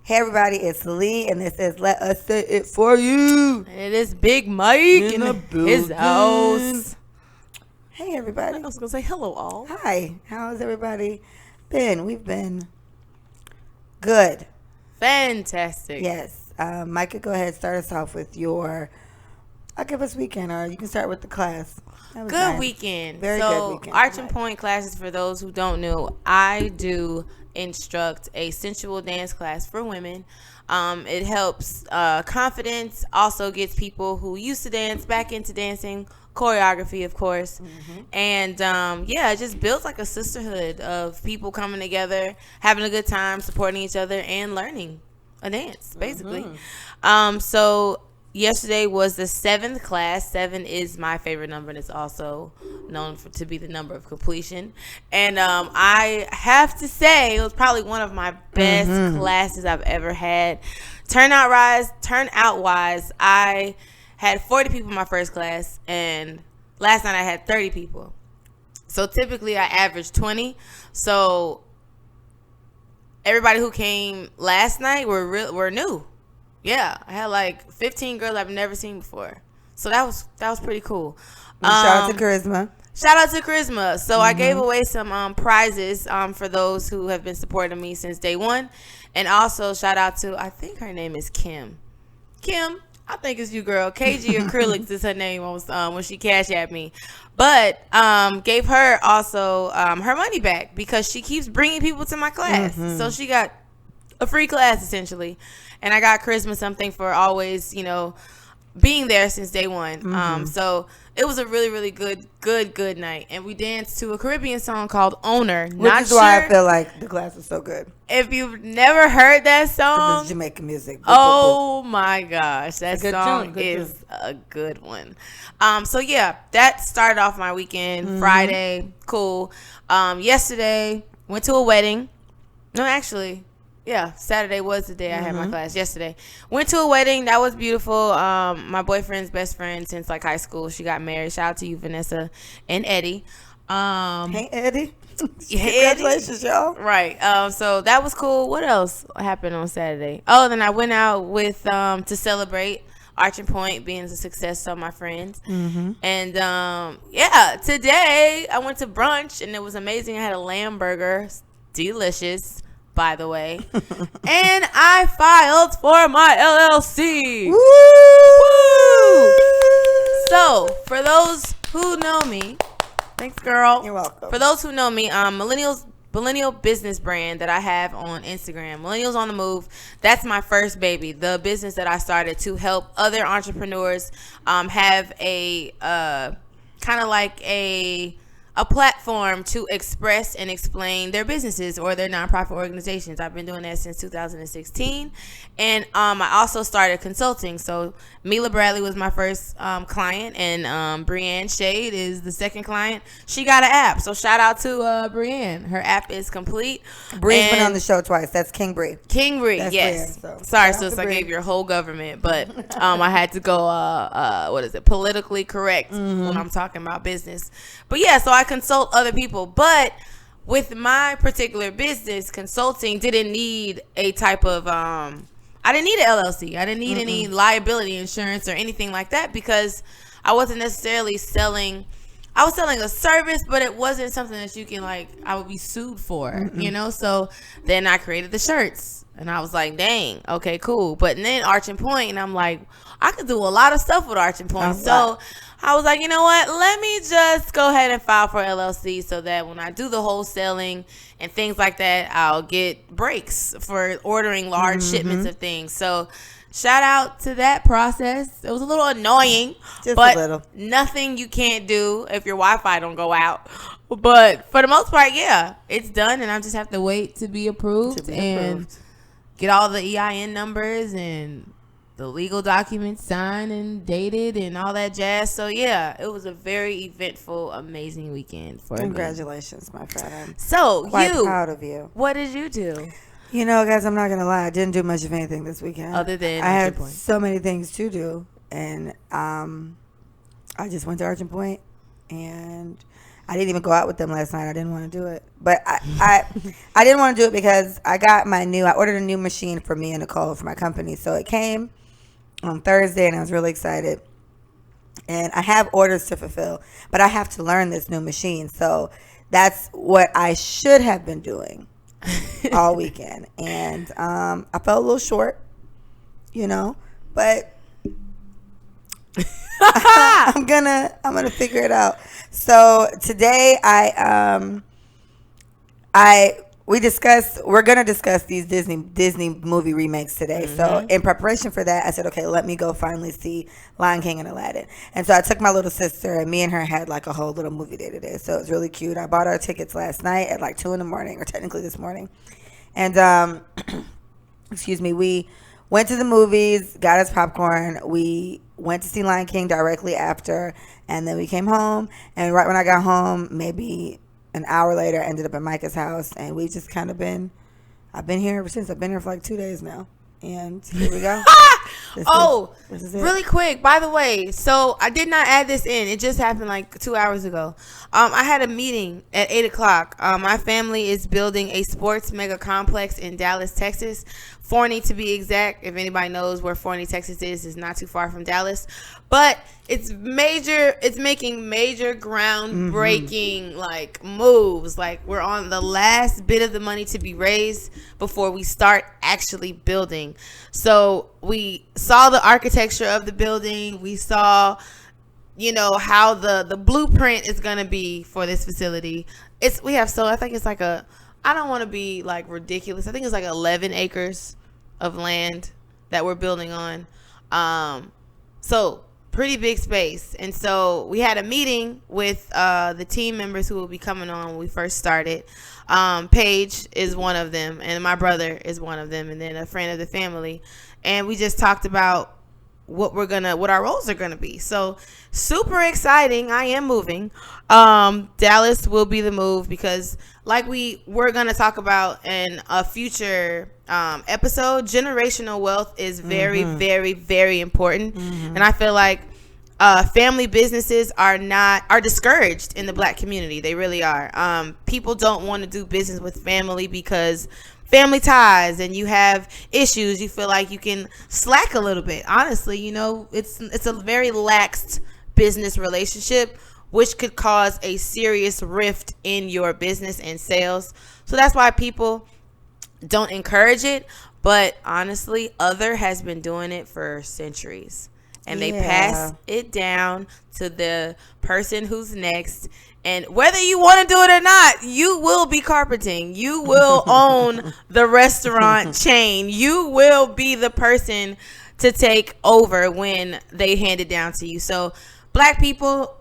Hey everybody, it's Lee, and this is Let Us Say It For You. And it is Big Mike in his house. Hey everybody. I was going to say hello all. Hi, how's everybody been? We've been good. Fantastic. Yes. Micah, go ahead, start us off with I'll give us weekend, or you can start with the class. Good nice. weekend. Very good weekend. Arch Point classes, for those who don't know, I do instruct a sensual dance class for women. It helps confidence, also gets people who used to dance back into dancing, choreography, of course. And it just builds like a sisterhood of people coming together, having a good time, supporting each other, and learning a dance, basically. So yesterday was the 7th class. 7 is my favorite number, and it's also known to be the number of completion. And I have to say, it was probably one of my best classes I've ever had. Turnout wise, I had 40 people in my first class, and last night I had 30 people. So typically I average 20. So everybody who came last night were new. Yeah, I had like 15 girls I've never seen before. So that was pretty cool. Shout out to Charisma. So I gave away some prizes for those who have been supporting me since day one. And also shout out to, I think her name is Kim. Kim, I think it's you, girl. KG Acrylics is her name when she cashed at me. But gave her also her money back because she keeps bringing people to my class. So she got a free class essentially. And I got Charisma something for always, being there since day one. So it was a really, really good night. And we danced to a Caribbean song called Owner. Which is why I feel like the class was so good. If you've never heard that song. It's Jamaican music. Oh my gosh. That song is a good one. That started off my weekend. Friday. Cool. Yesterday, went to a wedding. No, actually. Yeah, Saturday was the day I had my class. Yesterday, went to a wedding. That was beautiful. My boyfriend's best friend since like high school. She got married. Shout out to you, Vanessa and Eddie. Hey Eddie. Congratulations, y'all. Right. So that was cool. What else happened on Saturday? Oh, then I went out with to celebrate Arch Point being a success of my friends. And today I went to brunch and it was amazing. I had a lamb burger, delicious, by the way. And I filed for my LLC. Woo! So, for those who know me, thanks, girl. You're welcome. For those who know me, millennial business brand that I have on Instagram, Millennials on the Move. That's my first baby, the business that I started to help other entrepreneurs have a kind of like a platform to express and explain their businesses or their nonprofit organizations. I've been doing that since 2016. And I also started consulting. So Mila Bradley was my first client, and Brienne Shade is the second client. She got an app. So shout out to Brienne. Her app is complete. Brie's been on the show twice. That's King Bree. King Bree, yes. Brienne, so. Sorry, sis, I gave your whole government. But I had to go, politically correct when I'm talking about business. But yeah, so I consult other people. But with my particular business, consulting didn't need a type of I didn't need an LLC. I didn't need any liability insurance or anything like that because I wasn't necessarily selling. I was selling a service, but it wasn't something that you can I would be sued for, So then I created the shirts and I was like, dang, okay, cool. But then Arch Point, and I'm like, I could do a lot of stuff with Arch Point. So I was like, you know what? Let me just go ahead and file for LLC so that when I do the wholesaling and things like that, I'll get breaks for ordering large shipments of things. So shout out to that process. It was a little annoying, but nothing you can't do if your Wi-Fi don't go out. But for the most part, yeah, it's done, and I just have to wait to be approved and get all the EIN numbers and the legal documents signed and dated and all that jazz. So yeah, it was a very eventful, amazing weekend for me. Congratulations, my friend. So quite proud of you. What did you do? Guys, I'm not gonna lie. I didn't do much of anything this weekend. Other than I had so many things to do, and I just went to Arch Point, and I didn't even go out with them last night. I didn't want to do it, but I didn't want to do it because I ordered a new machine for me and Nicole for my company. So it came on Thursday, and I was really excited. And I have orders to fulfill, but I have to learn this new machine. So that's what I should have been doing all weekend. And I felt a little short, but I'm gonna figure it out. So today we're gonna discuss these Disney movie remakes today. Mm-hmm. So in preparation for that, I said, okay, let me go finally see Lion King and Aladdin. And so I took my little sister, and me and her had like a whole little movie day today. So it was really cute. I bought our tickets last night at like 2 a.m, or technically this morning. And excuse me, we went to the movies, got us popcorn. We went to see Lion King directly after, and then we came home. And right when I got home, maybe an hour later, I ended up at Micah's house, and we just kind of I've been here ever since. I've been here for like 2 days now. And here we go. This is really quick, by the way. So I did not add this in. It just happened like 2 hours ago. I had a meeting at 8 o'clock. My family is building a sports mega complex in Dallas, Texas. Forney, to be exact. If anybody knows where Forney, Texas is not too far from Dallas. But it's making major groundbreaking like moves. Like, we're on the last bit of the money to be raised before we start actually building. So we saw the architecture of the building. We saw, how the blueprint is going to be for this facility. I think it's like I don't want to be like ridiculous. I think it's like 11 acres of land that we're building on. So pretty big space. And so we had a meeting with the team members who will be coming on when we first started. Paige is one of them, and my brother is one of them, and then a friend of the family. And we just talked about what our roles are gonna be. So super exciting. I am moving. Dallas will be the move because, like we're gonna talk about in a future episode, generational wealth is very, very, very important. And I feel like family businesses are discouraged in the Black community. They really are. People don't want to do business with family because family ties, and you have issues. You feel like you can slack a little bit. Honestly, it's a very laxed business relationship, which could cause a serious rift in your business and sales. So that's why people don't encourage it. But honestly, Other has been doing it for centuries. And they pass it down to the person who's next. And whether you want to do it or not, you will be carpeting. You will own the restaurant chain. You will be the person to take over when they hand it down to you. So Black people,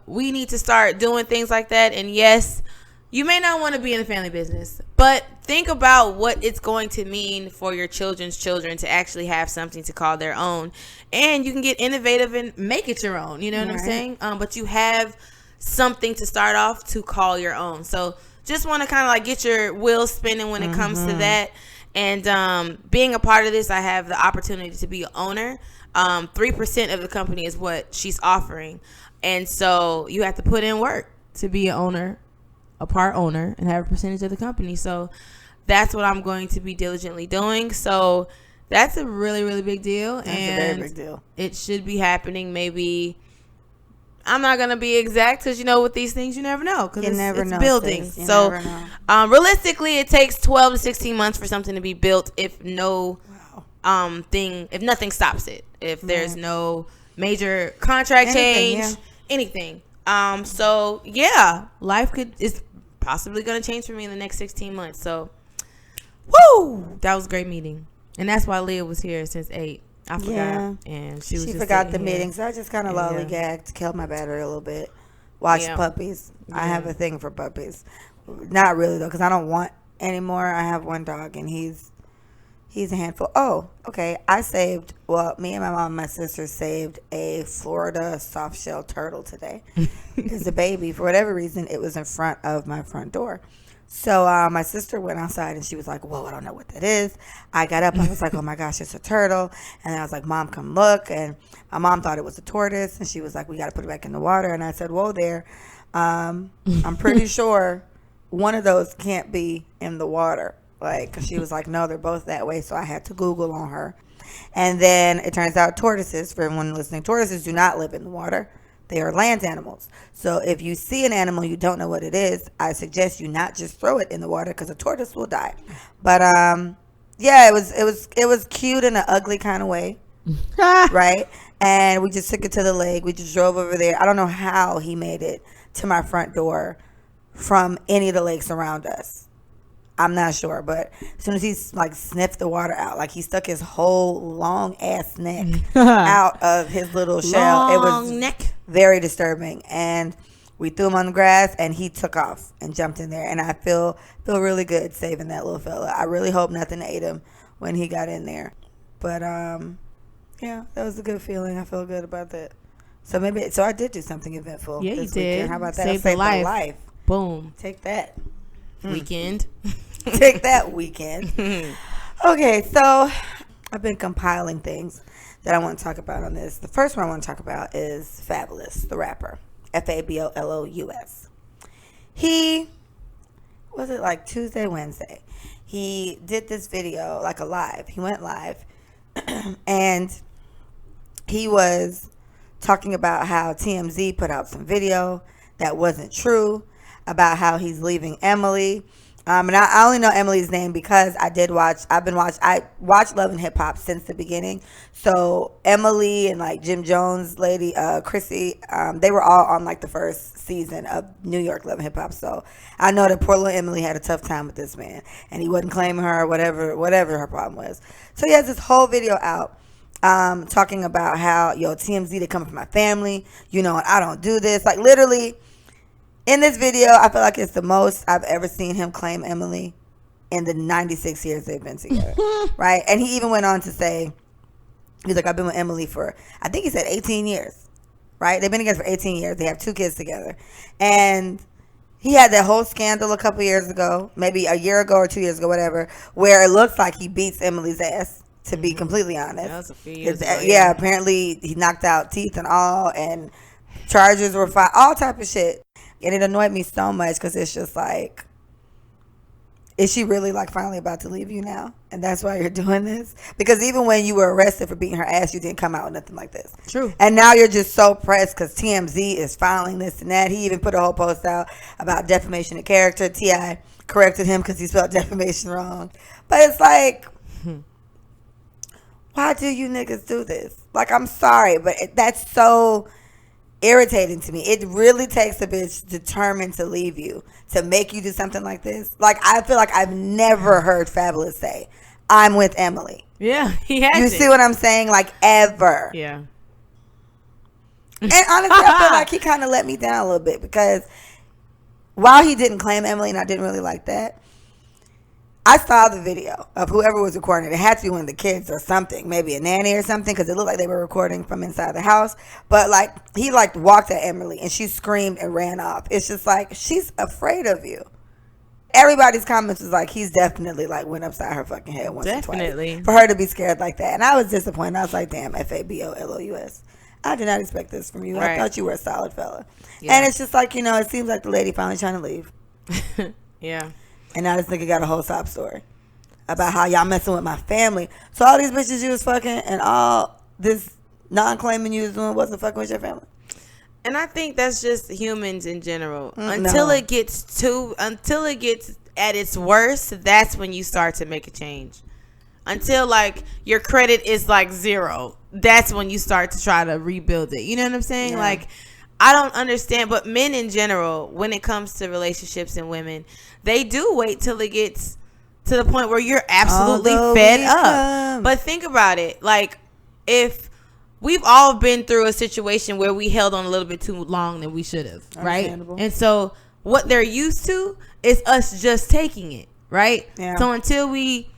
we need to start doing things like that. And yes, you may not want to be in the family business, but think about what it's going to mean for your children's children to actually have something to call their own. And you can get innovative and make it your own. You know what I'm saying? But you have something to start off to call your own. So just want to kind of like get your wheels spinning when it comes to that. And being a part of this, I have the opportunity to be an owner. 3% of the company is what she's offering. And so you have to put in work to be an owner, a part owner, and have a percentage of the company. So that's what I'm going to be diligently doing. So that's a really, really big deal. That's a very big deal. It should be happening maybe. I'm not going to be exact because, with these things, you never know because it's building. So realistically, it takes 12 to 16 months for something to be built if if nothing stops it. If there's no major contract change, anything. So yeah, life is possibly going to change for me in the next 16 months. So, woo! That was a great meeting. And that's why Leah was here since 8. I forgot. Yeah. And she forgot the meeting. So I just kind of lollygagged to kill my battery a little bit. Watch puppies. Yeah. I have a thing for puppies. Not really, though, because I don't want any more. I have one dog, and he's a handful. Oh, okay. Me and my mom and my sister saved a Florida soft-shell turtle today. It's a baby. For whatever reason, it was in front of my front door. So my sister went outside, and she was like, whoa, I don't know what that is. I got up. I was like, oh, my gosh, it's a turtle. And then I was like, Mom, come look. And my mom thought it was a tortoise, and she was like, we got to put it back in the water. And I said, whoa there. I'm pretty sure one of those can't be in the water. Like, 'cause she was like, no, they're both that way. So I had to Google on her. And then it turns out tortoises, for everyone listening, tortoises do not live in the water. They are land animals. So if you see an animal you don't know what it is, I suggest you not just throw it in the water because a tortoise will die. But yeah, it was cute in an ugly kind of way, right? And we just took it to the lake. We just drove over there. I don't know how he made it to my front door from any of the lakes around us. I'm not sure, but as soon as he like sniffed the water out, like he stuck his whole long ass neck out of his little shell. It was neck. Very disturbing. And we threw him on the grass, and he took off and jumped in there. And I feel really good saving that little fella. I really hope nothing ate him when he got in there. But yeah, that was a good feeling. I feel good about that. So I did do something eventful. Yeah, this you did. Weekend. How about that? Saved a life. Boom. Take that. Weekend. Take that, weekend. Okay, so I've been compiling things that I want to talk about on this. The first one I want to talk about is Fabulous, the rapper. Fabolous. He, was it like Tuesday, Wednesday? He did this video, like a live. He went live, and he was talking about how TMZ put out some video that wasn't true, about how he's leaving Emily. And I only know Emily's name because I watched Love and Hip Hop since the beginning. So Emily and like Jim Jones lady, Chrissy, they were all on like the first season of New York Love and Hip Hop. So I know that poor little Emily had a tough time with this man, and he wasn't claiming her, whatever her problem was. So he has this whole video out talking about how, TMZ, they coming for my family, and I don't do this. Like, literally, in this video, I feel like it's the most I've ever seen him claim Emily in the 96 years they've been together, right? And he even went on to say, he's like, I've been with Emily for, I think he said 18 years, right? They've been together for 18 years. They have 2 kids together. And he had that whole scandal a couple years ago, maybe a year ago or 2 years ago, whatever, where it looks like he beats Emily's ass, to be completely honest. That was a few years ago, yeah, apparently he knocked out teeth and all, and charges were filed, all type of shit. And it annoyed me so much because it's just like, is she really like finally about to leave you now? And that's why you're doing this? Because even when you were arrested for beating her ass, you didn't come out with nothing like this. True. And now you're just so pressed because TMZ is filing this and that. He even put a whole post out about defamation of character. T.I. corrected him because he spelled defamation wrong. But it's like, why do you niggas do this? Like, I'm sorry, but that's so irritating to me. It really takes a bitch determined to leave you to make you do something like this. Like, I feel like I've never heard Fabulous say, I'm with Emily. Yeah, he has. You see what I'm saying? Like, ever. Yeah. And honestly, I feel like he kind of let me down a little bit because while he didn't claim Emily, and I didn't really like that, I saw the video of whoever was recording it. It had to be one of the kids or something, maybe a nanny or something, because it looked like they were recording from inside the house. But like, he like walked at Emily and she screamed and ran off. It's just like, she's afraid of you. Everybody's comments was like, he's definitely like went upside her fucking head once or twice for her to be scared like that. And I was disappointed. I was like, damn, Fabolous. I did not expect this from you. Right. I thought you were a solid fella. Yeah. And it's just like, it seems like the lady finally trying to leave. Yeah. And now this nigga got a whole sob story about how y'all messing with my family. So all these bitches you was fucking and all this non-claiming you was doing wasn't fucking with your family. And I think that's just humans in general. Until it gets at its worst, that's when you start to make a change. Until like your credit is like 0, that's when you start to try to rebuild it. You know what I'm saying? Yeah. Like, I don't understand, but men in general, when it comes to relationships and women, they do wait till it gets to the point where you're absolutely fed up. But think about it. Like, if we've all been through a situation where we held on a little bit too long than we should have, right? And so what they're used to is us just taking it, right? Yeah. So until we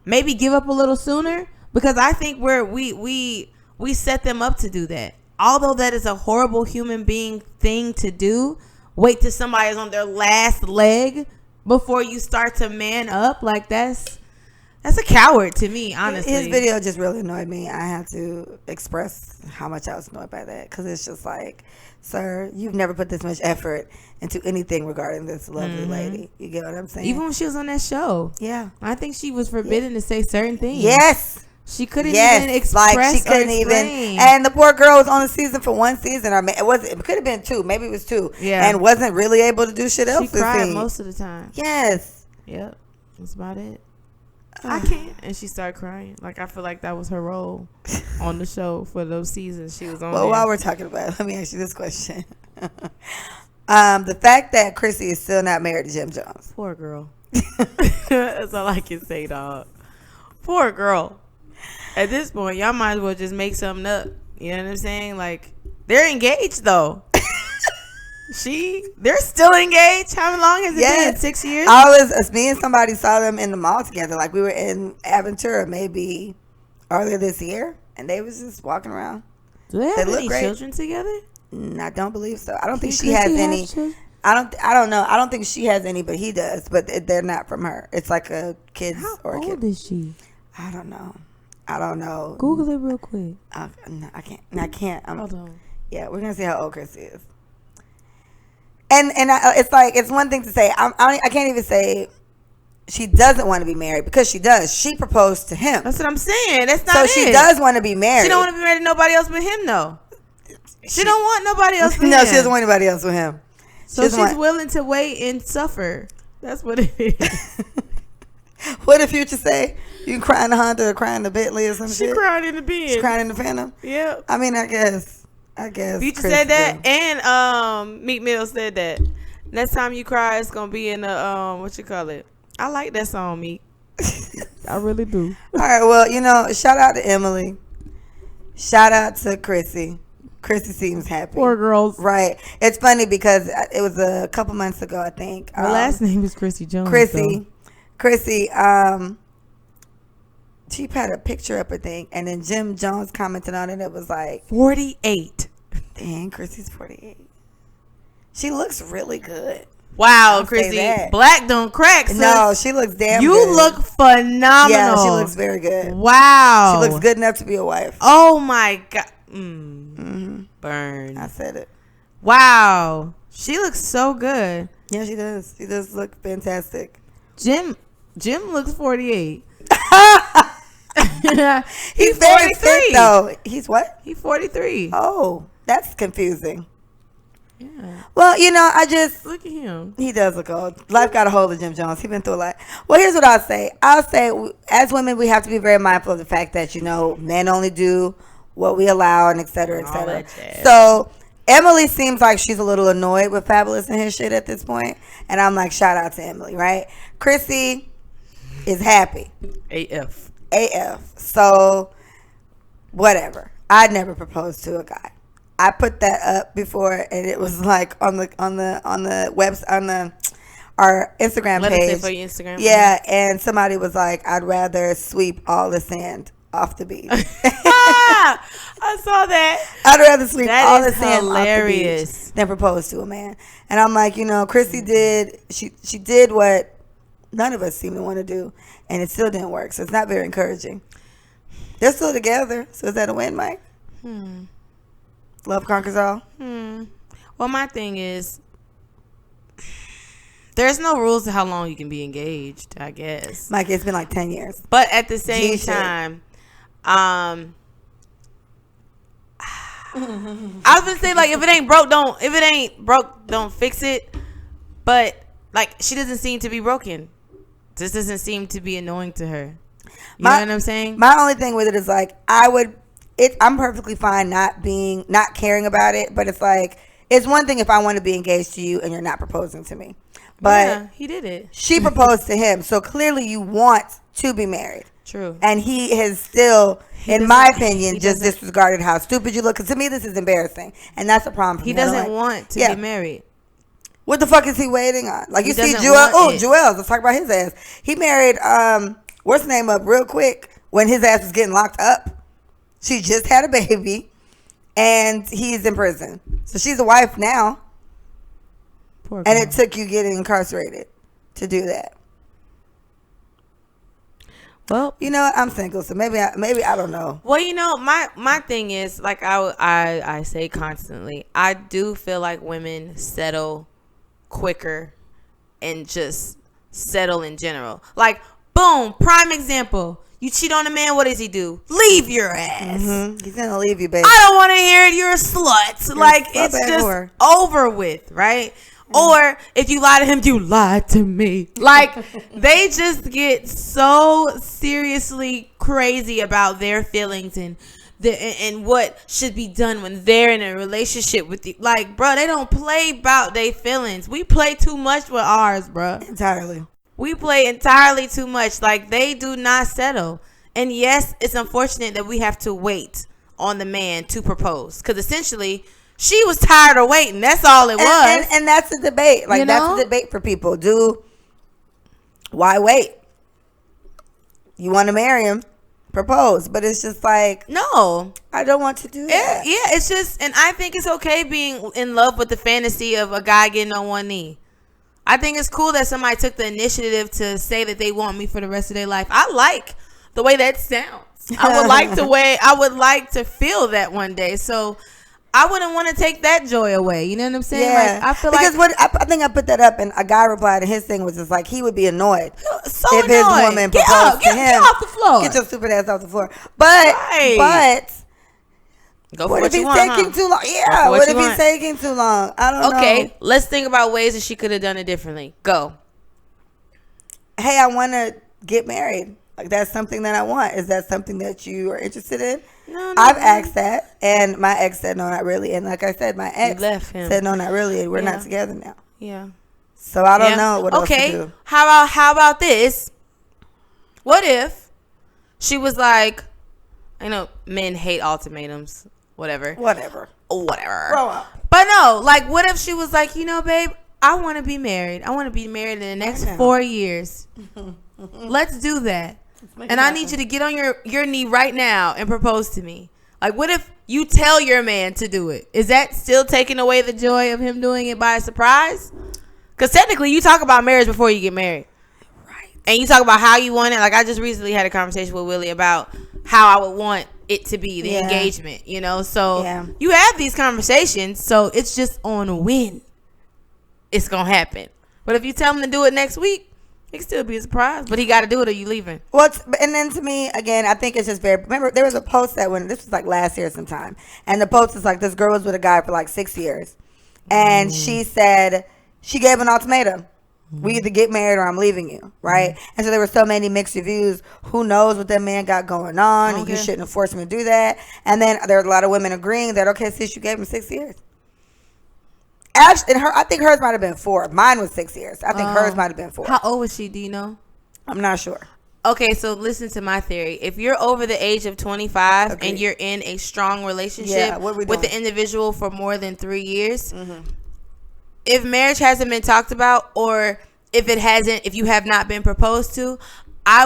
maybe give up a little sooner, because I think we set them up to do that. Although that is a horrible human being thing to do, wait till somebody's on their last leg before you start to man up. Like, that's That's a coward to me, honestly. His video just really annoyed me. I had to express how much I was annoyed by that, because it's just like, sir, you've never put this much effort into anything regarding this lovely lady. You get what I'm saying? Even when she was on that show. Yeah. I think she was forbidden to say certain things. Yes. She couldn't even express like she couldn't even. And the poor girl was on the season for one season. Or it could have been two. Maybe it was two. Yeah. And wasn't really able to do shit else. She cried most of the time. Yes. Yep. That's about it. I can't. And she started crying. Like, I feel like that was her role on the show for those seasons she was on. Well, while we're talking about it, let me ask you this question. The fact that Chrissy is still not married to Jim Jones. Poor girl. That's all I can say, dog. Poor girl. At this point, y'all might as well just make something up. You know what I'm saying? Like, they're engaged, though. They're still engaged. How long has it been? 6 years? Me and somebody saw them in the mall together. Like, we were in Aventura maybe earlier this year, and they was just walking around. Do they have any children together? I don't believe so. I don't think she has any. I don't know. I don't think she has any, but he does. But they're not from her. It's like a kid's or a kid. How old is she? I don't know. Google it real quick. No, I can't. Hold on. Yeah, we're gonna see how old Chrissy is. And it's like, it's one thing to say, I can't even say she doesn't want to be married, because she does. She proposed to him. That's what I'm saying. That's not so it. She does want to be married. She don't want to be married to nobody else but him, though. She don't want nobody else but him. No, she doesn't want anybody else with him. So she's willing to wait and suffer. That's what it is. What did Future say? You cry in the Honda or cry in the Bentley or some shit? She cried in the Benz. She cried in the Phantom? Yeah. I mean, I guess. Future said that, and Meek Mill said that. Next time you cry, it's gonna be in the what you call it. I like that song, Meek. I really do. All right, well, shout out to Emily. Shout out to Chrissy. Chrissy seems happy. Poor girls. Right. It's funny because it was a couple months ago, I think. Her last name is Chrissy Jones. Chrissy, she had a picture up, I think, and then Jim Jones commented on it. It was like 48. Dang, Chrissy's 48. She looks really good. Wow, Chrissy. Black don't crack, sis. No, she looks damn good. You look phenomenal. Yeah, she looks very good. Wow. She looks good enough to be a wife. Oh, my God. Burn. I said it. Wow. She looks so good. Yeah, she does. She does look fantastic. Jim looks 48. He's very fit, though. He's what? He's 43. Oh, that's confusing. Yeah. Well, I just look at him. He does look old. Life got a hold of Jim Jones. He's been through a lot. Well, here's what I'll say. As women, we have to be very mindful of the fact that men only do what we allow, and et cetera, et cetera. So Emily seems like she's a little annoyed with Fabulous and his shit at this point, and I'm like, shout out to Emily, right? Chrissy is happy. AF. So whatever. I'd never proposed to a guy. I put that up before, and it was like on the website, on our Instagram page. Let us say for your Instagram. Yeah, and somebody was like, "I'd rather sweep all the sand off the beach." I saw that. I'd rather sweep all the sand off the beach than propose to a man. And I'm like, Chrissy did. She did what none of us seem to want to do, and it still didn't work. So it's not very encouraging. They're still together. So is that a win, Mike? Love conquers all. Well, my thing is, there's no rules to how long you can be engaged, I guess. Mike, it's been like 10 years. But at the same time, I was gonna say, like, if it ain't broke, don't fix it. But like, she doesn't seem to be broken. This doesn't seem to be annoying to her. You know what I'm saying? My only thing with it is like, I'm perfectly fine not caring about it, but it's like, it's one thing if I want to be engaged to you and you're not proposing to me. But yeah, he did it. She proposed to him, so clearly you want to be married. True. And he has still, in my opinion, just disregarded how stupid you look. Because to me, this is embarrassing, and that's a problem for me. He doesn't want to be married. What the fuck is he waiting on? Like, you see Joel. Oh, Joel. Let's talk about his ass. He married what's the name up real quick when his ass was getting locked up. She just had a baby, and he's in prison. So she's a wife now. Poor girl. And it took you getting incarcerated to do that. Well, you know what? I'm single, so maybe I don't know. Well, you know, my thing is, like I say constantly, I do feel like women settle quicker and just settle in general. Like, boom, prime example. You cheat on a man, what does he do? Leave your ass. Mm-hmm. He's gonna leave you, baby. I don't want to hear it. You're a slut. Like, it's just over with, right? Or if you lie to him, you lied to me. Like, they just get so seriously crazy about their feelings and what should be done when they're in a relationship with you. Like, bro, they don't play about their feelings. We play too much with ours, bro. Entirely. We play entirely too much. Like, they do not settle. And yes, it's unfortunate that we have to wait on the man to propose. Because essentially, she was tired of waiting. That's all it was. And that's a debate. Like, that's a debate for people. Why wait? You want to marry him? Propose. But it's just like, no, I don't want to do that. Yeah, it's just, and I think it's okay being in love with the fantasy of a guy getting on one knee. I think it's cool that somebody took the initiative to say that they want me for the rest of their life. I like the way that sounds. I would like to feel that one day. So I wouldn't want to take that joy away. You know what I'm saying? Yeah. Like, I feel because like I think I put that up, and a guy replied, and his thing was just like, he would be annoyed so if his woman proposed to him. Get off the floor. Get your stupid ass off the floor. But go for what if you he's want, taking too long? Yeah. What if he's taking too long? I don't know. Okay, let's think about ways that she could have done it differently. Go. Hey, I want to get married. Like, that's something that I want. Is that something that you are interested in? No, I've asked that, and my ex said no, not really. And like I said, my ex said no, not really. And we're not together now. Yeah. So I don't know what else to do. How about this? What if she was like, I know men hate ultimatums. Whatever. Grow up. But no, like, what if she was like, you know, babe, I want to be married. I want to be married in the next 4 years. Let's do that. And I need you to get on your knee right now and propose to me. Like, what if you tell your man to do it? Is that still taking away the joy of him doing it by surprise? Because technically, you talk about marriage before you get married. Right. And you talk about how you want it. Like, I just recently had a conversation with Willie about how I would want it to be, the engagement, you know? So you have these conversations. So it's just on when it's going to happen. But if you tell him to do it next week, it can still be a surprise, but he got to do it or you leaving. Well, and then to me, again, I think it's just very, remember, there was a post that this was like last year sometime, and the post is like, this girl was with a guy for like 6 years, and she said, she gave an ultimatum. We either get married or I'm leaving you, right? And so there were so many mixed reviews. Who knows what that man got going on, and you shouldn't have forced him to do that. And then there were a lot of women agreeing that, okay, sis, you gave him 6 years. Actually, I think hers might have been 4. Mine was 6 years. I think hers might have been 4. How old was she? Do you know? I'm not sure. Okay, so listen to my theory. If you're over the age of 25 and you're in a strong relationship with the individual for more than 3 years, if marriage hasn't been talked about, or if you have not been proposed to, I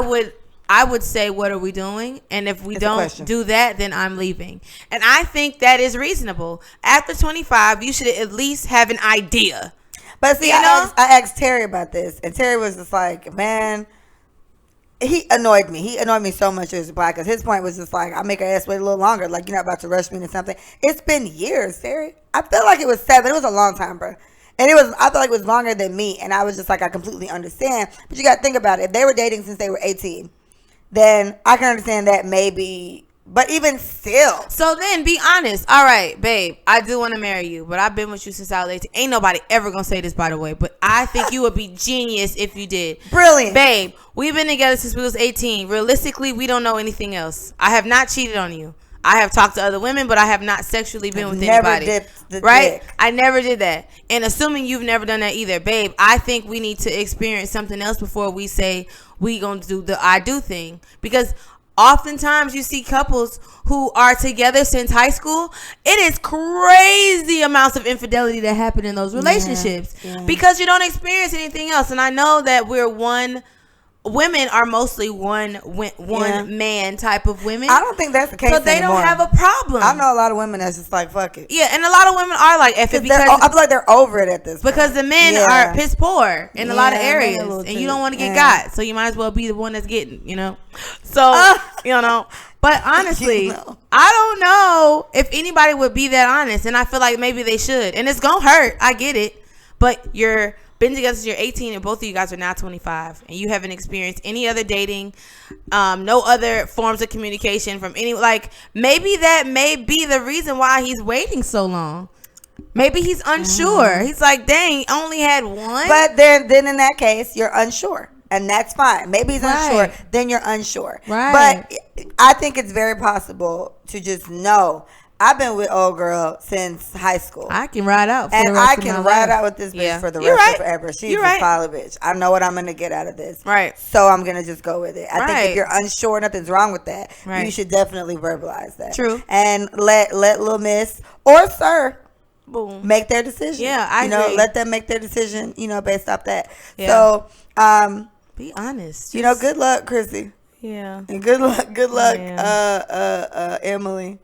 would say, what are we doing? And if we don't do that, then I'm leaving. And I think that is reasonable. After 25, you should at least have an idea. But see, I asked Terry about this, and Terry was just like, man, he annoyed me. He annoyed me so much as a black, because his point was just like, I'll make her ass wait a little longer. Like, you're not about to rush me into something. It's been years, Terry. I feel like it was 7. It was a long time, bro. And I feel like it was longer than me. And I was just like, I completely understand. But you got to think about it. If they were dating since they were 18, then I can understand that maybe. But even still. So then be honest. All right, babe, I do want to marry you, but I've been with you since I was 18. Ain't nobody ever going to say this, by the way. But I think you would be genius if you did. Brilliant. Babe, we've been together since we was 18. Realistically, we don't know anything else. I have not cheated on you. I have talked to other women, but I have not sexually been with anybody. Dipped the right? dick. I never did that. And assuming you've never done that either, babe, I think we need to experience something else before we say we gonna do the I do thing. Because oftentimes you see couples who are together since high school. It is crazy amounts of infidelity that happen in those relationships because you don't experience anything else. And I know that we're one women are mostly one man type of women. I don't think that's the case. So they anymore. don't have a problem. I know a lot of women that's just like fuck it. Yeah, and a lot of women are like F it because I feel like they're over it at this point. Because the men are piss poor in a lot of areas, and you don't want to get got, so you might as well be the one that's getting, So But honestly, I don't know if anybody would be that honest, and I feel like maybe they should, and it's gonna hurt. I get it, but you're been together since you're 18, and both of you guys are now 25, and you haven't experienced any other dating, no other forms of communication from any. Like, maybe that may be the reason why he's waiting so long. Maybe he's unsure. He's like, dang, only had one. But then in that case, you're unsure. And that's fine. Maybe he's unsure. Then you're unsure. Right. But I think it's very possible to just know. I've been with old girl since high school. I can ride out. And I can ride out with this bitch for the rest of forever. She's a solid bitch. I know what I'm going to get out of this. Right. So I'm going to just go with it. I think if you're unsure, nothing's wrong with that. Right. You should definitely verbalize that. True. And let little miss or sir make their decision. Yeah, I agree. Let them make their decision, based off that. Yeah. So, be honest. Good luck, Chrissy. Yeah. And good luck, Emily.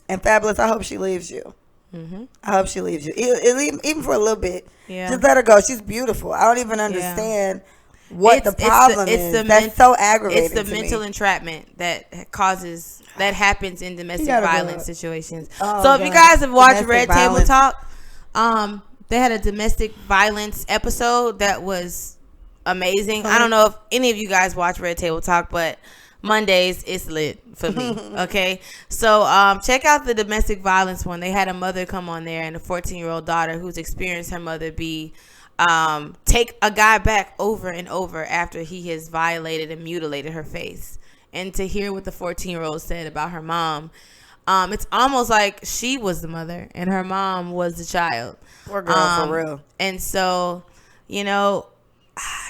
And Fabulous, I hope she leaves you. Mm-hmm. I hope she leaves you. Even for a little bit. Yeah. Just let her go. She's beautiful. I don't even understand what the problem is. That's so aggravating. It's the mental entrapment that happens in domestic violence situations. So if you guys have watched Red Table Talk, they had a domestic violence episode that was amazing. I don't know if any of you guys watch Red Table Talk, but Mondays it's lit for me. Okay, so check out the domestic violence one. They had a mother come on there and a 14-year-old daughter who's experienced her mother be take a guy back over and over after he has violated and mutilated her face. And to hear what the 14-year-old said about her mom, it's almost like she was the mother and her mom was the child. Poor girl, for real. And so, you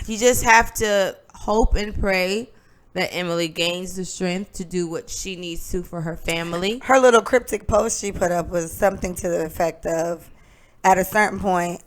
just have to hope and pray that Emily gains the strength to do what she needs to for her family. Her little cryptic post she put up was something to the effect of, at a certain point,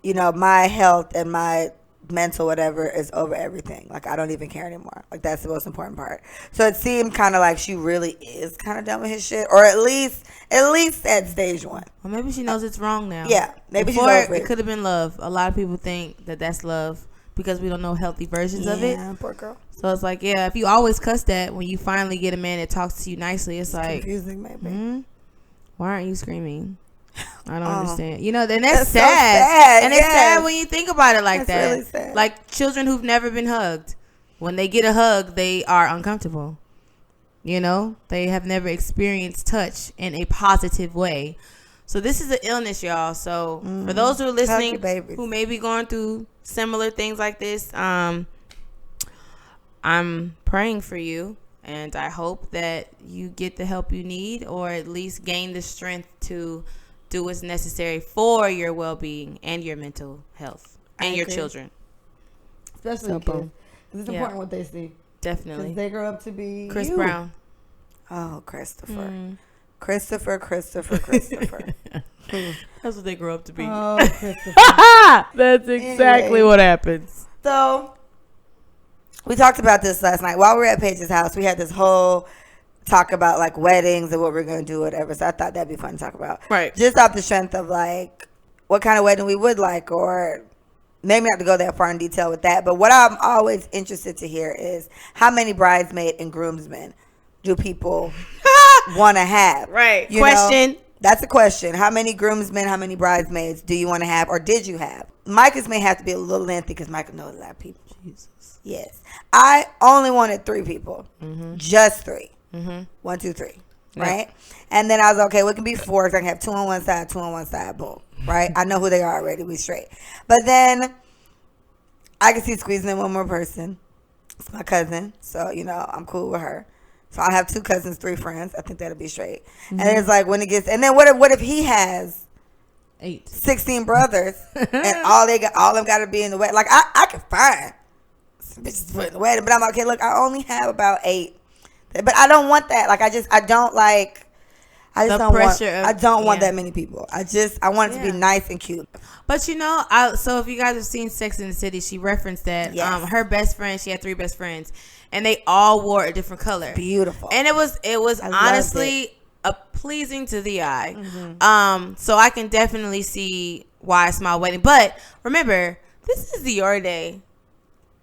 my health and my mental whatever is over everything. Like, I don't even care anymore. Like, that's the most important part. So it seemed kind of like she really is kind of done with his shit, or at least at stage one. Well, maybe she knows it's wrong now. Yeah, maybe Before, she's over it. It could have been love. A lot of people think that that's love because we don't know healthy versions of it. Yeah, poor girl. So it's like, if you always cuss that, when you finally get a man that talks to you nicely, it's like confusing, maybe. Why aren't you screaming? I don't understand. Then that's sad. So sad. And it's sad when you think about it like that. Really sad. Like children who've never been hugged. When they get a hug, they are uncomfortable. They have never experienced touch in a positive way. So this is an illness, y'all. So for those who are listening who may be going through similar things like this, I'm praying for you. And I hope that you get the help you need, or at least gain the strength to do what's necessary for your well-being and your mental health and your children. Especially kids. It's important what they see. Definitely. They grow up to be Chris Brown. Oh, Christopher. Christopher. That's what they grow up to be. Oh, Christopher. That's exactly what happens. So, we talked about this last night. While we were at Paige's house, we had this whole talk about like weddings and what we're going to do, whatever. So I thought that'd be fun to talk about. Right. Just off the strength of like what kind of wedding we would like, or maybe not to go that far in detail with that. But what I'm always interested to hear is how many bridesmaid and groomsmen do people want to have? Right. Question. That's a question. How many groomsmen, how many bridesmaids do you want to have, or did you have? Micah's may have to be a little lengthy because Micah knows a lot of people. Jesus. Yes. I only wanted 3 people. Mm-hmm. Just 3. Mm-hmm. 1, 2, 3. Right? And then I was okay, we can be 4 because I can have 2 on one side, 2 on one side. Boom. Right? I know who they are already. We straight. But then I can see squeezing in one more person. It's my cousin. So, I'm cool with her. So I have 2 cousins, 3 friends. I think that'll be straight. Mm-hmm. And it's like when it gets, and then what if he has 16 brothers and all of them got to be in the wedding? Like I can find some bitches to put in the wedding, but I'm okay. Look, I only have about 8, but I don't want that. Like I don't like. I just don't want that many people. I want it to be nice and cute. But so if you guys have seen Sex and the City, she referenced that her best friend, she had 3 best friends, and they all wore a different color. Beautiful. And it was honestly pleasing to the eye. Mm-hmm. So I can definitely see why it's my wedding. But remember, this is your day.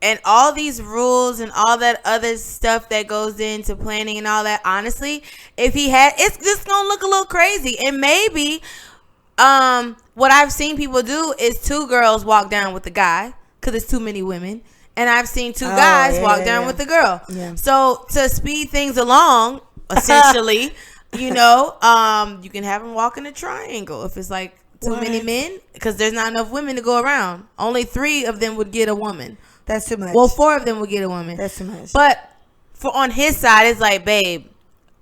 And all these rules and all that other stuff that goes into planning and all that, honestly, it's just going to look a little crazy. And maybe what I've seen people do is 2 girls walk down with the guy because it's too many women. And I've seen 2 guys walk down with the girl. Yeah. So to speed things along, essentially, you can have them walk in a triangle if it's like too many men, because there's not enough women to go around. Only 3 of them would get a woman. That's too much. Well, 4 of them would get a woman. That's too much. But on his side, it's like, babe,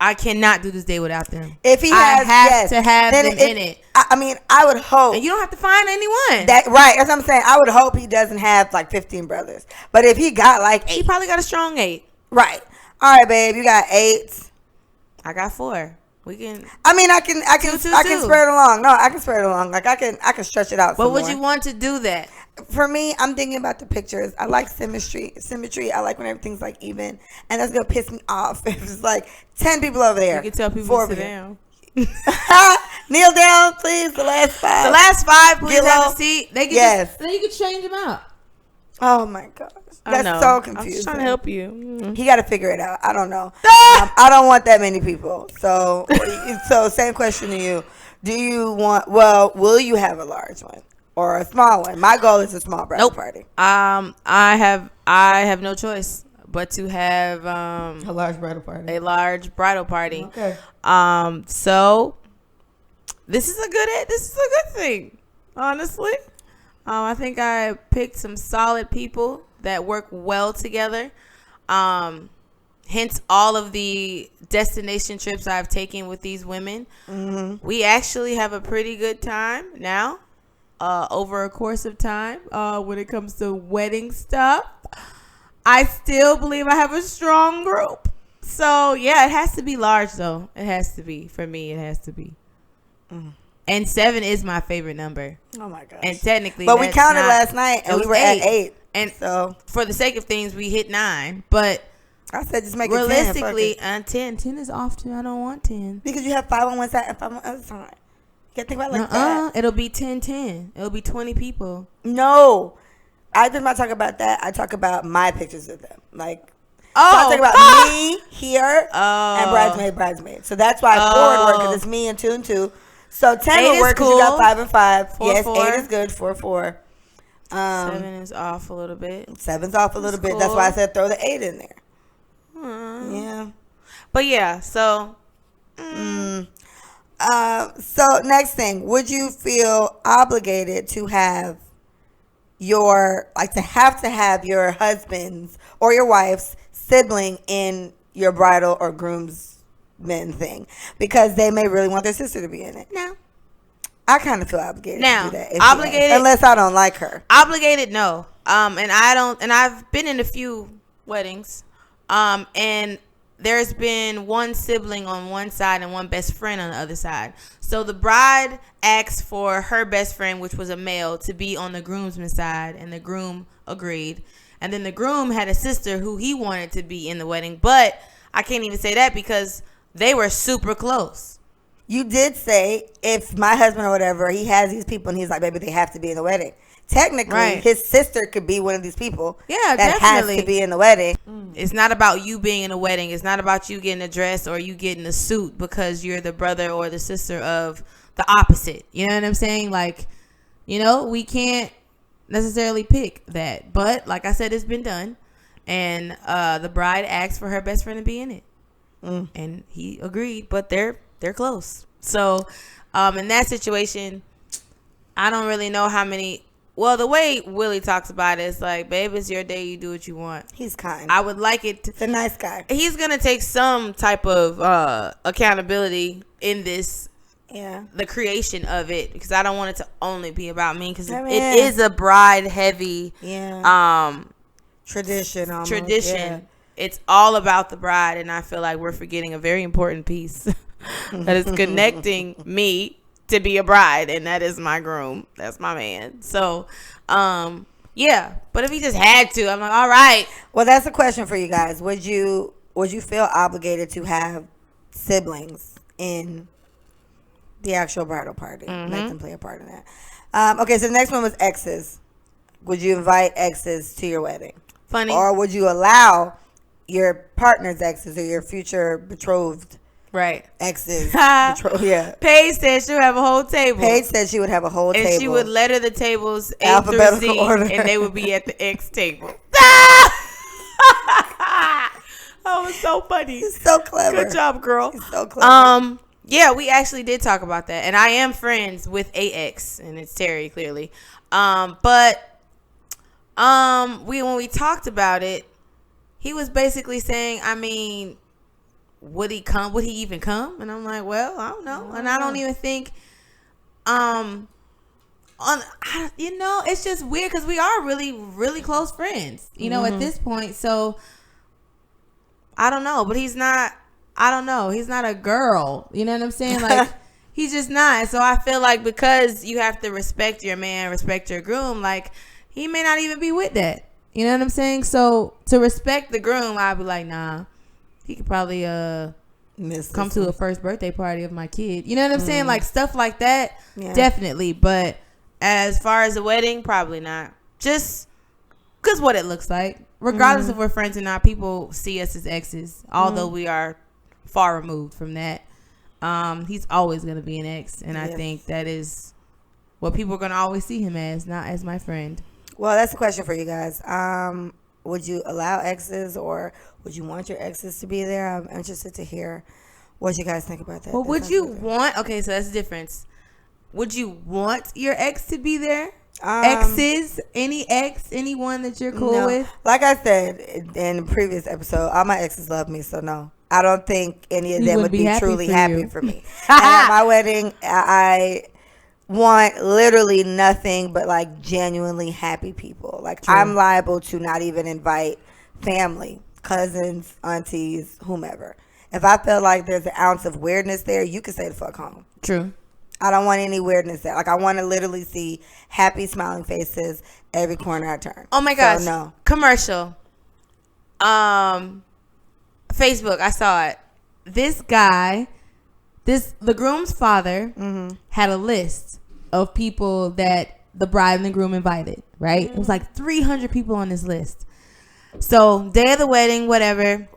I cannot do this day without them. If he I have to have them in it. I mean, I would hope. And you don't have to find anyone. Right. That's what I'm saying. I would hope he doesn't have like 15 brothers. But if he got like 8. He probably got a strong 8. Right. All right, babe. You got 8. I got 4. We can. I mean, I can spread it along. No, I can spread it along. Like I can stretch it out. But would you want to do that? For me, I'm thinking about the pictures. I like symmetry. I like when everything's like even, and that's gonna piss me off if it's like 10 people over there. You can tell people to sit down. Kneel down, please. The last 5. The last 5, please have a seat. They can then you can change them out. Oh my gosh, that's so confusing. I'm just trying to help you. Mm-hmm. He got to figure it out. I don't know. I don't want that many people. So same question to you. Do you want? Well, will you have a large one or a small one? My goal is a small bridal party. I have no choice but to have a large bridal party. A large bridal party. Okay. So this is a good thing, honestly. I think I picked some solid people that work well together. Hence all of the destination trips I've taken with these women. Mm-hmm. We actually have a pretty good time now, over a course of time, when it comes to wedding stuff. I still believe I have a strong group. So yeah, it has to be large though. It has to be. For me, it has to be. Mm. And 7 is my favorite number. Oh my gosh. And technically, but we counted last night and we were 8. At 8. And so for the sake of things, we hit 9. But I said just make it 10. Realistically, 10 is off too. I don't want 10. Because you have 5 on one side and 5 on the other side. You gotta think about it like that. It'll be 10. It'll be 20 people. No. I did not talk about that. I talk about my pictures of them. Like, so I talk about me here and bridesmaid. So that's why 4 would work, because it's me and 2 and 2. So 10 would work because you got 5 and 5. 4, yes, 4. 8 is good. 4. 7 is off a little bit. 7's off a little bit. Cool. That's why I said throw the 8 in there. Yeah. But yeah, so. So next thing, would you feel obligated to have your husband's or your wife's sibling in your bridal or groomsmen thing, because they may really want their sister to be in it? No. I kind of feel obligated to do that. Obligated, unless I don't like her. Obligated, no. And I've been in a few weddings, and there's been one sibling on one side and one best friend on the other side. So the bride asked for her best friend, which was a male, to be on the groomsman side, and the groom agreed. And then the groom had a sister who he wanted to be in the wedding, but I can't even say that because they were super close. You did say if my husband or whatever, he has these people and he's like, baby, they have to be in the wedding. Technically, his sister could be one of these people that definitely has to be in the wedding. It's not about you being in a wedding. It's not about you getting a dress or you getting a suit because you're the brother or the sister of the opposite. You know what I'm saying? Like, we can't necessarily pick that. But like I said, it's been done. And the bride asked for her best friend to be in it. And he agreed, but they're close. So in that situation, I don't really know how many. Well, the way Willie talks about it is like, babe, it's your day. You do what you want. He's kind. I would like it. He's a nice guy. He's going to take some type of accountability in this. Yeah. The creation of it, because I don't want it to only be about me, because it is a bride heavy tradition. Almost. Tradition. Yeah. It's all about the bride, and I feel like we're forgetting a very important piece. that is connecting me to be a bride, and that is my groom. That's my man. So, yeah. But if he just had to, I'm like, all right. Well, that's a question for you guys. Would you feel obligated to have siblings in the actual bridal party? Make them play a part in that. Okay, so the next one was exes. Would you invite exes to your wedding? Funny. Or would you allow your partner's exes or your future betrothed exes? Yeah. Paige said she'll have a whole table. Paige said she would have a whole table. And she would letter the tables A alphabetical through Z, order. and they would be at the X table. That was so funny. He's so clever. Good job, girl. He's so clever. Yeah, we actually did talk about that, and I am friends with AX, and it's Terry clearly. But when we talked about it, he was basically saying, I mean, would he come? Would he even come? And I'm like, well, I don't know, and I don't even think, it's just weird because we are really, really close friends, at this point. So I don't know, but he's not. I don't know. He's not a girl. You know what I'm saying? Like, he's just not. So I feel like because you have to respect your man, respect your groom, like, he may not even be with that. You know what I'm saying? So to respect the groom, I'd be like, nah, he could probably come to a first birthday party of my kid. You know what I'm saying? Like, stuff like that, definitely. But as far as the wedding, probably not. Just because what it looks like. Regardless if we're friends or not, people see us as exes, although we are far removed from that. He's always going to be an ex, and I think that is what people are going to always see him as, not as my friend. Well, that's a question for you guys. Would you allow exes, or would you want your exes to be there? I'm interested to hear what you guys think about that. Well, would you want, okay, so that's the difference. Would you want your ex to be there? Exes, any ex, anyone that you're cool with? Like I said in the previous episode, all my exes love me, so no. I don't think any of them would be truly happy for me. And at my wedding, I want literally nothing but like genuinely happy people. Like, true. I'm liable to not even invite family, cousins, aunties, whomever. If I feel like there's an ounce of weirdness there, you can stay the fuck home. True. I don't want any weirdness there. Like, I want to literally see happy, smiling faces every corner I turn. Oh my gosh. So, no. Commercial. Facebook, I saw it. This guy, the groom's father had a list of people that the bride and the groom invited, right? It was like 300 people on this list. So, day of the wedding, whatever.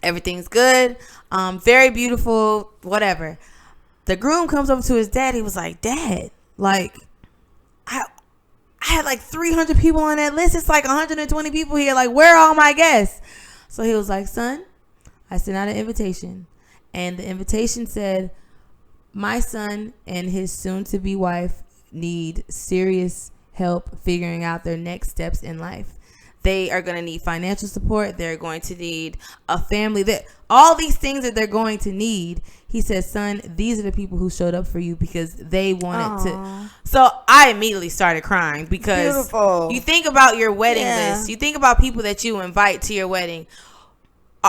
Everything's good. Very beautiful, whatever. The groom comes over to his dad. He was like, Dad, like, I had like 300 people on that list. It's like 120 people here. Like, where are all my guests? So he was like, son, I sent out an invitation. And the invitation said, my son and his soon-to-be wife need serious help figuring out their next steps in life. They are going to need financial support. They're going to need a family. All these things that they're going to need. He says, son, these are the people who showed up for you because they wanted to. So I immediately started crying because beautiful. You think about your wedding list. You think about people that you invite to your wedding.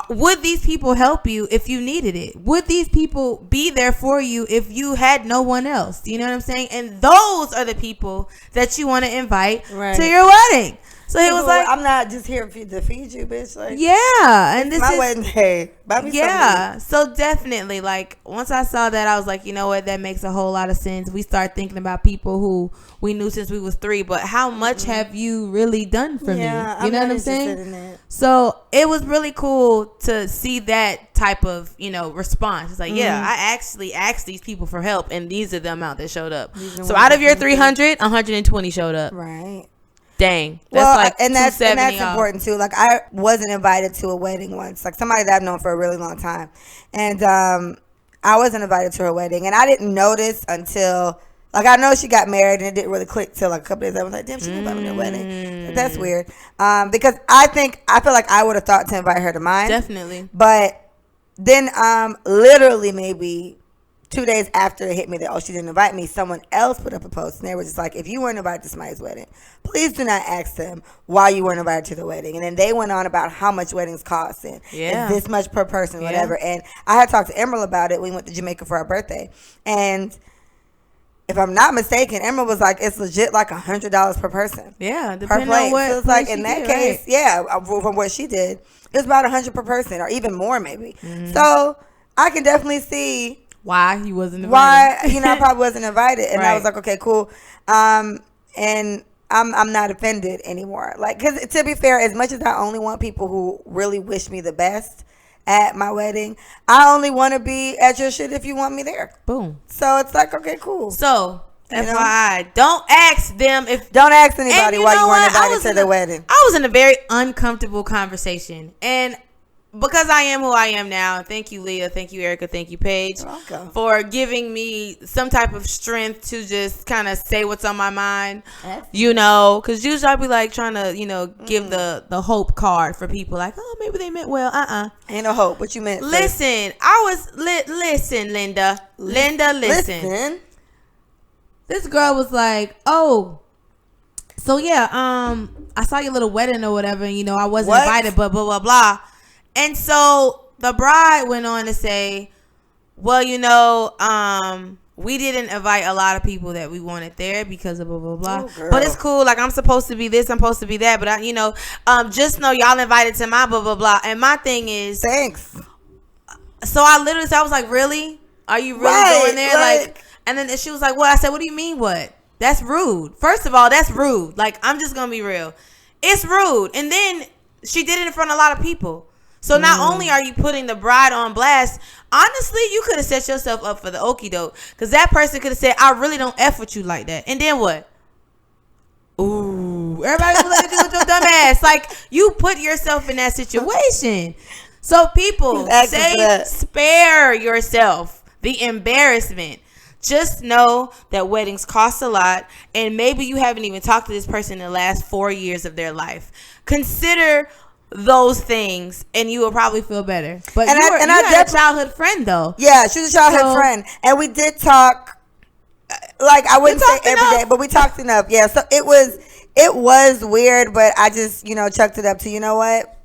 Would these people help you if you needed it? Would these people be there for you if you had no one else? You know what I'm saying? And those are the people that you want to invite to your wedding. So he was like, I'm not just here to feed you, bitch. Like, yeah. And this my is wedding day. Buy me something. So definitely, like, once I saw that, I was like, you know what? That makes a whole lot of sense. We start thinking about people who we knew since we was 3, but how much have you really done for me? You know what I'm saying? So it was really cool to see that type of, response. It's like, yeah, I actually asked these people for help, and these are the amount that showed up. So out of your 300, 120 showed up. Right. Dang. That's that's important too. Like, I wasn't invited to a wedding once. Like, somebody that I've known for a really long time. And I wasn't invited to her wedding. And I didn't notice until, like, I know she got married and it didn't really click till like a couple days. I was like, damn, she didn't invite me to her wedding. Like, that's weird. Because I feel like I would have thought to invite her to mine. Definitely. But then literally maybe 2 days after it hit me that, oh, she didn't invite me, someone else put up a post and they were just like, if you weren't invited to somebody's wedding, please do not ask them why you weren't invited to the wedding. And then they went on about how much weddings cost and it's this much per person, whatever. And I had talked to Emerald about it. We went to Jamaica for our birthday. And if I'm not mistaken, Emerald was like, it's legit like $100 per person. Yeah, depending on what. So it's like in that case, from what she did, it was about $100 per person or even more maybe. So I can definitely see why he wasn't invited. Why, I probably wasn't invited. And I was like, okay, cool. And I'm not offended anymore. Like, because to be fair, as much as I only want people who really wish me the best at my wedding, I only want to be at your shit if you want me there. Boom. So it's like, okay, cool. So FYI, don't ask them if. Don't ask anybody why you weren't invited to the wedding. I was in a very uncomfortable conversation, and because I am who I am now, thank you, Leah, thank you, Erica, thank you, Paige, for giving me some type of strength to just kind of say what's on my mind, because usually I'd be like trying to, give the hope card for people, like, oh, maybe they meant well. Ain't no hope. What you meant? Listen, listen, Linda. Listen. This girl was like, oh, so yeah, I saw your little wedding or whatever, and, I wasn't invited, but blah, blah, blah. And so the bride went on to say, well, we didn't invite a lot of people that we wanted there because of blah, blah, blah. Oh, but it's cool. Like, I'm supposed to be this, I'm supposed to be that. But, just know y'all invited to my blah, blah, blah. And my thing is. Thanks. So I was like, really? Are you really going there? Like, and then she was like, what? I said, what do you mean what? That's rude. First of all, that's rude. Like, I'm just going to be real. It's rude. And then she did it in front of a lot of people. So not only are you putting the bride on blast, honestly, you could have set yourself up for the okie doke. Because that person could have said, I really don't F with you like that. And then what? Ooh, everybody was like, do with your dumb ass. Like, you put yourself in that situation. So people say, spare yourself the embarrassment. Just know that weddings cost a lot. And maybe you haven't even talked to this person in the last 4 years of their life. Consider those things and you will probably feel better. But you had a childhood friend though. Yeah, she was a childhood friend, and we did talk. Like, I wouldn't say every day, but we talked enough. Yeah, so it was weird, but I just chucked it up to, what?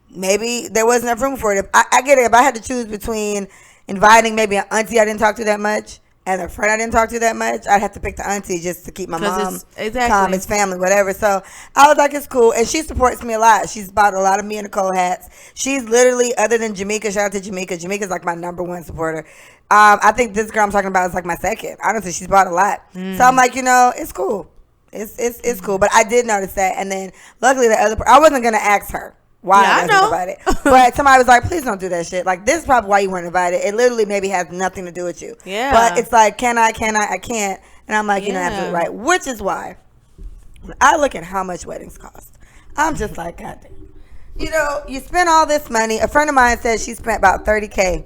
Maybe there wasn't enough room for it. I get it. If I had to choose between inviting maybe an auntie I didn't talk to that much and a friend I didn't talk to that much, I'd have to pick the auntie just to keep my mom calm, his family, whatever. So I was like, it's cool. And she supports me a lot. She's bought a lot of me and Nicole hats. She's literally, other than Jamaica, shout out to Jamaica. Jamaica's like my #1 supporter. I think this girl I'm talking about is like my second. Honestly, she's bought a lot. So I'm like, it's cool. It's cool. But I did notice that. And then luckily I wasn't going to ask her why I wasn't invited. But somebody was like, please don't do that shit. Like, this is probably why you weren't invited. It literally maybe has nothing to do with you. Yeah. But it's like, I can't. And I'm like, you're not absolutely right. Which is why when I look at how much weddings cost, I'm just like, God damn. You spend all this money. A friend of mine said she spent about $30K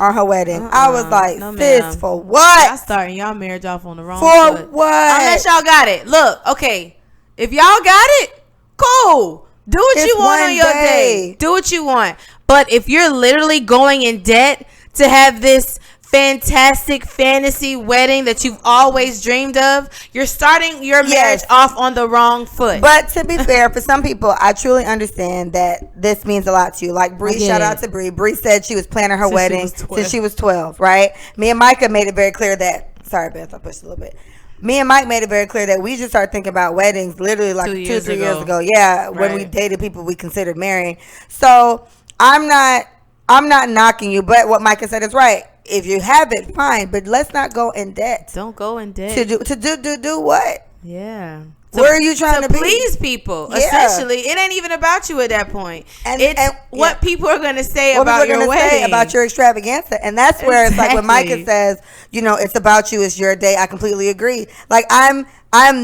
on her wedding. I was like, sis, for what? Y'all starting y'all marriage off on the wrong foot. For what? Unless y'all got it. Look, okay. If y'all got it, cool. Do what you want on your day. Do what you want. But if you're literally going in debt to have this fantastic fantasy wedding that you've always dreamed of, you're starting your marriage off on the wrong foot. But to be fair, for some people, I truly understand that this means a lot to you. Like Bree, shout out to Bree. Bree said she was planning her wedding since she was 12, right? Me and Micah made it very clear that, sorry, Beth, I pushed a little bit. Me and Mike made it very clear that we just started thinking about weddings literally like 2 or 3 years ago. Yeah, when we dated people we considered marrying. So I'm not knocking you, but what Micah said is right. If you have it, fine, but let's not go in debt. Don't go in debt. To do what? Yeah. Where are you trying to be? Please people. Yeah. Essentially, it ain't even about you at that point. It's what people are going to say about your wedding. About your extravaganza. And that's where it's like when Micah says, it's about you, it's your day. I completely agree. Like, I'm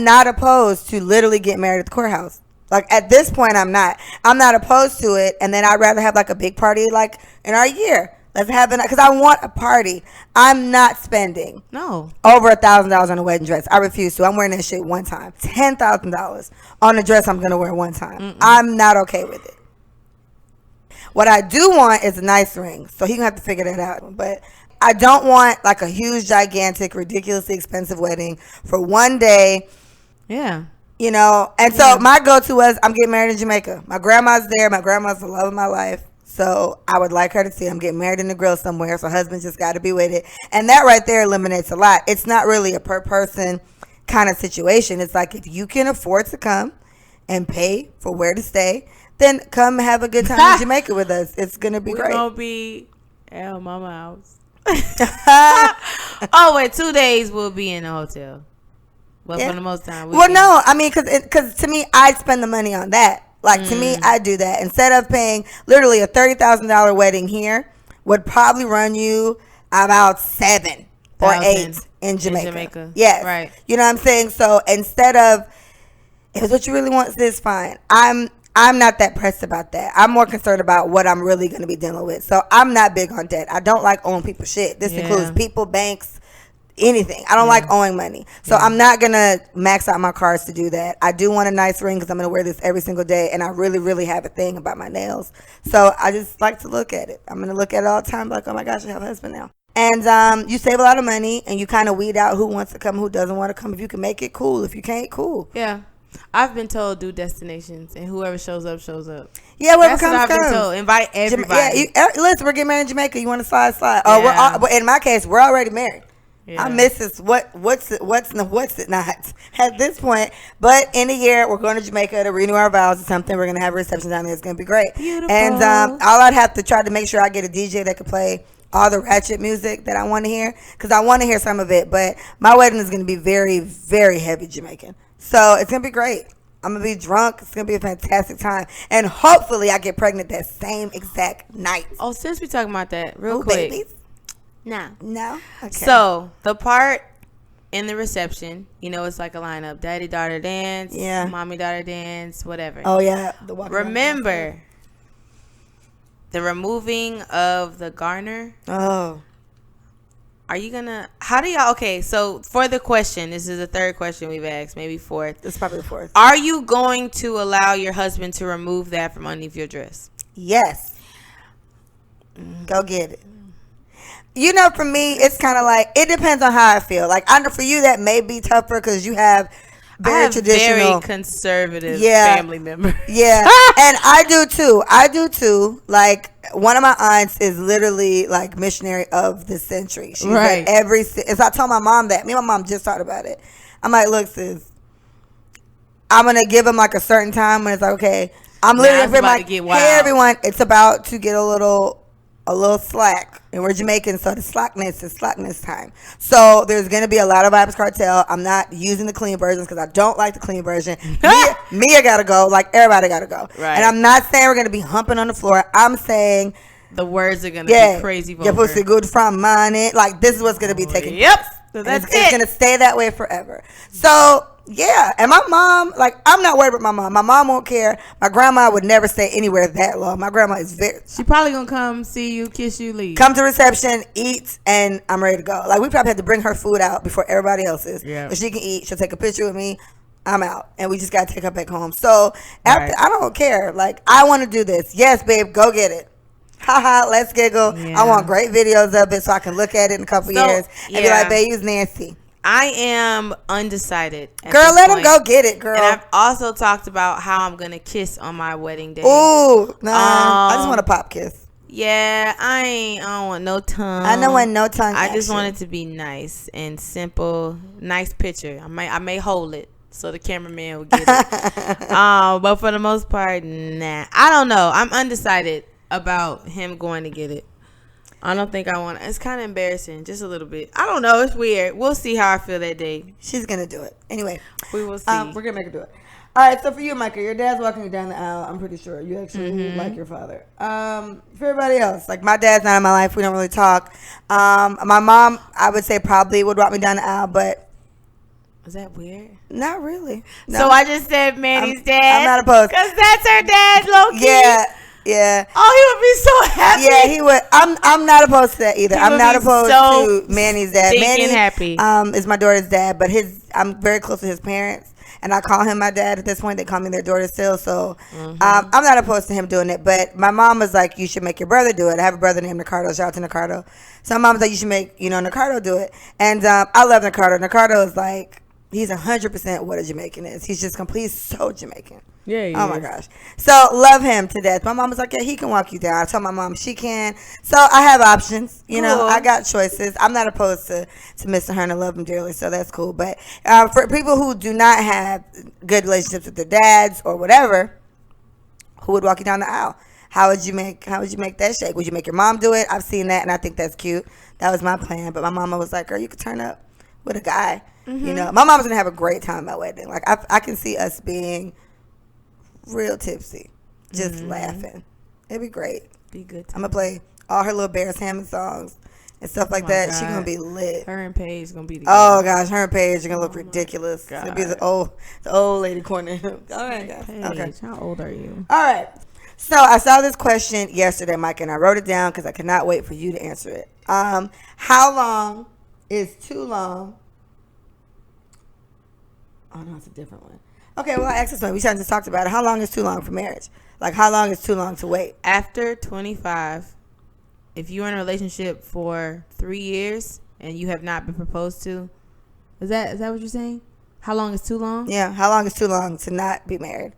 not opposed to literally getting married at the courthouse. Like, at this point, I'm not opposed to it. And then I'd rather have like a big party like in our year. Let's have it, because I want a party. I'm not spending over $1,000 on a wedding dress. I refuse to. I'm wearing that shit one time. $10,000 on a dress I'm gonna wear one time. I'm not okay with it. What I do want is a nice ring, so he gonna have to figure that out. But I don't want like a huge, gigantic, ridiculously expensive wedding for one day. Yeah. You know, and so my go-to was I'm getting married in Jamaica. My grandma's there. My grandma's the love of my life. So I would like her to see I'm getting married in the grill somewhere. So husband just got to be with it. And that right there eliminates a lot. It's not really a per person kind of situation. It's like if you can afford to come and pay for where to stay, then come have a good time in Jamaica with us. It's going to be great. We're going to be at mama house. Oh, wait, 2 days we'll be in a hotel. But for the most time. No, I mean, because to me, I spend the money on that. Like, to me, I do that. Instead of paying literally a $30,000 wedding here would probably run you about 7 or 8 in Jamaica. Yes. Right. You know what I'm saying? So instead of, if it's what you really want, sis, fine. I'm not that pressed about that. I'm more concerned about what I'm really going to be dealing with. So I'm not big on debt. I don't like owing people shit. This includes people, banks, anything. I don't like owing money. So I'm not going to max out my cards to do that. I do want a nice ring because I'm going to wear this every single day. And I really, really have a thing about my nails. So I just like to look at it. I'm going to look at it all the time like, oh my gosh, I have a husband now. And you save a lot of money and you kind of weed out who wants to come, who doesn't want to come. If you can make it, cool. If you can't, cool. Yeah. I've been told do destinations and whoever shows up, shows up. Yeah, whatever That's comes, what I've been told. Invite everybody. Listen, we're getting married in Jamaica. You want to slide? Oh, but in my case, we're already married. Yeah. I miss this. What's it not at this point? But in a year, we're going to Jamaica to renew our vows or something. We're gonna have a reception down there. It's gonna be great. Beautiful. And all I'd have to try to make sure I get a DJ that can play all the ratchet music that I want to hear because I want to hear some of it. But my wedding is gonna be very, very heavy Jamaican, so it's gonna be great. I'm gonna be drunk. It's gonna be a fantastic time, and hopefully, I get pregnant that same exact night. Oh, since we talking about that, real quick. Babies? No. Okay. So the part in the reception, it's like a lineup: daddy, daughter dance, mommy, daughter dance, whatever. Oh yeah. Remember the removing of the garner. Oh. Are you gonna? How do y'all? Okay, so for the question, this is the third question we've asked, maybe fourth. It's probably the fourth. Are you going to allow your husband to remove that from underneath your dress? Yes. Go get it. For me, it's kind of like, it depends on how I feel. Like, I know for you, that may be tougher because you have very traditional, very conservative family members. Yeah, and I do too. Like, one of my aunts is literally like missionary of the century. She's right. As I told my mom that, me and my mom just talked about it. I'm like, look, sis, I'm going to give him like a certain time when it's like, okay, I'm literally like, hey, everyone, it's about to get a little slack. And we're Jamaican, so the slackness is slackness time. So there's going to be a lot of Vibes Cartel. I'm not using the clean versions because I don't like the clean version. Mia got to go. Like, everybody got to go. Right. And I'm not saying we're going to be humping on the floor. I'm saying the words are going to be crazy vulgar. Your pussy good from money. Like, this is what's going to be taken. Yep. So that's it's going to stay that way forever. So, yeah. And my mom, like, I'm not worried about my mom. My mom won't care. My grandma would never stay anywhere that long. My grandma is She probably going to come see you, kiss you, leave. Come to reception, eat, and I'm ready to go. Like, we probably have to bring her food out before everybody else's. Yeah. But she can eat. She'll take a picture with me. I'm out. And we just got to take her back home. So, after, I don't care. Like, I want to do this. Yes, babe, go get it. Haha, let's giggle. Yeah. I want great videos of it so I can look at it in a couple years and be like, babe, you's Nancy. I am undecided. Girl, let him go get it, girl. And I've also talked about how I'm going to kiss on my wedding day. Ooh, nah. I just want a pop kiss. Yeah, I don't want no tongue. I don't want no tongue. I just want it to be nice and simple. Nice picture. I may hold it so the cameraman will get it. But for the most part, nah. I don't know. I'm undecided about him going to get it. I don't think I want it. It's kind of embarrassing, just a little bit. I don't know. It's weird. We'll see how I feel that day. She's going to do it. Anyway. We will see. We're going to make her do it. All right. So for you, Micah, your dad's walking you down the aisle. I'm pretty sure. You actually like your father. For everybody else, like my dad's not in my life. We don't really talk. My mom, I would say probably would walk me down the aisle, but. Is that weird? Not really. No. So I just said Manny's dad? I'm not opposed. Because that's her dad, low-key. Yeah. Yeah. Oh, he would be so happy. Yeah, he would. I'm not opposed to that either. I'm not opposed to Manny's dad. Manny happy. Is my daughter's dad, but I'm very close to his parents, and I call him my dad at this point. They call me their daughter still. So I'm not opposed to him doing it. But my mom was like, you should make your brother do it. I have a brother named Ricardo. Shout out to Ricardo. So my mom was like, you should make, Ricardo do it. And I love Ricardo. Ricardo is like, he's 100% what a Jamaican is. He's just complete, so Jamaican. Yeah. Oh my gosh. So love him to death. My mom was like, yeah, he can walk you down. I told my mom she can. So I have options. Cool. I got choices. I'm not opposed to Mr. Hearn. I love him dearly, so that's cool. But for people who do not have good relationships with their dads or whatever, who would walk you down the aisle? How would you make that shake? Would you make your mom do it? I've seen that, and I think that's cute. That was my plan. But my mama was like, girl, you could turn up with a guy. My mom was going to have a great time at my wedding. Like, I can see us being real tipsy, just laughing. It'd be great. Be good. I'm going to play all her little Bears Hammond songs and stuff like that. She's going to be lit. Her and Paige going to be together. Oh, gosh. Her and Paige are going to look ridiculous. It'll be the old lady corner. All right, guys. Paige, okay. How old are you? All right. So I saw this question yesterday, Mike, and I wrote it down because I could not wait for you to answer it. How long is too long? Oh, no, it's a different one. Okay, well, I asked this one. We just talked about it. How long is too long for marriage? Like, how long is too long to wait? After 25, if you're in a relationship for 3 years and you have not been proposed to, is that what you're saying? How long is too long? Yeah, how long is too long to not be married?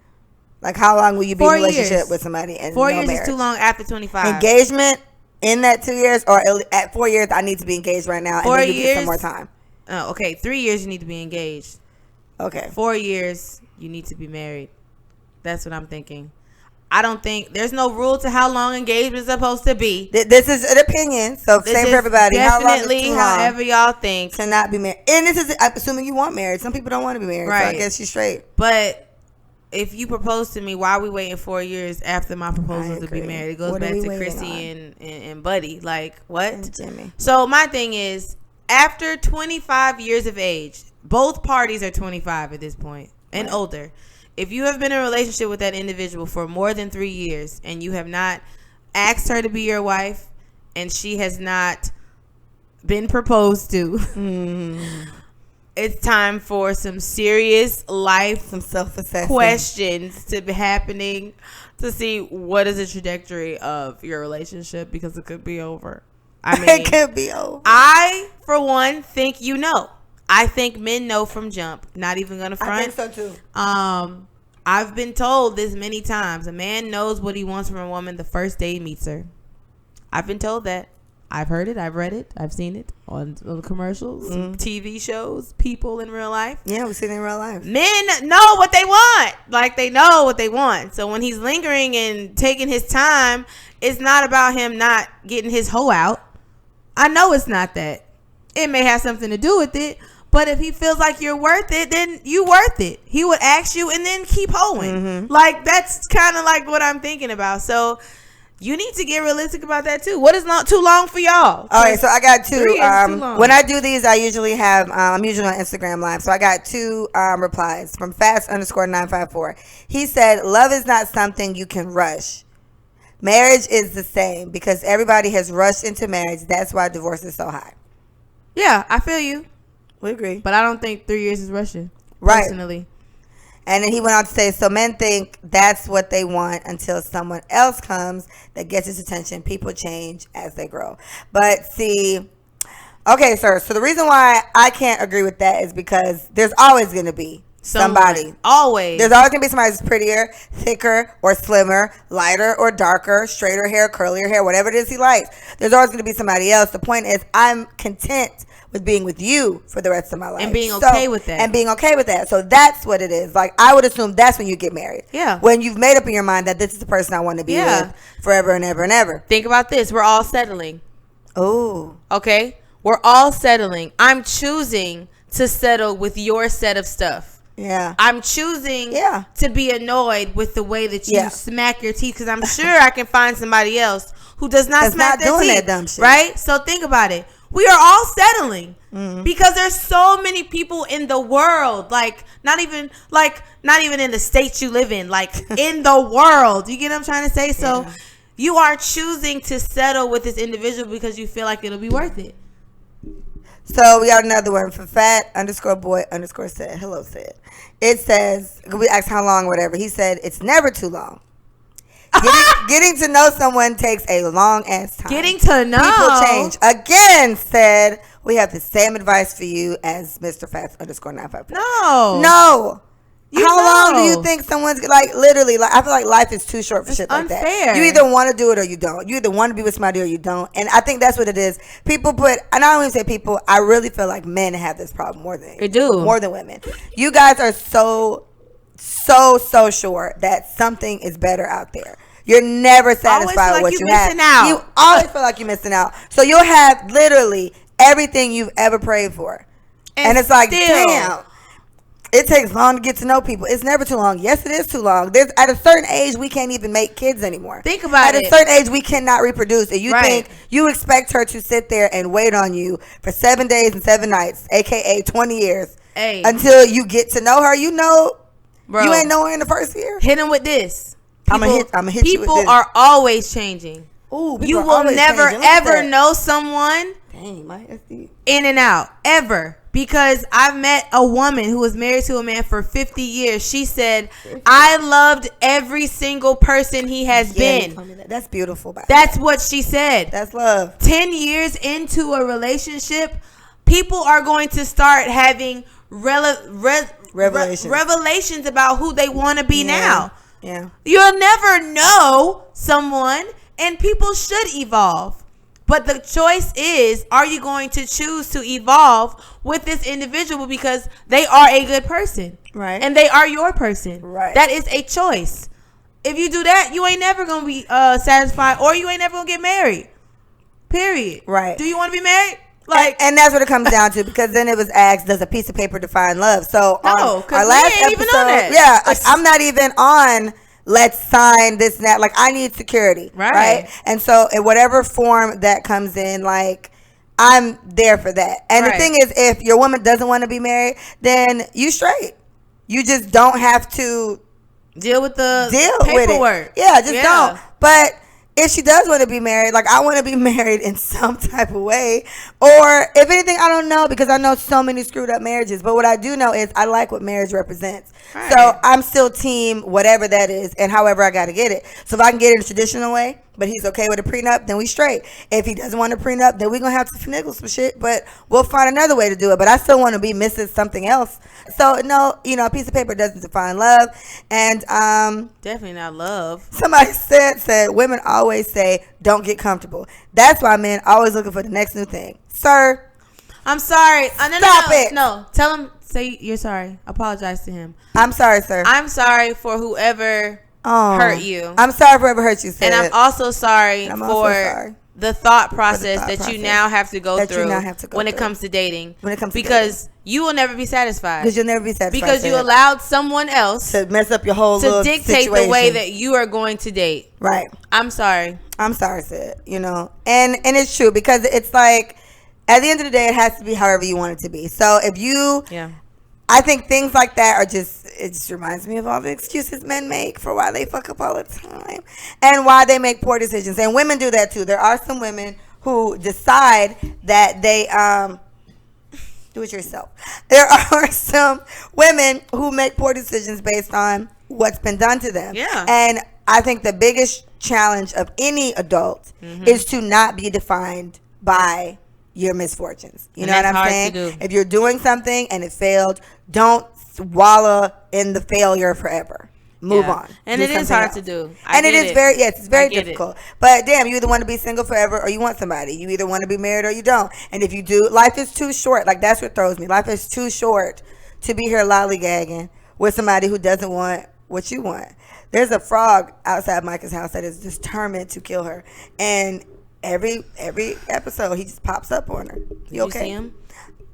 Like, how long will you be in a relationship with somebody and 4 no years marriage? Is too long after 25. Engagement in that 2 years, or at 4 years, I need to be engaged right now, 4 and then you years, get some more time. Oh, okay. 3 years, you need to be engaged. Okay. 4 years, you need to be married. That's what I'm thinking. I don't think there's no rule to how long engagement is supposed to be. This is an opinion, so same for everybody. Definitely, however y'all think. To not be married, and this is assuming you want married. Some people don't want to be married, right? So I guess you're straight. But if you propose to me, why are we waiting 4 years after my proposal to be married? It goes back to Chrissy and Buddy. Like, what? And Jimmy. So my thing is, after 25 years of age, both parties are 25 at this point and older. If you have been in a relationship with that individual for more than 3 years and you have not asked her to be your wife and she has not been proposed to, it's time for some serious life, some self-assessment questions to be happening to see what is the trajectory of your relationship, because it could be over. I mean, it could be over. I, for one, think I think men know from jump. Not even gonna front. I think so too. I've been told this many times. A man knows what he wants from a woman the first day he meets her. I've been told that. I've heard it. I've read it. I've seen it on commercials, TV shows, people in real life. Yeah, we've seen it in real life. Men know what they want. Like, they know what they want. So when he's lingering and taking his time, it's not about him not getting his hoe out. I know it's not that. It may have something to do with it, but if he feels like you're worth it, then you worth it. He would ask you and then keep hoeing. Like, that's kind of like what I'm thinking about. So you need to get realistic about that too. What is not too long for y'all? All right, so I got two. 3 years too long. When I do these, I usually have, I'm usually on Instagram Live. So I got two replies from fast_954. He said, love is not something you can rush. Marriage is the same because everybody has rushed into marriage. That's why divorce is so high. Yeah, I feel you. We agree. But I don't think 3 years is rushing. Right. Personally. And then he went on to say, so men think that's what they want until someone else comes that gets his attention. People change as they grow. But see, okay, sir. So the reason why I can't agree with that is because there's always going to be somebody. Always. There's always going to be somebody who's prettier, thicker, or slimmer, lighter or darker, straighter hair, curlier hair, whatever it is he likes. There's always going to be somebody else. The point is, I'm content with being with you for the rest of my life. And being okay with that. And being okay with that. So that's what it is. Like, I would assume that's when you get married. Yeah. When you've made up in your mind that this is the person I want to be with forever and ever and ever. Think about this. We're all settling. Oh. Okay? We're all settling. I'm choosing to settle with your set of stuff. Yeah. I'm choosing to be annoyed with the way that you smack your teeth, because I'm sure I can find somebody else who does not smack their teeth. That dumb shit. Right? So think about it. We are all settling because there's so many people in the world, like not even in the states you live in, like in the world. You get what I'm trying to say? So you are choosing to settle with this individual because you feel like it'll be worth it. So we got another one for fat_boy_said. Hello, said. It says, we asked how long, whatever. He said, it's never too long. Getting to know someone takes a long ass time. Getting to know. People change. Again, said, we have the same advice for you as Mr. Fats_954. No. How long do you think someone's like literally? Like I feel like life is too short for shit like that. You either want to do it or you don't. You either want to be with somebody or you don't. And I think that's what it is. People put, and I don't even say people. I really feel like men have this problem more than women. You guys are so sure that something is better out there. You're never satisfied with what you have. You always feel like you're missing out. So you'll have literally everything you've ever prayed for, and it's like, damn. It takes long to get to know people. It's never too long. Yes, it is too long. At a certain age, we can't even make kids anymore. Think about it. At a certain age, we cannot reproduce. And you think you expect her to sit there and wait on you for 7 days and 7 nights, a.k.a. 20 years, until you get to know her. You know, bro, you ain't know her in the first year. Hit him with this. I'm going to hit you with this. People are always changing. Ooh, you will never, ever know someone in and out. Ever. Because I've met a woman who was married to a man for 50 years. She said, I loved every single person he has been. That's beautiful. That's what she said. That's love. 10 years into a relationship, people are going to start having revelations about who they want to be now. Yeah. You'll never know someone, and people should evolve. But the choice is, are you going to choose to evolve with this individual because they are a good person? Right. And they are your person. Right. That is a choice. If you do that, you ain't never going to be satisfied, or you ain't never going to get married. Period. Right. Do you want to be married? And that's what it comes down to, because then it was asked, does a piece of paper define love? So no, our last episode, even on that. I'm not even on let's sign this and that. Like, I need security. Right. And so in whatever form that comes in, like, I'm there for that. And the thing is, if your woman doesn't want to be married, then you straight. You just don't have to deal with the paperwork. Don't. But if she does want to be married, like, I want to be married in some type of way. Or if anything, I don't know, because I know so many screwed up marriages. But what I do know is I like what marriage represents. Right. So I'm still team whatever that is, and however I got to get it. So if I can get it in a traditional way, but he's okay with a prenup, then we straight. If he doesn't want a prenup, then we're going to have to finagle some shit. But we'll find another way to do it. But I still want to be missing something else. So, no, a piece of paper doesn't define love. And definitely not love. Somebody said women always say, don't get comfortable. That's why men always looking for the next new thing. Sir. I'm sorry. Stop it. No, tell him, say you're sorry. Apologize to him. I'm sorry, sir. I'm sorry for whoever hurt you. I'm sorry for whoever hurt you, sir. And I'm also sorry for the thought process that you now have to go through when it comes to dating. Because you will never be satisfied. Because you'll never be satisfied. Because you allowed someone else to mess up your whole little to dictate situation. the way that you are going to date. Right. I'm sorry. I'm sorry, Sid. And it's true, because it's like, at the end of the day, it has to be however you want it to be. So if you, I think things like that are it just reminds me of all the excuses men make for why they fuck up all the time and why they make poor decisions. And women do that too. There are some women who decide that they, do it yourself. There are some women who make poor decisions based on what's been done to them. Yeah. And I think the biggest challenge of any adult is to not be defined by your misfortunes. You know what I'm saying? If you're doing something and it failed, don't wallow in the failure forever. Move on. And it is hard to do. It's very difficult. But damn, you either want to be single forever or you want somebody. You either want to be married or you don't. And if you do, life is too short. Like, that's what throws me. Life is too short to be here lollygagging with somebody who doesn't want what you want. There's a frog outside Micah's house that is determined to kill her. And every episode he just pops up on her. You okay? You see him?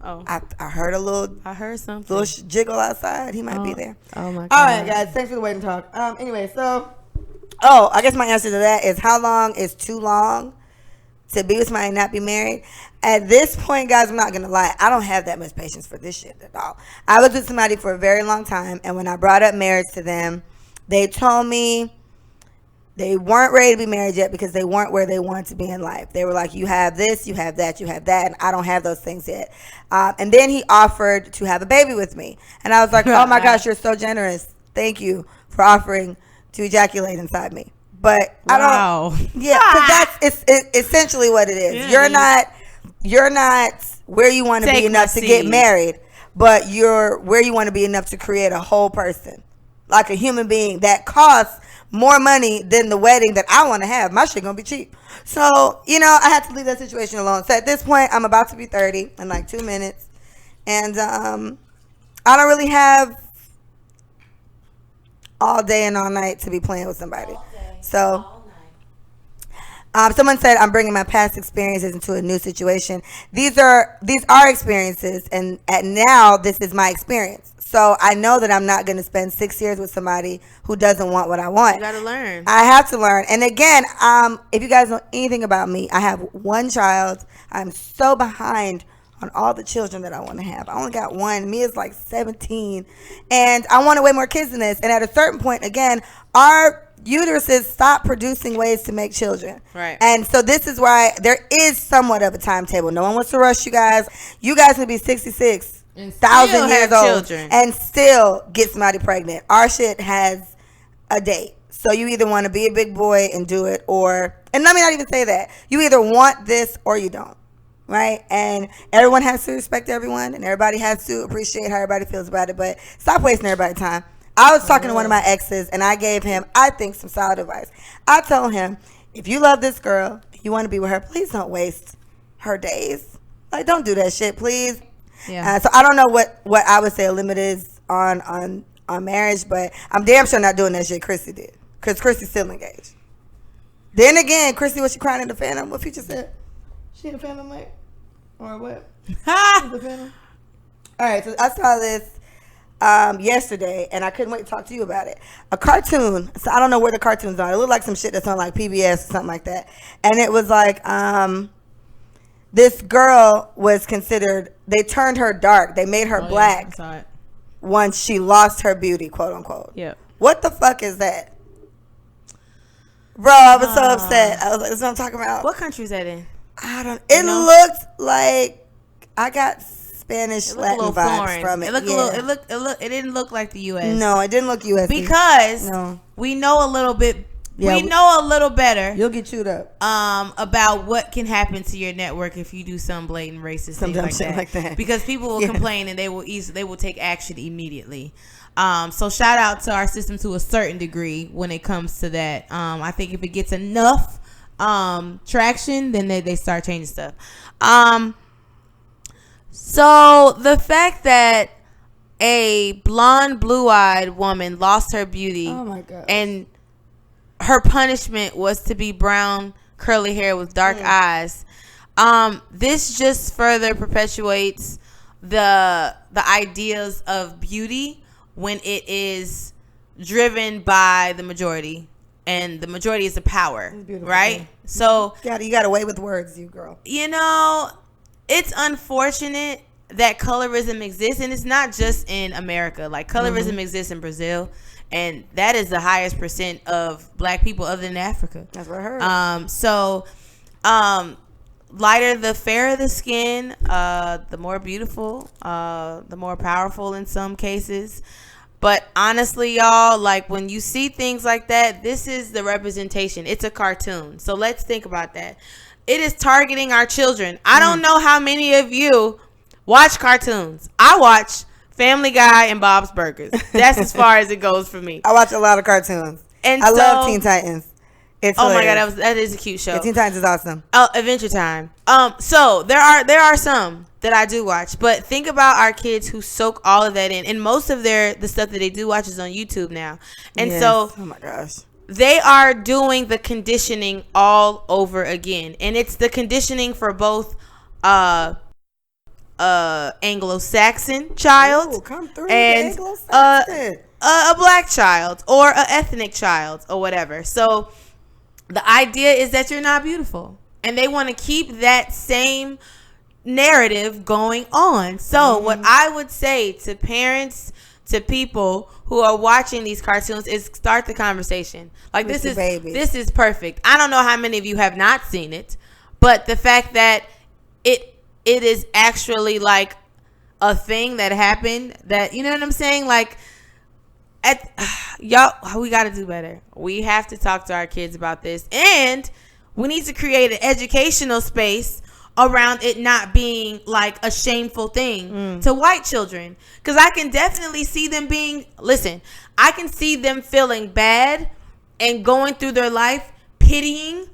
Oh, I heard a little. I heard something. Little jiggle outside. He might be there. Oh my god! All right, guys. Thanks for the waiting talk. Anyway, so I guess my answer to that is, how long is too long to be with somebody and not be married? At this point, guys, I'm not gonna lie. I don't have that much patience for this shit at all. I was with somebody for a very long time, and when I brought up marriage to them, they told me They weren't ready to be married yet because they weren't where they wanted to be in life. They were like, you have this, you have that, you have that, and I don't have those things yet. And then he offered to have a baby with me. And I was like, oh my gosh, you're so generous. Thank you for offering to ejaculate inside me. But I don't, yeah, because that's essentially what it is. Yeah, you're not where you want to be enough to get married, but you're where you want to be enough to create a whole person, like a human being that costs more money than the wedding that I want to have. My shit gonna be cheap. So, you know, I had to leave that situation alone. So at this point, I'm about to be 30 in like 2 minutes. And I don't really have all day and all night to be playing with somebody. So someone said I'm bringing my past experiences into a new situation. These are experiences, and now this is my experience. So I know that I'm not going to spend 6 years with somebody who doesn't want what I want. You got to learn. I have to learn. And again, if you guys know anything about me, I have one child. I'm so behind on all the children that I want to have. I only got one. Mia's like 17. And I want way more kids than this. And at a certain point, again, our uteruses stop producing ways to make children. Right. And so this is why there is somewhat of a timetable. No one wants to rush you guys. You guys will be 66,000 years old children, and still get somebody pregnant. Our shit has a date. So you either want to be a big boy and do it, or, and let me not even say that. You either want this or you don't. Right? And everyone has to respect everyone, and everybody has to appreciate how everybody feels about it. But stop wasting everybody's time. I was talking to one of my exes, and I gave him, I think, some solid advice. I told him, if you love this girl, you want to be with her, please don't waste her days. Like, don't do that shit, please. Yeah. So I don't know what I would say a limit is on marriage, but I'm damn sure not doing that shit Chrissy did, because Chrissy's still engaged. Then again, Chrissy, was she crying in the Phantom? What Future said? She in the Phantom, like, or what? The Phantom? All right, so I saw this yesterday, and I couldn't wait to talk to you about it. A cartoon. So I don't know where the cartoons are. It looked like some shit that's on like PBS or something like that. And it was like this girl was considered. They turned her dark. They made her black once she lost her beauty, quote unquote. Yeah. What the fuck is that, bro? I was so upset. I was like, "That's what I'm talking about." What country is that in? I don't. It looked like I got Spanish Latin vibes from it. It looked a little. It didn't look like the U.S. No, it didn't look U.S. because we know a little bit. Yeah, we know a little better. You'll get chewed up. About what can happen to your network if you do some blatant racist things like that. Because people will complain and they will take action immediately. So shout out to our system to a certain degree when it comes to that. I think if it gets enough traction, then they start changing stuff. So the fact that a blonde, blue-eyed woman lost her beauty, oh my God, and her punishment was to be brown, curly hair with dark eyes. This just further perpetuates the ideas of beauty when it is driven by the majority, and the majority is the power, right? So you got away with words, you girl. You know, it's unfortunate that colorism exists, and it's not just in America. Like, colorism exists in Brazil, and that is the highest percent of black people other than Africa. That's what I heard. So lighter, the fairer the skin, the more beautiful, the more powerful in some cases. But honestly, y'all, like, when you see things like that, this is the representation. It's a cartoon. So let's think about that. It is targeting our children. I don't know how many of you watch cartoons. I watch Family Guy and Bob's Burgers. That's as far as it goes for me. I watch a lot of cartoons. And I love Teen Titans. It's hilarious. My God, that is a cute show. Yeah, Teen Titans is awesome. Adventure Time. So there are some that I do watch, but think about our kids who soak all of that in, and most of the stuff that they do watch is on YouTube now. And so, oh my gosh, they are doing the conditioning all over again, and it's the conditioning for both Anglo-Saxon child and a black child or an ethnic child or whatever. So the idea is that you're not beautiful, and they want to keep that same narrative going on. So what I would say to parents, to people who are watching these cartoons is start the conversation. Like, With this is perfect. I don't know how many of you have not seen it, but the fact that it is actually like a thing that happened, that, you know what I'm saying? Like, y'all, we got to do better. We have to talk to our kids about this, and we need to create an educational space around it not being like a shameful thing to white children. Because I can definitely see them I can see them feeling bad and going through their life pitying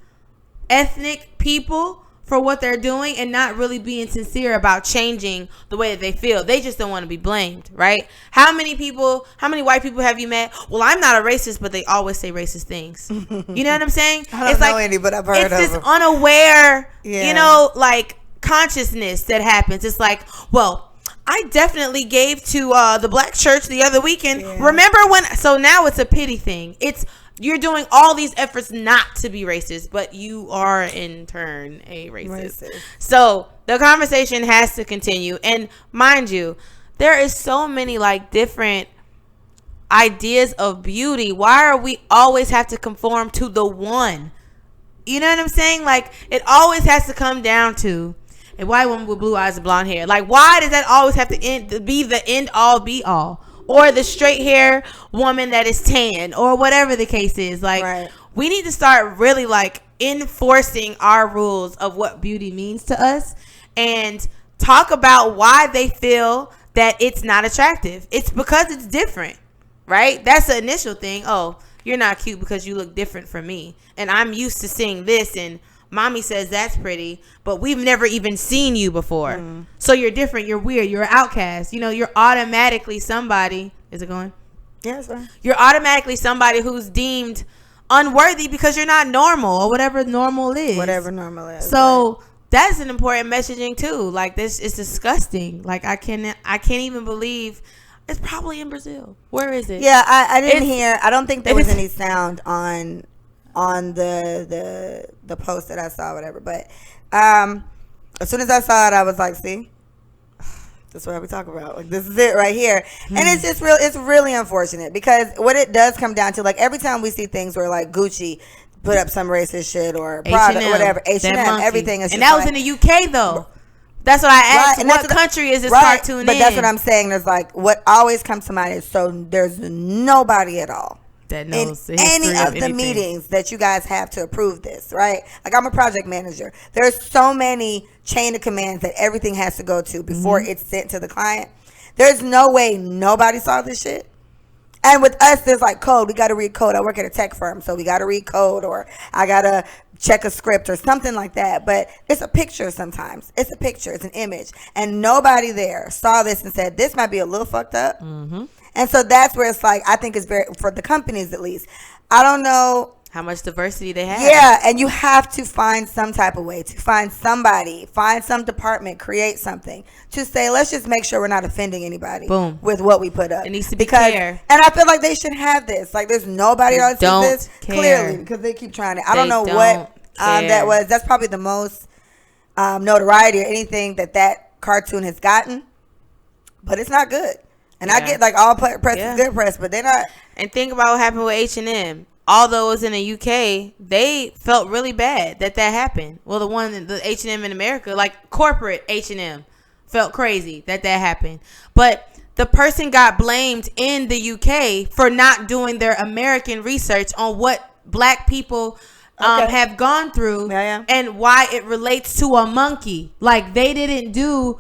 ethnic people for what they're doing and not really being sincere about changing the way that they feel. They just don't want to be blamed, right? How many white people have you met? Well, I'm not a racist, but they always say racist things. You know what I'm saying? I don't know any, but I've heard of them. It's this unaware, like, consciousness that happens. It's like, well, I definitely gave to the black church the other weekend. Yeah. Remember when? So now it's a pity thing. You're doing all these efforts not to be racist, but you are in turn a racist. So the conversation has to continue. And mind you, there is so many like different ideas of beauty. Why are we always have to conform to the one? You know what I'm saying? Like, it always has to come down to a white woman with blue eyes and blonde hair. Like, why does that always have to be the end all be all? Or the straight hair woman that is tan, or whatever the case is. Like, we need to start really like enforcing our rules of what beauty means to us, and talk about why they feel that it's not attractive. It's because it's different, right? That's the initial thing. Oh, you're not cute because you look different from me, and I'm used to seeing this, and mommy says that's pretty, but we've never even seen you before. So you're different. You're weird. You're an outcast. You know, you're automatically somebody. Is it going? Yeah, it's fine. You're automatically somebody who's deemed unworthy because you're not normal, or whatever normal is. Whatever normal is. So that's an important messaging too. Like, this is disgusting. Like, I can't even believe it's probably in Brazil. Where is it? Yeah, I didn't hear. I don't think there was any sound on the post that I saw, whatever. But as soon as I saw it, I was like, see, that's what we talk about. Like, this is it right here. And it's just it's really unfortunate, because what it does come down to, like, every time we see things where like Gucci put up some racist shit, or Prada, or whatever, H&M, everything is, and that was in the UK though. That's what I asked. Right, what country is this cartoon in? But that's what I'm saying. There's like, what always comes to mind is, so there's nobody at all that knows in any of the meetings that you guys have to approve this, right? Like, I'm a project manager. There's so many chain of commands that everything has to go to before it's sent to the client. There's no way nobody saw this shit. And with us, there's like code. We got to read code. I work at a tech firm, so we got to read code, or I got to check a script or something like that. But it's a picture sometimes. It's a picture. It's an image. And nobody there saw this and said, this might be a little fucked up. And so that's where it's like, I think it's very, for the companies at least, I don't know how much diversity they have. Yeah, and you have to find some type of way to find somebody, find some department, create something to say, let's just make sure we're not offending anybody. Boom. With what we put up. It needs to be clear. And I feel like they should have this. Like, there's nobody else who does this clearly, because they keep trying to. I don't know what that was. That's probably the most notoriety or anything that cartoon has gotten, but it's not good. And I get like all press is good press, but they're not. And think about what happened with H&M. Although it was in the UK, they felt really bad that happened. Well, the H&M in America, like corporate H&M, felt crazy that happened. But the person got blamed in the UK for not doing their American research on what black people have gone through and why it relates to a monkey. Like, they didn't do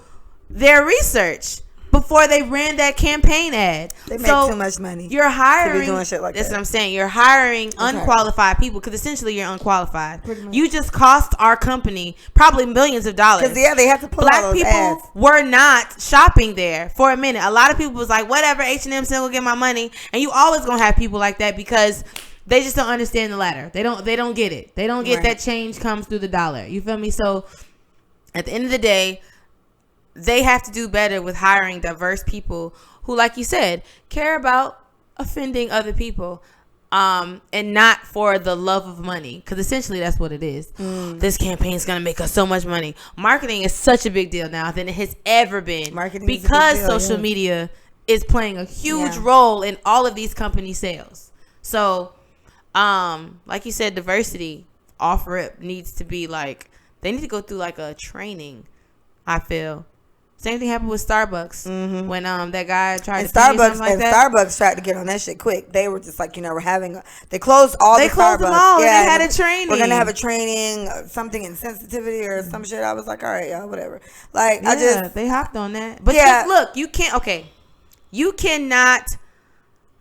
their research before they ran that campaign ad. They make too much money. You're hiring. To be doing shit like that's what I'm saying. You're hiring unqualified people, because essentially you're unqualified. You just cost our company probably millions of dollars. Because they have to pull Black all those people ads. were not shopping there for a minute. A lot of people was like, whatever, H&M still gonna get my money. And you always gonna have people like that, because they just don't understand the ladder. They don't get it. They don't get that change comes through the dollar. You feel me? So at the end of the day, they have to do better with hiring diverse people who, like you said, care about offending other people, and not for the love of money, because essentially that's what it is. This campaign is going to make us so much money. Marketing is such a big deal now than it has ever been, Marketing because is a big deal, social media is playing a huge role in all of these company sales. So, like you said, diversity off rip needs to be like, they need to go through like a training, I feel. Same thing happened with Starbucks when that guy tried to Starbucks tried to get on that shit quick. They were just like, they closed all the Starbucks. They closed them all. Yeah, they had a training. We're gonna have a training, something in sensitivity or some shit. I was like, all right, y'all, whatever. Like, they hopped on that. But look, you cannot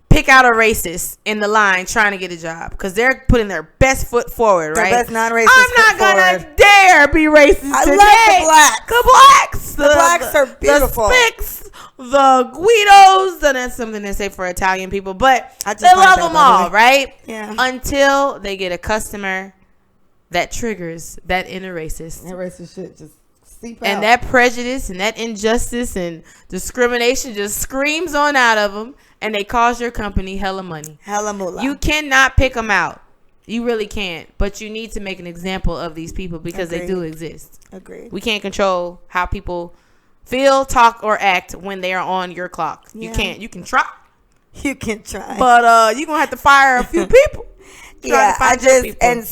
pick out a racist in the line trying to get a job because they're putting their best foot forward, right? Their best non-racist I'm not gonna dare be racist I today. love the blacks. The blacks. The blacks are beautiful. The Spicks, the Guidos, and that's something they say for Italian people, but they love them all, right? Yeah. Until they get a customer that triggers that inner racist. That racist shit just seep out. And that prejudice and that injustice and discrimination just screams on out of them. And they cost your company hella money. Hella moolah. You cannot pick them out. You really can't. But you need to make an example of these people because they do exist. Agreed. We can't control how people feel, talk, or act when they are on your clock. Yeah. You can't. You can try. You can try. But you're going to have to fire a few people. And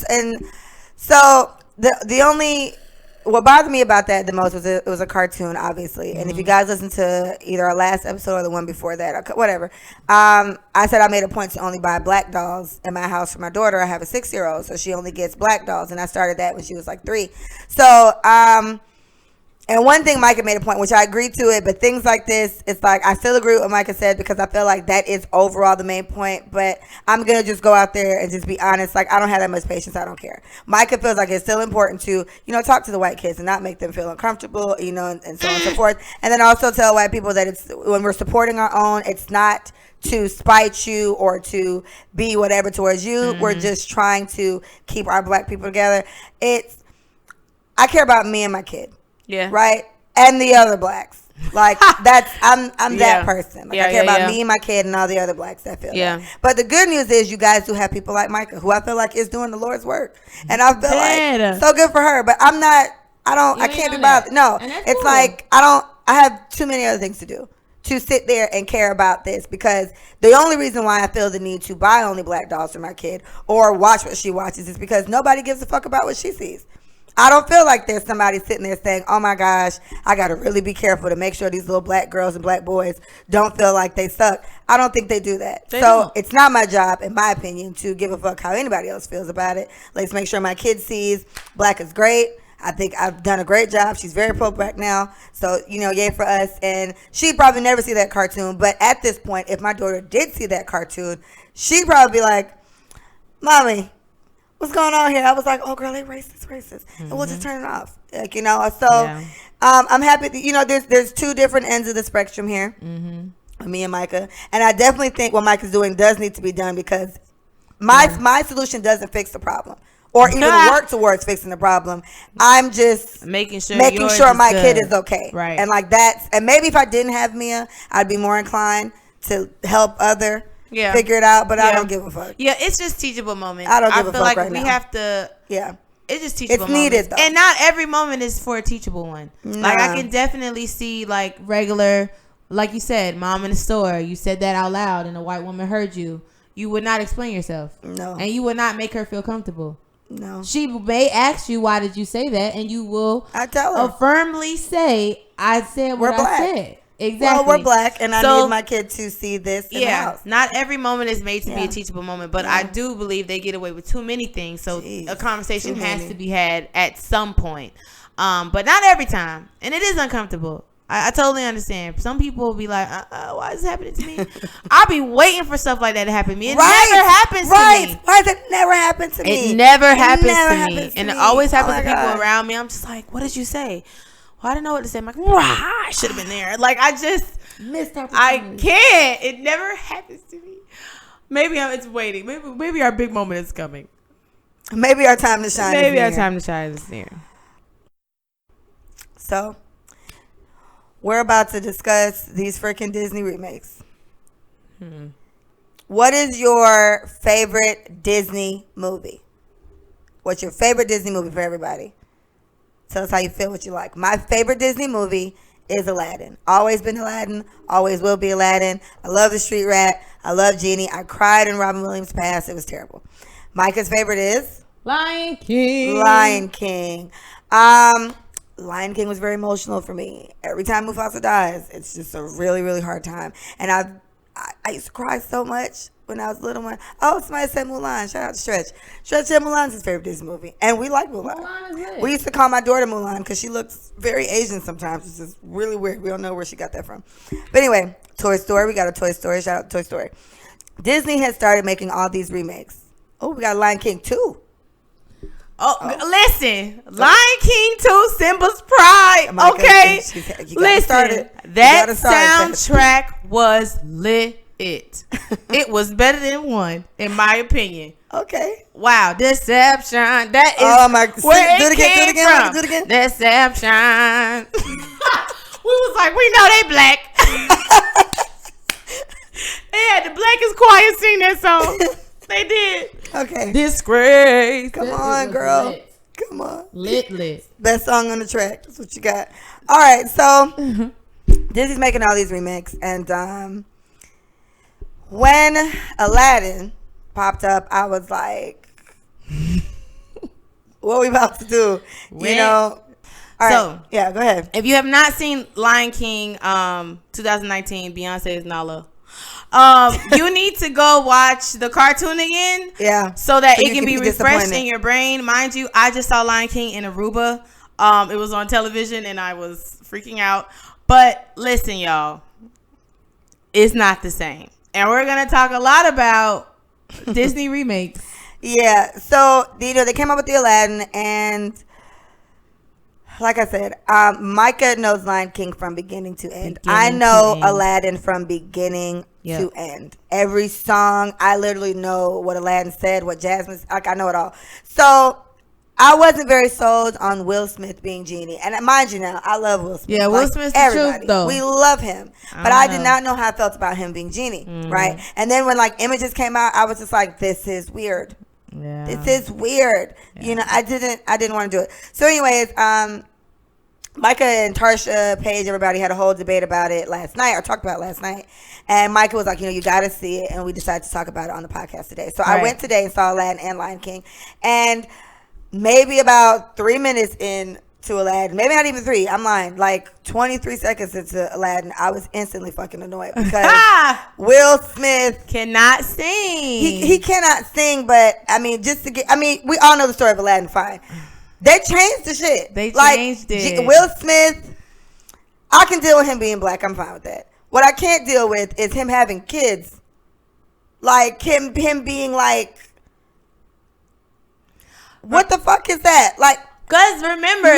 so the only... What bothered me about that the most was it was a cartoon, obviously. And if you guys listen to either our last episode or the one before that, or whatever, I said I made a point to only buy black dolls in my house for my daughter. I have a 6-year-old, so she only gets black dolls. And I started that when she was like 3. So, and one thing Micah made a point, which I agreed to it, but things like this, it's like I still agree with what Micah said because I feel like that is overall the main point. But I'm going to just go out there and just be honest. Like, I don't have that much patience. I don't care. Micah feels like it's still important to, talk to the white kids and not make them feel uncomfortable, and so on and so forth. And then also tell white people that it's when we're supporting our own, it's not to spite you or to be whatever towards you. Mm-hmm. We're just trying to keep our black people together. I care about me and my kid. Yeah. Right? And the other blacks. Like, I'm that person. Like, I care about me and my kid and all the other blacks that feel that. But the good news is you guys do have people like Micah, who I feel like is doing the Lord's work. And I feel like so good for her. But I can't be bothered. No. It's cool. Like, I have too many other things to do to sit there and care about this, because the only reason why I feel the need to buy only black dolls for my kid or watch what she watches is because nobody gives a fuck about what she sees. I don't feel like there's somebody sitting there saying, oh my gosh, I got to really be careful to make sure these little black girls and black boys don't feel like they suck. I don't think they do that. It's not my job, in my opinion, to give a fuck how anybody else feels about it. Let's make sure my kid sees black is great. I think I've done a great job. She's very pro-black now. So, yay for us. And she'd probably never see that cartoon. But at this point, if my daughter did see that cartoon, she'd probably be like, Mommy, what's going on here? I was like, oh girl, they racist, mm-hmm. And we'll just turn it off. Like, I'm happy that, there's 2 different ends of the spectrum here. Mm-hmm. Me and Micah. And I definitely think what Micah's doing does need to be done, because my solution doesn't fix the problem or even work towards fixing the problem. I'm just making sure my kid is okay. Right. And and maybe if I didn't have Mia, I'd be more inclined to help figure it out, but I don't give a fuck. Yeah, it's just teachable moments. I don't give a fuck like right we now. have to. Yeah. It's just teachable. It's needed, though. And not every moment is for a teachable one. Nah. Like, I can definitely see, like, regular, like you said, mom in the store, you said that out loud and a white woman heard you. You would not explain yourself. No. And you would not make her feel comfortable. No. She may ask you, why did you say that? And you will tell her. firmly say, I said what I said. Exactly. Well, we're black, and I need my kid to see this in the house. Not every moment is made to be a teachable moment, but I do believe they get away with too many things. So a conversation has to be had at some point, but not every time. And it is uncomfortable. I totally understand. Some people will be like, why is this happening to me? I'll be waiting for stuff like that to happen to me. It never happens to me. Why does it never happen to me? It never happens to me. And it always happens to people around me. I'm just like, what did you say? Well, I didn't know what to say. I'm like, I should have been there. Like, I just missed opportunity. I can't. It never happens to me. Maybe it's waiting. Maybe our big moment is coming. Maybe our time to shine is near. So, we're about to discuss these freaking Disney remakes. What is your favorite Disney movie? What's your favorite Disney movie for everybody? Tell us how you feel, what you like. My favorite Disney movie is Aladdin. Always been Aladdin. Always will be Aladdin. I love the street rat. I love Genie. I cried in Robin Williams' Past. It was terrible. Micah's favorite is Lion King. Lion King. Lion King was very emotional for me. Every time Mufasa dies, it's just a really, really hard time. And I used to cry so much when I was little. Oh, somebody said Mulan. Shout out to Stretch. Stretch said Mulan's his favorite Disney movie. And we like Mulan. Mulan is lit. We used to call my daughter Mulan because she looks very Asian sometimes. It's just really weird. We don't know where she got that from. But anyway, Toy Story. We got a Toy Story. Shout out to Toy Story. Disney has started making all these remakes. Oh, we got Lion King 2. Listen, Lion King 2, Simba's Pride. Okay, listen, that soundtrack was lit. It was better than 1, in my opinion. Okay. Wow, Deception. That is where it came from. Do it again. Deception. We was like, we know they black. They had the blackest choir sing that song. They did. Okay. Disgrace. Come on, girl. Lit. Come on. Lit. Best song on the track. That's what you got. All right. So Disney's making all these remakes, and when Aladdin popped up, I was like, "What are we about to do?" You know. All right. So yeah, go ahead. If you have not seen Lion King, 2019, Beyonce's Nala. You need to go watch the cartoon again. Yeah. So that it can be refreshed in your brain. Mind you, I just saw Lion King in Aruba. It was on television and I was freaking out. But listen, y'all, it's not the same. And we're going to talk a lot about Disney remakes. Yeah. So, they came up with the Aladdin, and like I said, Micah knows Lion King from beginning to end. I know Aladdin from beginning to end. Every song, I literally know what Aladdin said, what Jasmine, like I know it all. So I wasn't very sold on Will Smith being Genie. And mind you now, I love Will Smith. Yeah, Will Smith's the truth, though. We love him. But I did not know how I felt about him being Genie, right? And then when Images came out, I was just like, this is weird. Yeah. This is weird. Yeah. I didn't want to do it. So anyways, Micah and Tarsha, Paige, everybody had a whole debate about it last night, or talked about it last night. And Micah was like, you got to see it. And we decided to talk about it on the podcast today. So I went today and saw Aladdin and Lion King. And maybe about 3 minutes into Aladdin, maybe not even 3, I'm lying, 23 seconds into Aladdin, I was instantly fucking annoyed because Will Smith cannot sing. He cannot sing, but we all know the story of Aladdin, fine. They changed the shit. They changed it. Will Smith, I can deal with him being black. I'm fine with that. What I can't deal with is him having kids. Him being what the fuck is that? Because remember.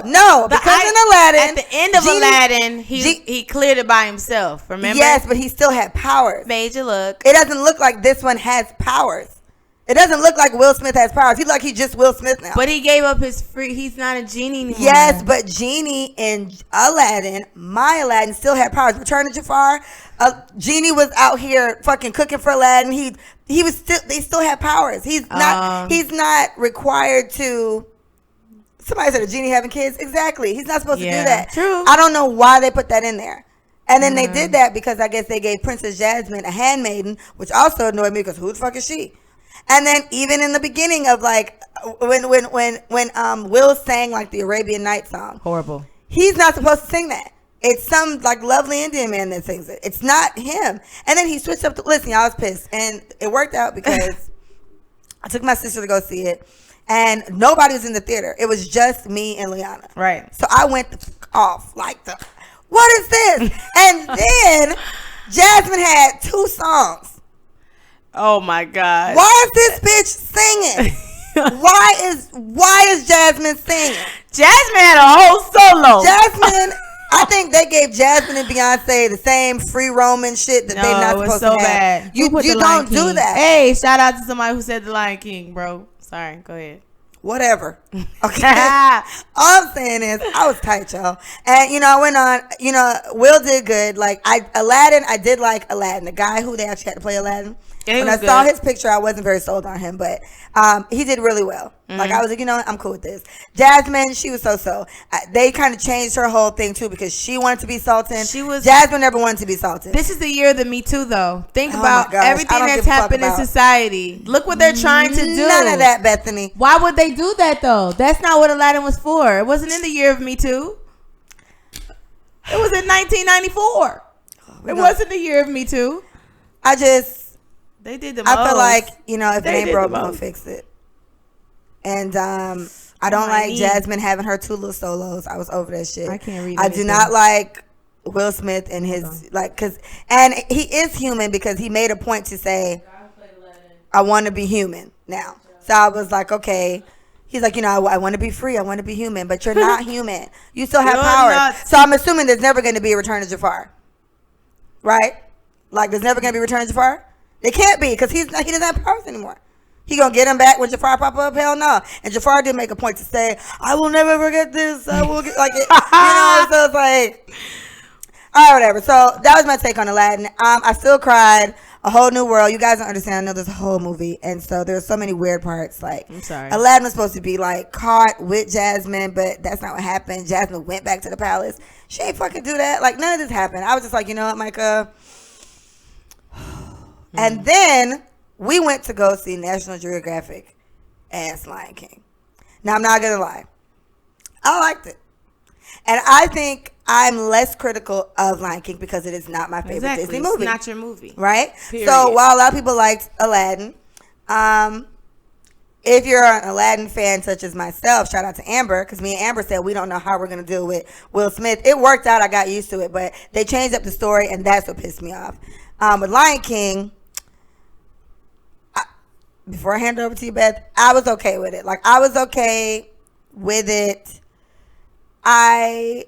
No. Because in Aladdin. At the end of Aladdin, he cleared it by himself. Remember? Yes, but he still had powers. Major look. It doesn't look like this one has powers. It doesn't look like Will Smith has powers. He looks like he's just Will Smith now. But he gave up his free. He's not a genie anymore. Yes, but Genie in Aladdin, my Aladdin, still had powers. Return of Jafar, Genie was out here fucking cooking for Aladdin. He was still. They still had powers. He's not. He's not required to. Somebody said a genie having kids. Exactly. He's not supposed to do that. True. I don't know why they put that in there. And then they did that because I guess they gave Princess Jasmine a handmaiden, which also annoyed me because who the fuck is she? And then even in the beginning of when Will sang the Arabian Nights song. Horrible. He's not supposed to sing that. It's some lovely Indian man that sings it. It's not him. And then he switched up to, listen, y'all, I was pissed. And it worked out because I took my sister to go see it. And nobody was in the theater. It was just me and Liana. Right. So I went off what is this? And then Jasmine had 2 songs. Oh my God. Why is this bitch singing? why is Jasmine singing? Jasmine had a whole solo. Jasmine, I think they gave Jasmine and Beyonce the same free roaming shit that they're not supposed to have. Bad. You don't do that. Hey, shout out to somebody who said the Lion King, bro. Sorry, go ahead. Whatever. Okay. All I'm saying is I was tight, y'all. And I went on, Will did good. I did like Aladdin. The guy who they actually had to play Aladdin, When I saw his picture, I wasn't very sold on him, but he did really well. Like, I was like, you know what? I'm cool with this. Jasmine, she was so. They kind of changed her whole thing, too, because she wanted to be Sultan. Jasmine never wanted to be Sultan. This is the year of the Me Too, though. Think about everything that's happened in society. Look what they're trying to do. None of that, Bethany. Why would they do that, though? That's not what Aladdin was for. It wasn't in the year of Me Too. It was in 1994. It wasn't the year of Me Too. They did the most. I feel like, you know, if it ain't broke, don't fix it. And I don't like Jasmine having her 2 little solos. I was over that shit. I can't read. I do not like Will Smith and his and he is human because he made a point to say, I want to be human now. So I was like, okay. He's like, you know, I want to be free. I want to be human, but you're not human. You still have power. So I'm assuming there's never going to be a Return of Jafar, right? Like, there's never going to be Return of Jafar. It can't be because he doesn't have powers anymore. He gonna get him back when Jafar pop up? Hell no. And Jafar did make a point to say, I will never forget this. I will get like it. You know, so it's like, all right, whatever. So that was my take on Aladdin. I still cried. A Whole New World. You guys don't understand. I know there's a whole movie, and so there's so many weird parts. Like, I'm sorry, Aladdin was supposed to be like caught with Jasmine, but that's not what happened. Jasmine went back to the palace. She ain't fucking do that. Like, none of this happened. I was just like, you know what, Micah. And then we went to go see National Geographic as Lion King. Now, I'm not going to lie. I liked it. And I think I'm less critical of Lion King because it is not my favorite Disney movie. It's not your movie. Right? Period. So while a lot of people liked Aladdin, if you're an Aladdin fan such as myself, shout out to Amber, because me and Amber said we don't know how we're going to deal with Will Smith. It worked out. I got used to it, but they changed up the story, and that's what pissed me off. With Lion King, before I hand it over to you, Beth, I was okay with it. Like, I was okay with it. I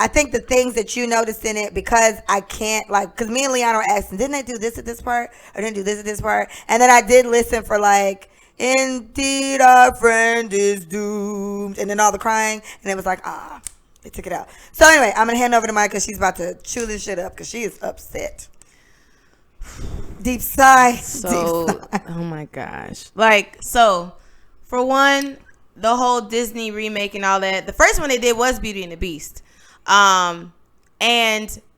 think the things that you noticed in it, because I can't, like, because me and Leon were asking, didn't they do this at this part? Or didn't do this at this part? And then I did listen for, like, indeed our friend is doomed. And then all the crying. And it was like, they took it out. So anyway, I'm going to hand over to Mike because she's about to chew this shit up because she is upset. Deep sigh. So, deep sigh. Oh my gosh. Like, so, for one, the whole Disney remake and all that, the first one they did was Beauty and the Beast. And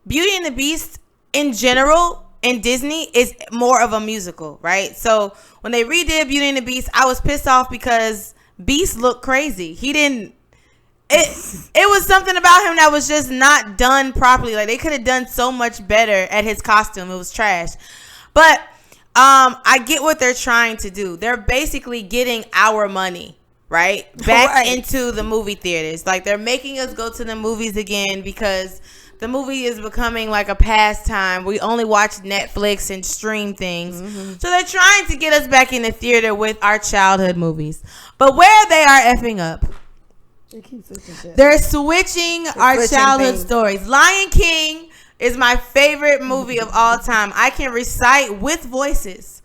Beauty and the Beast, in general, in Disney, is more of a musical, right? So, when they redid Beauty and the Beast, I was pissed off because Beast looked crazy. He didn't. It was something about him that was just not done properly. Like, they could have done so much better at his costume. It was trash. But I get what they're trying to do. They're basically getting our money, right, back into the movie theaters. Like, they're making us go to the movies again because the movie is becoming like a pastime. We only watch Netflix and stream things. Mm-hmm. So they're trying to get us back in the theater with our childhood movies. But where they are effing up, they're switching our childhood stories. Lion King is my favorite movie of all time. I can recite with voices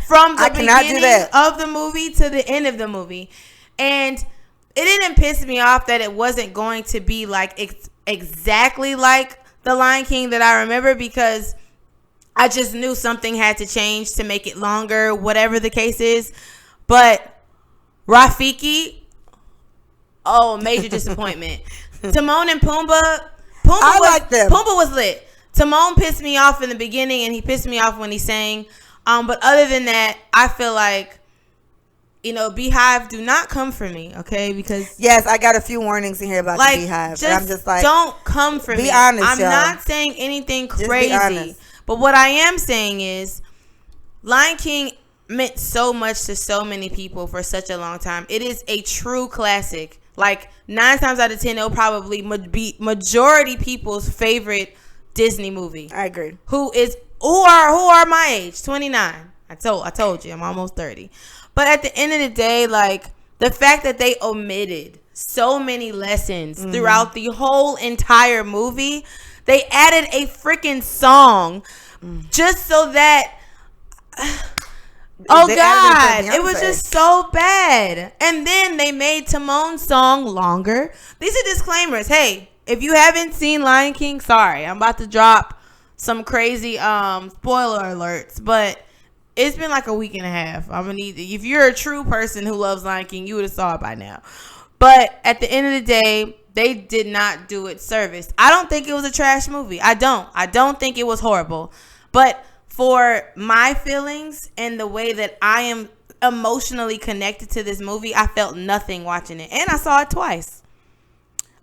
from the beginning of the movie to the end of the movie. And it didn't piss me off that it wasn't going to be like exactly like the Lion King that I remember, because I just knew something had to change to make it longer, whatever the case is. But Rafiki, major disappointment. Timon and Pumbaa. I like them. Pumbaa was lit. Timon pissed me off in the beginning, and he pissed me off when he sang. But other than that, I feel like, Beehive, do not come for me, okay? Because yes, I got a few warnings in here about the Beehive. I'm just like, don't come for me. Be honest, I'm not saying anything crazy. But what I am saying is, Lion King meant so much to so many people for such a long time. It is a true classic. Like, 9 times out of 10, it'll probably be majority people's favorite Disney movie. I agree. Who are my age, 29. I told you, I'm almost 30. But at the end of the day, like, the fact that they omitted so many lessons throughout the whole entire movie, they added a freaking song just so that. Oh, God. It was just so bad. And then they made Timon's song longer. These are disclaimers. Hey, if you haven't seen Lion King, sorry. I'm about to drop some crazy spoiler alerts, but it's been like a week and a half. I'm gonna need, if you're a true person who loves Lion King, you would have saw it by now. But at the end of the day, they did not do it service. I don't think it was a trash movie. I don't think it was horrible. But for my feelings and the way that I am emotionally connected to this movie, I felt nothing watching it. And I saw it twice.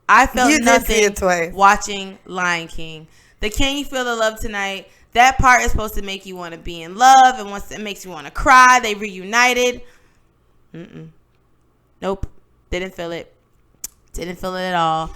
I felt nothing watching Lion King. The Can You Feel the Love Tonight, that part is supposed to make you want to be in love, and once it makes you want to cry, they reunited. Nope. Didn't feel it. Didn't feel it at all.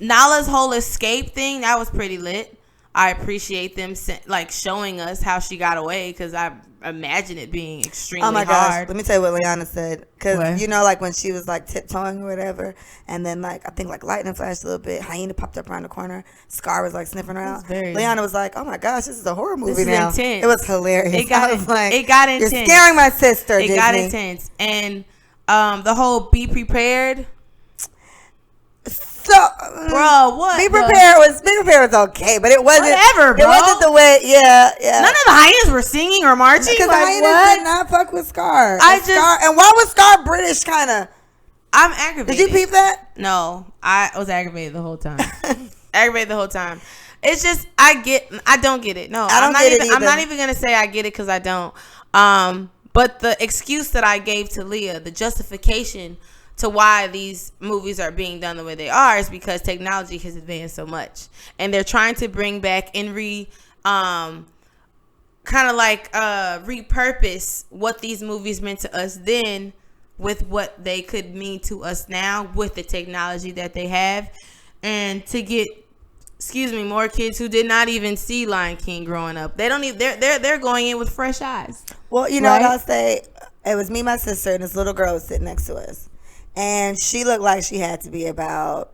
Nala's whole escape thing, that was pretty lit. I appreciate them like showing us how she got away, because I imagine it being extremely hard. Oh my gosh, let me tell you what Liana said, because you know, like when she was like tiptoeing or whatever, and then like I think like lightning flashed a little bit, hyena popped up around the corner, Scar was like sniffing around. Liana was like, oh my gosh, this is a horror movie now. Intense. It was hilarious. It got intense. You're scaring my sister, Disney. Got intense. And the whole be prepared. So, bro, what? Be prepared was okay, but it wasn't. Whatever, bro. It wasn't the way. Yeah. None of the hyenas were singing or marching. Because the hyenas did not fuck with Scar. And why was Scar British? Kind of. I'm aggravated. Did you peep that? No, I was aggravated the whole time. It's just I don't get it. No, I'm not even gonna say I get it, because I don't. But the excuse that I gave to Leah, the justification to why these movies are being done the way they are, is because technology has advanced so much, and they're trying to bring back and repurpose what these movies meant to us then with what they could mean to us now with the technology that they have, and to get more kids who did not even see Lion King growing up. They don't even, they're going in with fresh eyes. Well, you know what I'll say, it was me, my sister, and this little girl was sitting next to us. And she looked like she had to be about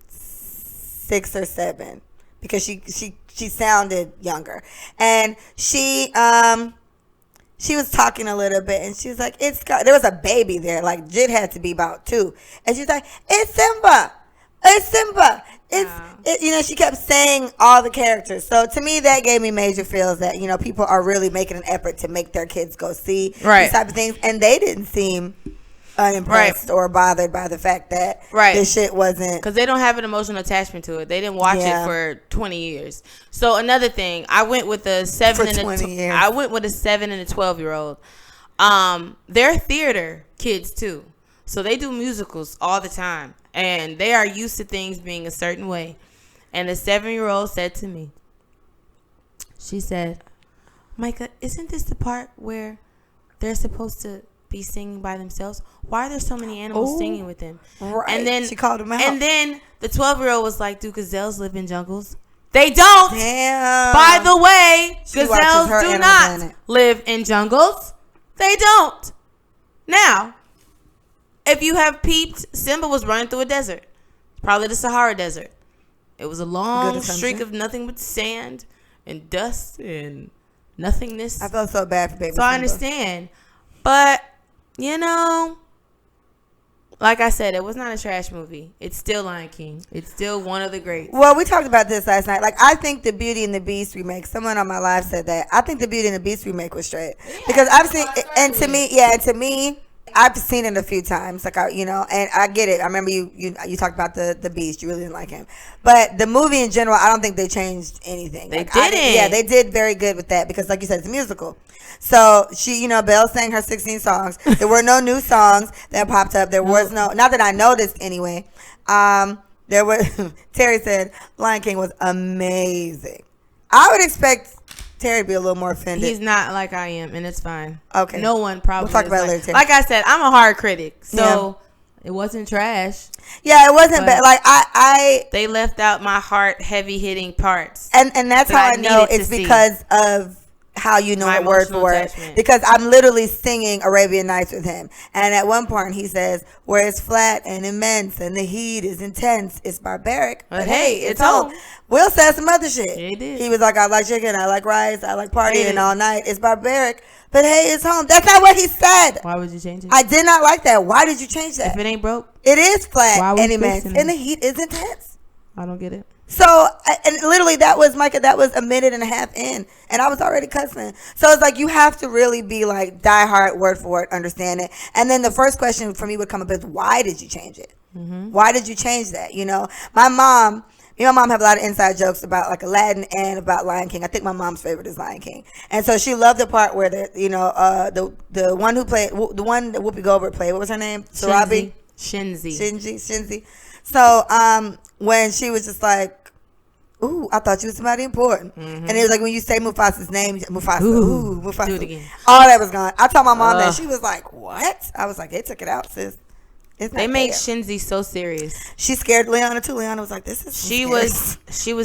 6 or 7, because she sounded younger. And she was talking a little bit, and she was like, there was a baby there, like Jid had to be about 2. And she's like, it's Simba. It's Simba. She kept saying all the characters. So to me, that gave me major feels that, people are really making an effort to make their kids go see these type of things. And they didn't seem unimpressed or bothered by the fact that this shit wasn't, because they don't have an emotional attachment to it. They didn't watch it for 20 years. So another thing, I went with a 7 and a 12-year-old. They're theater kids too, so they do musicals all the time, and they are used to things being a certain way. And the 7-year-old said to me, she said, Micah, isn't this the part where they're supposed to be singing by themselves? Why are there so many animals singing with them? Right. And then she called them out. And then the 12-year-old was like, do gazelles live in jungles? They don't. Damn. By the way, gazelles do not live in jungles. They don't. Now, if you have peeped, Simba was running through a desert. Probably the Sahara Desert. It was a long streak of nothing but sand and dust and nothingness. I felt so bad for baby Simba. I understand. But, like I said, it was not a trash movie. It's still Lion King. It's still one of the greats. Well, we talked about this last night. Like, I think the Beauty and the Beast remake, someone on my live said that. I think the Beauty and the Beast remake was straight. Yeah, because I've seen, and to me, I've seen it a few times. Like, and I get it. I remember you talked about the Beast. You really didn't like him. But the movie in general, I don't think they changed anything. They didn't. Yeah, they did very good with that, because like you said, it's a musical. So she, Belle sang her 16 songs. There were no new songs that popped up. There was not that I noticed anyway. There was, Terry said Lion King was amazing. I would expect Terry to be a little more offended. He's not like I am, and it's fine. Okay. No one probably. We'll talk about it later, Terry. Like I said, I'm a hard critic, so it wasn't trash. Yeah, it wasn't bad. Like they left out my heart heavy hitting parts. And that's how I know it's because of how you know it word for word, because I'm literally singing Arabian Nights with him, and at one point he says, where it's flat and immense and the heat is intense, it's barbaric, but hey, it's home. Will said some other shit. He did. He was like, I like chicken, I like rice, I like partying all night, it's barbaric, but hey, it's home. That's not what he said. Why would you change it? I did not like that. Why did you change that? If it ain't broke, it is flat and immense and the heat is intense. I don't get it. So, and literally that was Micah, that was a minute and a half in, and I was already cussing. So it's like, you have to really be like diehard, word for word, understand it. And then the first question for me would come up is, why did you change it? Mm-hmm. Why did you change that? You know, my mom have a lot of inside jokes about like Aladdin and about Lion King. I think my mom's favorite is Lion King, and so she loved the part where the one who played, the one that Whoopi Goldberg played. What was her name? Sarabi. Shinzi. So when she was just like, ooh, I thought you was somebody important. Mm-hmm. And it was like, when you say Mufasa's name, Mufasa. Do it again. All that was gone. I told my mom that. She was like, what? I was like, they took it out, sis. They made Shinzi so serious. She scared Leanna too. Leanna was like, this is She was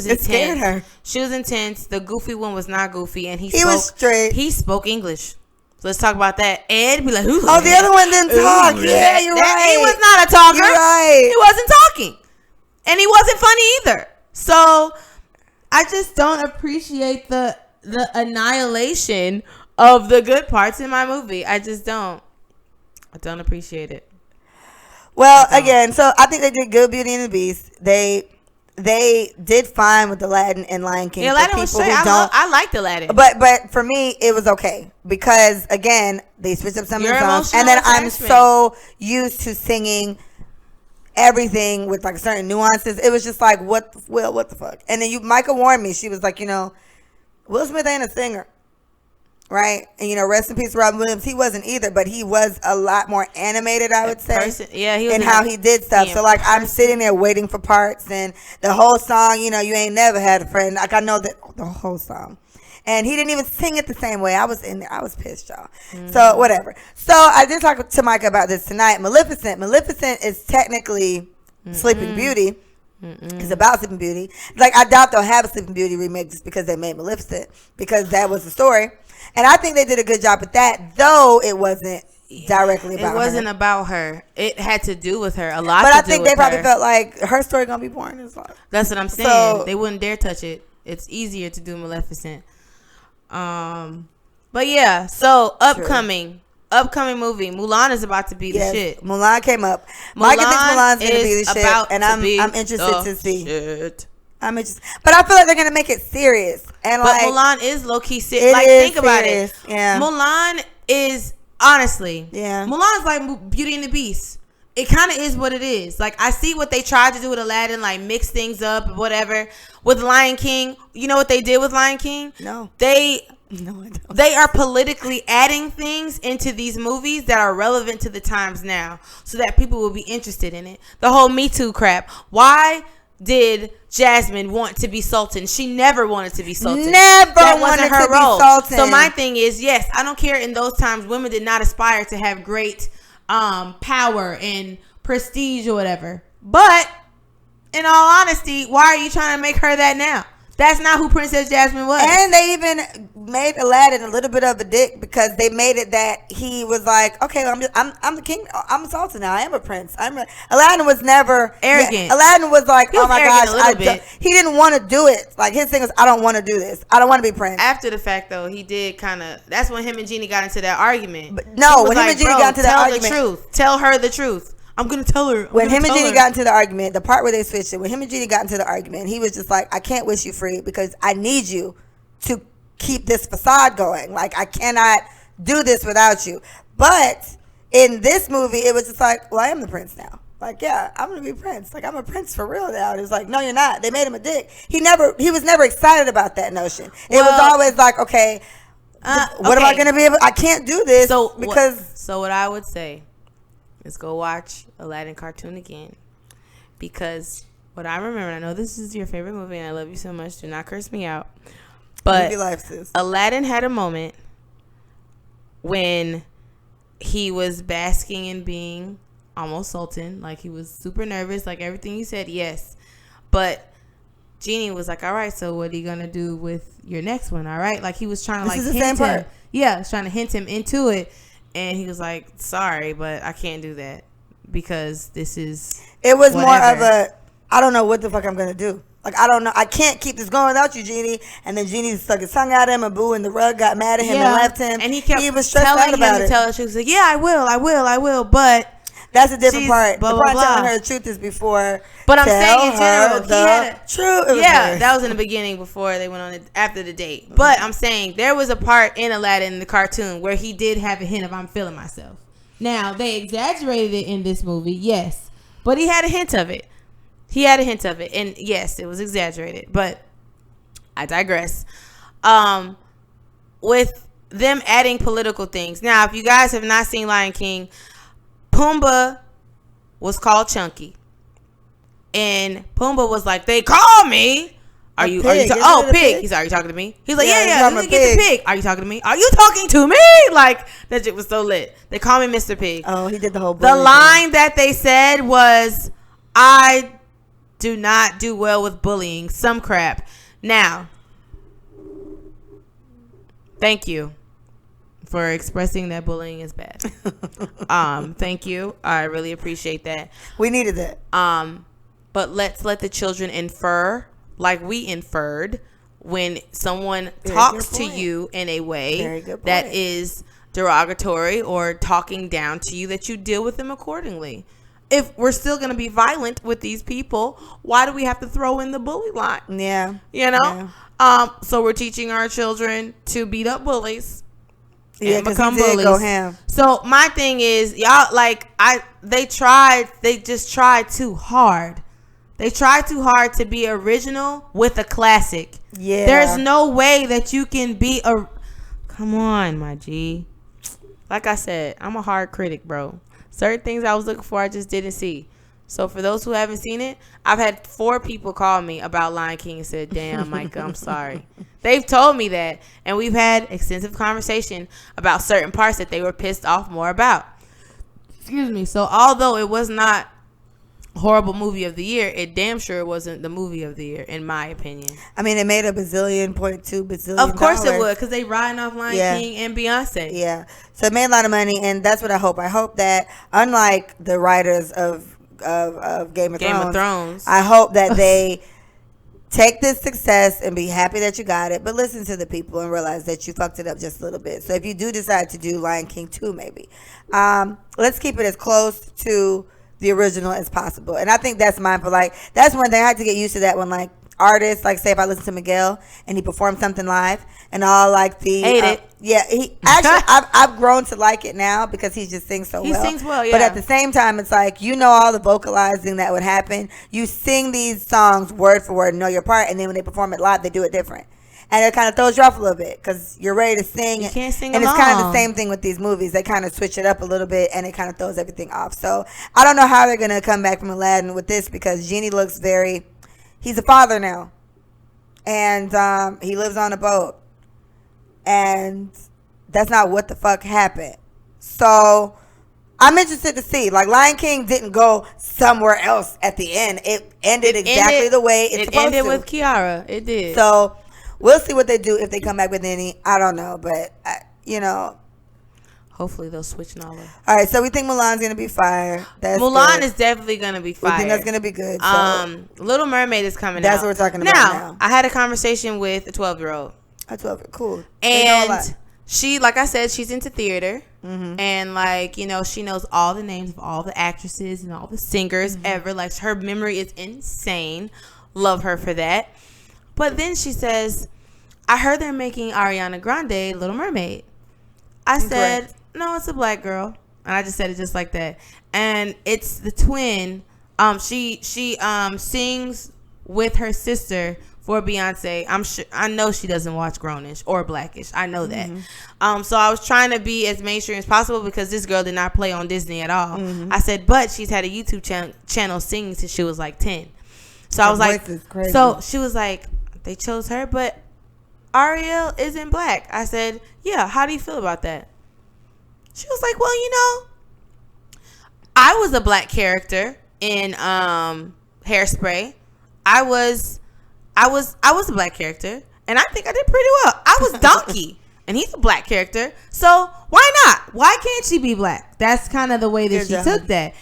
intense. Scared her. She was intense. The goofy one was not goofy, and he was straight. He spoke English. So let's talk about that. Ed be like, ooh, oh, the other one didn't talk. Yeah, you're right. He was not a talker. You're right. He wasn't talking. And he wasn't funny either. So I just don't appreciate the annihilation of the good parts in my movie. I just don't. I don't appreciate it. Well, again, so I think they did good, Beauty and the Beast. They did fine with Aladdin and Lion King. Yeah, Aladdin was straight. I liked Aladdin. But for me, it was okay. Because, again, they switched up some of the songs. And then I'm so used to singing everything with like certain nuances. It was just like, what the fuck? And then Micah warned me. She was like, Will Smith ain't a singer, right? And rest in peace, Robin Williams. He wasn't either, but he was a lot more animated, I would say. He was in how he did stuff. So like, I'm sitting there waiting for parts, and the whole song, you ain't never had a friend. Like, I know that the whole song. And he didn't even sing it the same way. I was in there. I was pissed, y'all. Mm-hmm. So, whatever. So, I did talk to Micah about this tonight. Maleficent is technically Sleeping Beauty. It's about Sleeping Beauty. Like, I doubt they'll have a Sleeping Beauty remake just because they made Maleficent, because that was the story. And I think they did a good job with that, though it wasn't directly about her. It wasn't about her. It had to do with her. A lot but to I think do they with probably her. felt like her story going to be boring as fuck. That's what I'm saying. So, they wouldn't dare touch it. It's easier to do Maleficent. But yeah, so upcoming movie, Mulan is about to be the shit. Mulan came up. Micah thinks Mulan's gonna be the shit, and I'm interested to see. Shit. I'm interested, but I feel like they're gonna make it serious. And but Mulan is low key serious. Like, think about it. Yeah, Mulan is honestly. Yeah, Mulan is like Beauty and the Beast. It kind of is what it is. Like, I see what they tried to do with Aladdin, like mix things up, whatever. With Lion King, you know what they did with Lion King? No, I don't. They are politically adding things into these movies that are relevant to the times now, so that people will be interested in it. The whole Me Too crap. Why did Jasmine want to be Sultan? She never wanted to be Sultan. That wasn't her role. Be Sultan. So my thing is, yes, I don't care. In those times, women did not aspire to have great power and prestige or whatever. But in all honesty, why are you trying to make her that now? That's not who Princess Jasmine was. And they even made Aladdin a little bit of a dick, because they made it that he was like, okay, I'm the king. I'm a sultan now. I am a prince. Aladdin was never arrogant. Yeah, Aladdin was like, oh my gosh, he didn't want to do it. Like, his thing was, I don't want to do this. I don't want to be prince. After the fact, though, he did kind of. That's when him and Genie got into that argument. But no, when him and Genie got into that argument, tell the truth. Tell her the truth. I'm going to tell her. When him and Genie got into the argument, the part where they switched it, when him and Genie got into the argument, he was just like, I can't wish you free, because I need you to keep this facade going. Like, I cannot do this without you. But in this movie, it was just like, well, I am the prince now. Like, yeah, I'm going to be prince. Like, I'm a prince for real now. It was like, no, you're not. They made him a dick. He was never excited about that notion. It was always like, okay, what am I going to be able? I can't do this because. So what I would say, let's go watch Aladdin cartoon again, because what I remember, I know this is your favorite movie and I love you so much, do not curse me out, but Aladdin had a moment when he was basking in being almost sultan, like he was super nervous, like everything you said, yes, but Genie was like, all right, so what are you gonna do with your next one? All right, like he was trying to hint him. Yeah, was trying to hint him into it. And he was like, sorry, but I can't do that, because this is. It was whatever. More of a, I don't know what the fuck I'm going to do. Like, I don't know. I can't keep this going without you, Genie. And then Genie stuck his tongue at him, and Boo and the rug got mad at him and left him. And he was stressed out about it. Tell her, she was like, yeah, I will. But. That's a different part. Blah, the blah, part blah. telling her the truth is before. But I'm saying in general, he had a, true. Yeah, that was in the beginning before they went on it after the date. But I'm saying there was a part in Aladdin, the cartoon, where he did have a hint of "I'm feeling myself." Now they exaggerated it in this movie, yes, but he had a hint of it. He had a hint of it, and yes, it was exaggerated. But I digress. With them adding political things. Now, if you guys have not seen Lion King, Pumbaa was called Chunky. And Pumbaa was like, they call me. Are you pig? He's like, are you talking to me? He's like, yeah, let me get the pig. Are you talking to me? Are you talking to me? Like, that shit was so lit. They call me Mr. Pig. Oh, he did the whole The line that they said was, I do not do well with bullying. Some crap. Now, thank you for expressing that bullying is bad. Thank you. I really appreciate that. We needed that. But let's let the children infer, like we inferred, when someone talks to you in a way that is derogatory or talking down to you, that you deal with them accordingly. If we're still going to be violent with these people, why do we have to throw in the bully line? Yeah. You know? Yeah. So we're teaching our children to beat up bullies. Yeah, and become bullies. Go ham. So my thing is, y'all, like, they just tried too hard. They tried too hard to be original with a classic. Yeah. There's no way that you can be a... Come on, my G. Like I said, I'm a hard critic, bro. Certain things I was looking for, I just didn't see. So for those who haven't seen it, I've had 4 people call me about Lion King and said, damn, Micah, I'm sorry. They've told me that. And we've had extensive conversation about certain parts that they were pissed off more about. Excuse me. So although it was not horrible movie of the year, it damn sure wasn't the movie of the year, in my opinion. I mean, it made a $1.2 billion. Of course it would, because they riding off Lion King and Beyonce. Yeah. So it made a lot of money, and that's what I hope. I hope that, unlike the writers of Game of Thrones, I hope that they take this success and be happy that you got it, but listen to the people and realize that you fucked it up just a little bit. So if you do decide to do Lion King 2, maybe, let's keep it as close to the original as possible. And I think that's mindful. Like, that's one thing I had to get used to, that when, like, artists, like, say if I listen to Miguel and he performed something live and all, like, the hate it. Yeah, he actually I've grown to like it now because he just sings so well. He sings well, yeah. But at the same time, it's like, you know, all the vocalizing that would happen. You sing these songs word for word, know your part, and then when they perform it live, they do it different. And it kind of throws you off a little bit because you're ready to sing. You can't sing and along. It's kind of the same thing with these movies. They kind of switch it up a little bit, and it kind of throws everything off. So I don't know how they're going to come back from Aladdin with this, because Genie looks he's a father now. And he lives on a boat. And that's not what the fuck happened. So I'm interested to see. Like, Lion King didn't go somewhere else at the end. It ended exactly the way it's supposed to. It ended with Kiara. It did. So we'll see what they do, if they come back with any. I don't know. But, you know. Hopefully they'll switch Nala. All right. So we think Mulan's going to be fire. Mulan is definitely going to be fire. We think that's going to be good. So Little Mermaid is coming out. That's what we're talking about now. I had a conversation with a 12-year-old. A 12, cool. And she, like I said, she's into theater. Mm-hmm. And, like, you know, she knows all the names of all the actresses and all the singers ever. Like, her memory is insane. Love her for that. But then she says, I heard they're making Ariana Grande Little Mermaid. I said, no, it's a black girl. And I just said it just like that. And it's the twin. She sings with her sister for Beyonce. I know she doesn't watch Grownish or Blackish. I know that. So I was trying to be as mainstream as possible, because this girl did not play on Disney at all. I said, but she's had a YouTube channel singing since she was like 10. So I was like, so she was like, they chose her, but Ariel isn't black. I said, yeah, how do you feel about that? She was like, well, you know, I was a black character in Hairspray. I was a black character, and I think I did pretty well. I was Donkey, and he's a black character, so why not? Why can't she be black? That's kind of the way that she took that.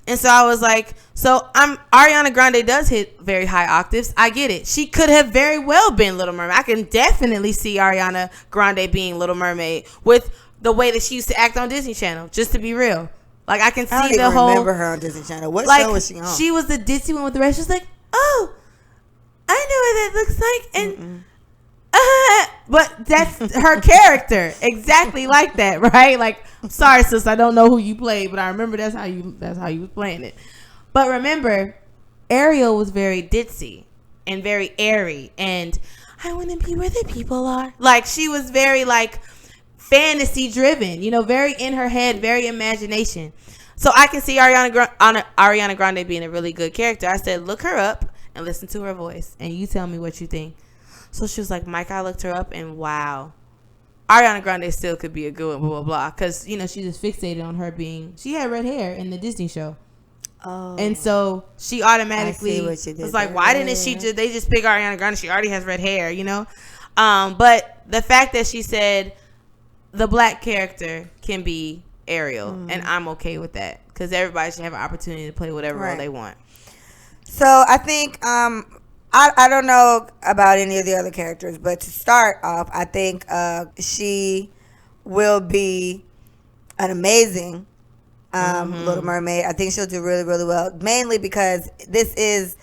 And so I was like, so Ariana Grande does hit very high octaves. I get it. She could have very well been Little Mermaid. I can definitely see Ariana Grande being Little Mermaid with the way that she used to act on Disney Channel, just to be real. Like I can see I don't even the whole. remember her on Disney Channel. What like, show was she on? She was the ditzy one with the red. She was like, oh, I know what that looks like, and but that's her character, exactly like that, right? Like, sorry, sis, I don't know who you played, but I remember that's how you was playing it. But remember, Ariel was very ditzy and very airy, and I want to be where the people are. Like, she was very like fantasy driven, you know, very in her head, very imagination. So I can see Ariana Grande being a really good character. I said, look her up and listen to her voice, and you tell me what you think. So she was like, Mike, I looked her up, and wow, Ariana Grande still could be a good one, blah, blah, blah. Because, you know, she just fixated on her she had red hair in the Disney show. Oh. And so she automatically was like, why didn't they just pick Ariana Grande? She already has red hair, you know? But the fact that she said the black character can be Ariel, and I'm okay with that. Because everybody should have an opportunity to play whatever role they want. So I think I don't know about any of the other characters, but to start off, I think she will be an amazing Little Mermaid. I think she'll do really, really well, mainly because this is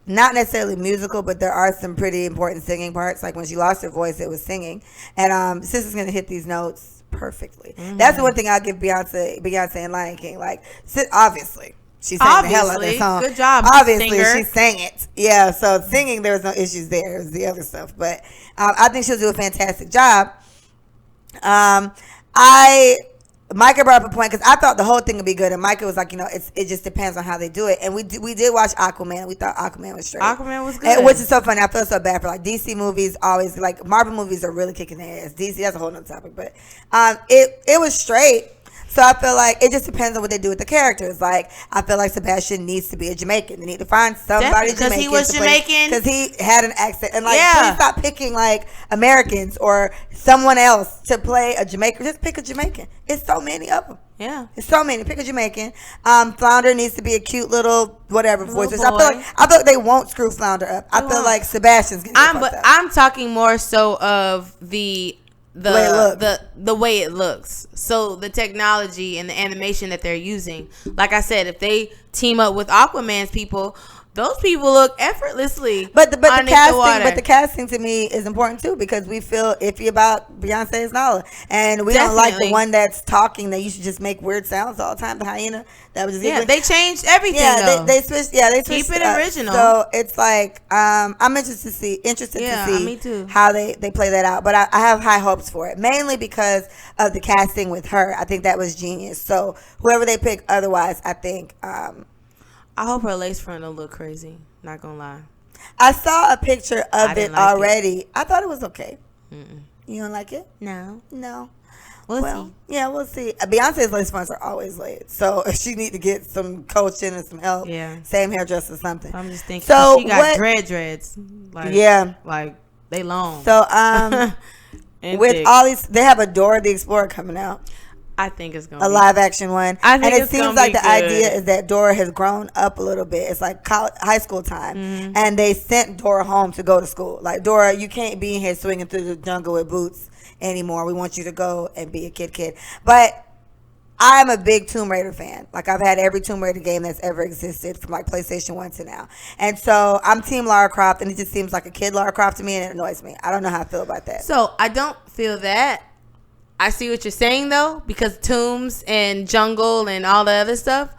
not necessarily musical, but there are some pretty important singing parts. Like when she lost her voice, it was singing. And Sister's going to hit these notes perfectly. That's the one thing I'll give Beyonce and Lion King. Like, obviously. She sang the hell out of that song. Good job, obviously, singer. She sang it. Yeah, so singing, there was no issues there. It was the other stuff. But I think she'll do a fantastic job. Micah brought up a point because I thought the whole thing would be good, and Micah was like, you know, it just depends on how they do it. And we did watch Aquaman. We thought Aquaman was straight. Aquaman was good, which is so funny. I feel so bad for like DC movies. Always like Marvel movies are really kicking their ass. DC, that's a whole nother topic, but it was straight. So I feel like it just depends on what they do with the characters. Like, I feel like Sebastian needs to be a Jamaican. They need to find somebody Jamaican. Because he was Jamaican. Because he had an accent. And, like, please stop picking, like, Americans or someone else to play a Jamaican. Just pick a Jamaican. It's so many of them. Yeah. It's so many. Pick a Jamaican. Flounder needs to be a cute little whatever voice. I feel like they won't screw Flounder up. I feel like Sebastian's going to get I'm talking more so of the way it looks. So the technology and the animation that they're using. Like I said, if they team up with Aquaman's people, those people look effortlessly. But the casting to me is important too, because we feel iffy about Beyonce's Nala, and we don't like the one that's talking that you should just make weird sounds all the time. The hyena that was just they changed everything. Yeah, they switched. Yeah, they switched. Keep it original. So it's like I'm interested to see me too. how they play that out. But I have high hopes for it, mainly because of the casting with her. I think that was genius. So whoever they pick, otherwise, I think. I hope her lace front don't look crazy. Not gonna lie. I saw a picture of it already. I thought it was okay. Mm-mm. You don't like it? No. We'll see. Yeah, we'll see. Beyonce's lace fronts are always laid, so if she need to get some coaching and some help, same hairdresser or something. I'm just thinking. So she got dreads. Like, like they long. So with all these, they have a Dora the Explorer coming out. I think it's going to be a live action one. And it seems like the idea is that Dora has grown up a little bit. It's like high school time. Mm-hmm. And they sent Dora home to go to school. Like, Dora, you can't be in here swinging through the jungle with boots anymore. We want you to go and be a kid. But I'm a big Tomb Raider fan. Like, I've had every Tomb Raider game that's ever existed from like PlayStation 1 to now. And so I'm Team Lara Croft, and it just seems like a kid Lara Croft to me, and it annoys me. I don't know how I feel about that. So I don't feel that. I see what you're saying, though, because tombs and jungle and all the other stuff.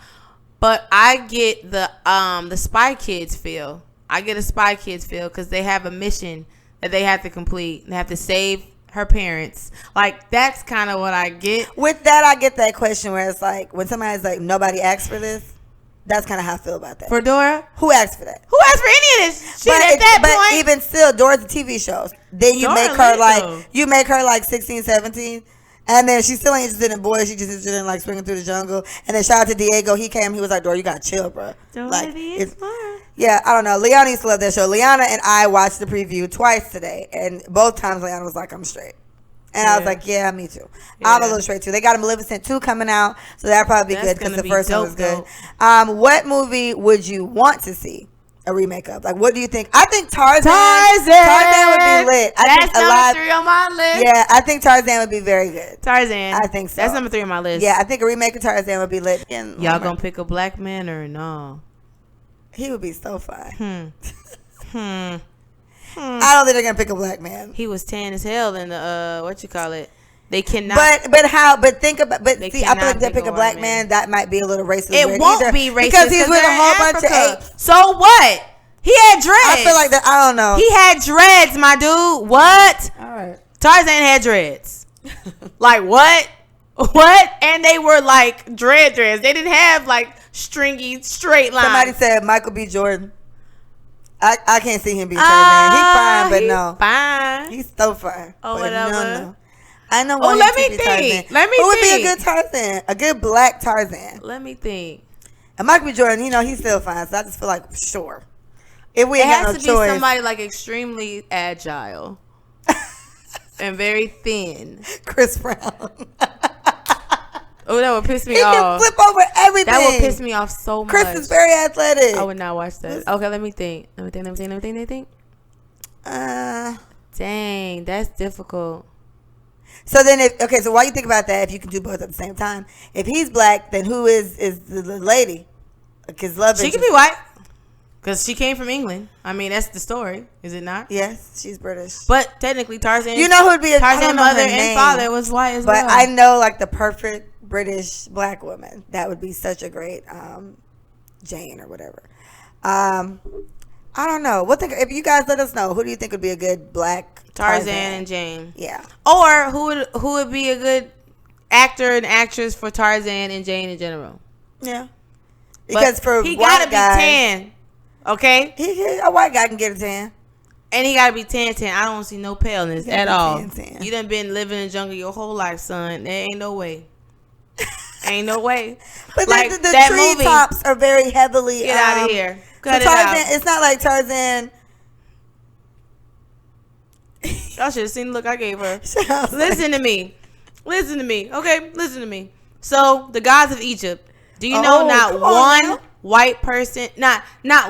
But I get the Spy Kids feel. I get a Spy Kids feel because they have a mission that they have to complete. They have to save her parents. Like, that's kind of what I get. With that, I get that question where it's like, when somebody's like, nobody asked for this. That's kind of how I feel about that. For Dora? Who asked for that? Who asked for any of this shit at that point? But even still, Dora's a TV show. Then you make her like 16, 17. And then she's still ain't interested in boys. She's just interested in like swinging through the jungle. And then shout out to Diego. He came. He was like, Dora, you got to chill, bro. Like, yeah, I don't know. Leanna used to love that show. Leanna and I watched the preview twice today. And both times Leanna was like, I'm straight. And I was like, yeah, me too. Yeah. I'm a little straight too. They got a Maleficent 2 coming out, so that'll probably be good because the first one was good. What movie would you want to see a remake of? Like, what do you think? I think Tarzan would be lit. That's number 3 on my list. Yeah, I think Tarzan would be very good. Tarzan. I think so. That's number 3 on my list. Yeah, I think a remake of Tarzan would be lit. Y'all gonna pick a black man or no? He would be so fine. I don't think they're gonna pick a black man. He was tan as hell in the what you call it. They cannot. But think about. But see, I feel like they pick a black man. That might be a little racist. It won't be racist because he's with a whole bunch of apes. So what? He had dreads. I feel like that. I don't know. He had dreads, my dude. What? All right. Tarzan had dreads. Like what? What? And they were like dreads. They didn't have like stringy straight lines. Somebody said Michael B. Jordan. I can't see him being Tarzan. He's fine, but no. Fine. He's so fine. Oh, whatever. No. I know one. Let me think. Who would be a good Tarzan? A good black Tarzan. Let me think. And Michael B. Jordan, he's still fine. So I just feel like, sure. If we ain't got no choice. It has to be somebody like extremely agile and very thin. Chris Brown. Oh, that would piss me he off. He can flip over everything. That would piss me off so much. Chris is very athletic. I would not watch that. Okay, let me think. Dang, that's difficult. So then, so while you think about that, if you can do both at the same time, if he's black, then who is the lady? Because she can be white. Because she came from England. I mean, that's the story, is it not? Yes, she's British. But technically, Tarzan. You know who would be Tarzan's mother and father was white as well. But I know like the perfect British black woman. That would be such a great Jane or whatever. I don't know. If you guys let us know, who do you think would be a good black Tarzan and Jane? Yeah. Or who would be a good actor and actress for Tarzan and Jane in general? Yeah. Because for he white gotta guys, be tan. Okay? A white guy can get a tan. And he gotta be tan. I don't see no paleness at all. Tan. You done been living in the jungle your whole life, son. There ain't no way. Ain't no way. But like the tree tops are very heavily. Get out of here. Cut so it Tarzan, out. It's not like Tarzan. Y'all should have seen the look I gave her. Listen to me. Okay, listen to me. So the gods of Egypt. Do you know not one white person, not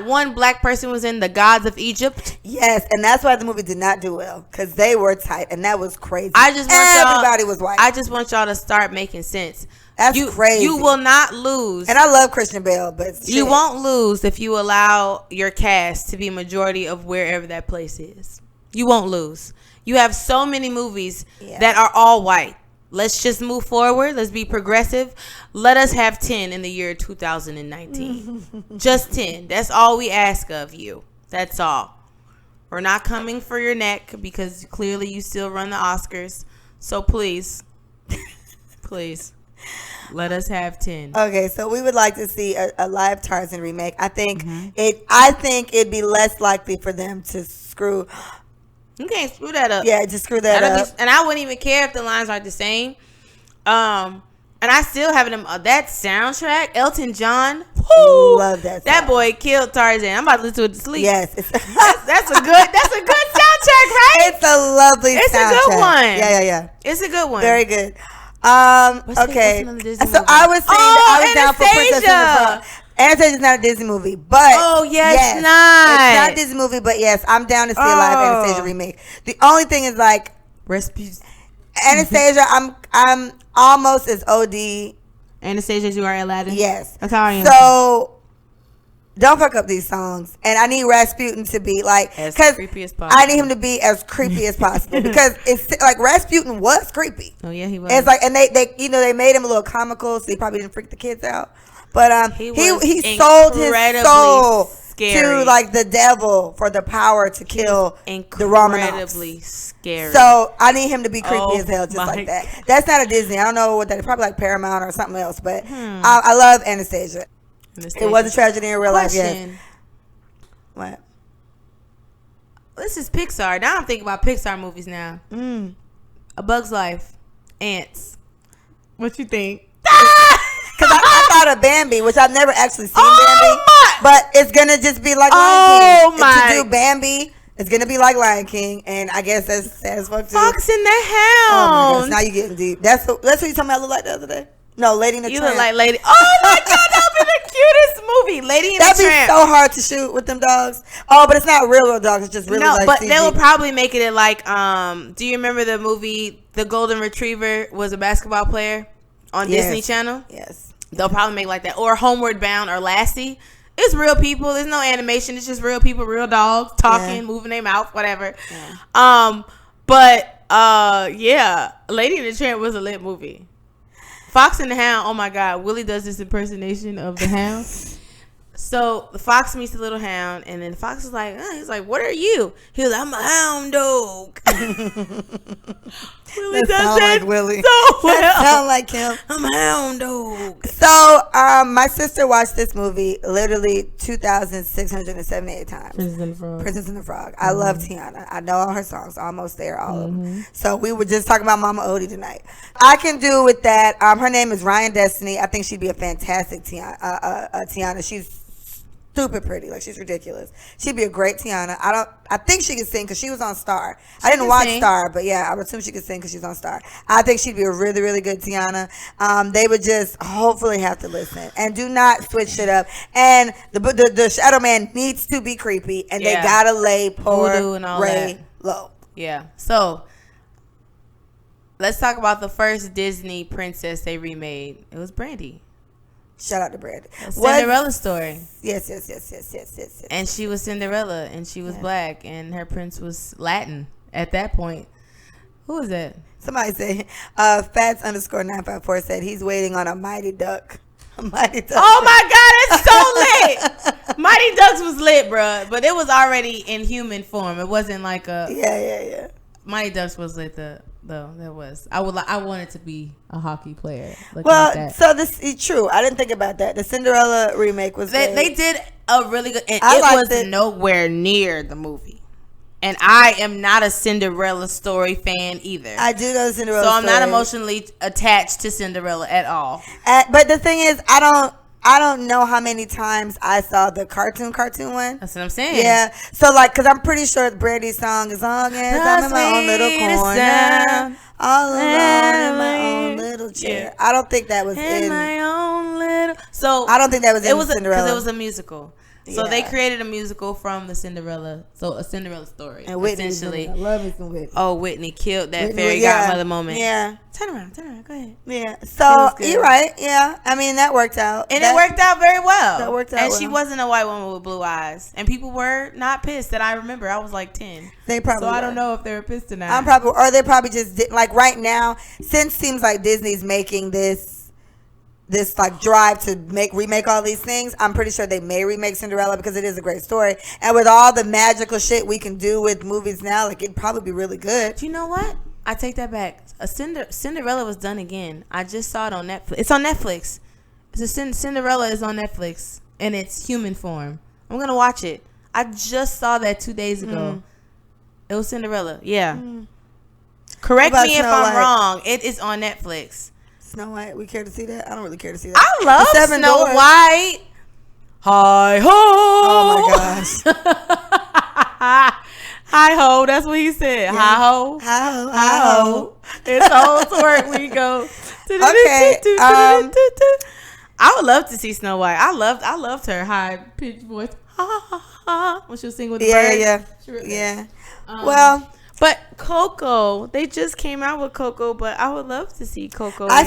one black person was in the gods of Egypt? Yes, and that's why the movie did not do well, because they were tight, and that was crazy. Everybody was white. I just want y'all to start making sense. That's crazy. You will not lose. And I love Christian Bale, but you won't lose if you allow your cast to be majority of wherever that place is. You won't lose. You have so many movies that are all white. Let's just move forward. Let's be progressive. Let us have 10 in the year 2019. Just 10. That's all we ask of you. That's all. We're not coming for your neck because clearly you still run the Oscars. So please, let us have 10. Okay, so we would like to see a live Tarzan remake. I think it'd be less likely for them to screw. You can't screw that up. Yeah, just screw that up. And I wouldn't even care if the lines are the same. And I still have them. That soundtrack, Elton John. Whoo, love that song. That boy killed Tarzan. I'm about to listen to it to sleep. Yes, that's a good soundtrack, right? It's a lovely. It's soundtrack. a good one. Yeah. It's a good one. Very good. Okay. So I was saying I was down for Princess and the Frog. Anastasia's not a Disney movie, but it's not. It's not a Disney movie, but yes, I'm down to see a live Anastasia remake. The only thing is like Anastasia, I'm almost as OD. Anastasia as you are Aladdin. Yes, that's how I am. So don't fuck up these songs, and I need Rasputin to be like as creepy as possible. I need him to be as creepy as possible because it's like Rasputin was creepy. Oh yeah, he was. It's like, and they made him a little comical, so he probably didn't freak the kids out. But he sold his soul to like the devil for the power to kill the Romanovs. Incredibly scary. So I need him to be creepy as hell, just like that. That's not a Disney. I don't know what that is. Probably like Paramount or something else. But I love Anastasia. It was a tragedy in real life. Yes. What? This is Pixar. Now I'm thinking about Pixar movies now. A Bug's Life, Ants. What you think? Because I thought of Bambi, which I've never actually seen Bambi. But it's going to just be like Lion King. To do Bambi, it's going to be like Lion King. And I guess that's sad as fuck too. Fox in the Hound. Oh my gosh, now you're getting deep. That's what you told me I look like the other day. No, Lady and the You Tramp. look like Lady. Oh my God, that would be the cutest movie, Lady and That'd the Tramp. be so hard to shoot with them dogs. Oh, but it's not real dogs. It's just really No, like but CG. they will probably make it like. Do you remember the movie The Golden Retriever was a basketball player on Disney Channel? Yes. They'll probably make like that, or Homeward Bound or Lassie. It's real people. There's no animation. It's just real people, real dogs talking, moving their mouth, whatever. Yeah. Yeah, Lady and the Tramp was a lit movie. Fox and the Hound. Oh my God, Willie does this impersonation of the hound. So the fox meets the little hound, and then the fox is like, he's like, "What are you?" He was like, "I'm a hound dog." Willie does that like Willie. so well. That sound like him. I'm a hound dog. So, my sister watched this movie literally 2,678 times. Princess and the Frog. I love Tiana. I know all her songs, almost there, all of them. So we were just talking about Mama Odie tonight. I can do with that. Her name is Ryan Destiny. I think she'd be a fantastic Tiana. She's stupid pretty, like she's ridiculous. She'd be a great Tiana. I think she could sing because she was on Star. I didn't watch Star, but yeah, I would assume she could sing because she's on Star. I think she'd be a really, really good Tiana. They would just hopefully have to listen and do not switch it up. And the Shadow Man needs to be creepy, and they gotta lay poor Ray low. Yeah. So let's talk about the first Disney princess they remade. It was Brandy. Shout out to Brad. Cinderella story. Yes. And she was Cinderella, and she was black, and her prince was Latin at that point. Who was that? Somebody say, Fats_954 said he's waiting on a Mighty Duck. A Mighty Duck. Oh my God, it's so lit. Mighty Ducks was lit, bruh, but it was already in human form. It wasn't like a. Yeah. Mighty Ducks was lit though. There was. I wanted to be a hockey player. Well, like that. so this is true. I didn't think about that. The Cinderella remake was. They did a really good. And it was nowhere near the movie. And I am not a Cinderella story fan either. I do know the Cinderella. So I'm not emotionally attached to Cinderella at all. But the thing is, I don't know how many times I saw the cartoon one. That's what I'm saying. Yeah. So, like, because I'm pretty sure Brandy's song, as long as I'm in my own little corner, all alone in my own little chair. I don't think that was in my own little. So I don't think that was in Cinderella. Because it was a musical. So they created a musical from the Cinderella. So a Cinderella story. And Whitney, essentially. I love me some Whitney. Oh, Whitney killed that fairy godmother moment. Yeah. Turn around. Go ahead. Yeah. So you're right. Yeah. I mean, that worked out. And it worked out very well. That worked out. And she wasn't a white woman with blue eyes. And people were not pissed that I remember. I was like 10. They probably I don't know if they were pissed or not. Or they probably just did, like right now, since seems like Disney's making this like drive to remake all these things. I'm pretty sure they may remake Cinderella because it is a great story. And with all the magical shit we can do with movies now, like it'd probably be really good. Do you know what? I take that back. Cinderella was done again. I just saw it on Netflix. It's on Netflix. Cinderella is on Netflix in its human form. I'm gonna watch it. I just saw that 2 days ago. It was Cinderella. Yeah. Correct me if I'm wrong. It is on Netflix. Snow White, we care to see that? I don't really care to see that. I love Snow White. Hi ho! Oh my gosh. Hi ho, that's what he said. Yeah. Hi ho. Hi ho. It's all to work we go. Okay. I would love to see Snow White. I loved her high pitched voice. When she was singing with the bird. Yeah. Well, but Coco, they just came out with Coco, but I would love to see Coco. I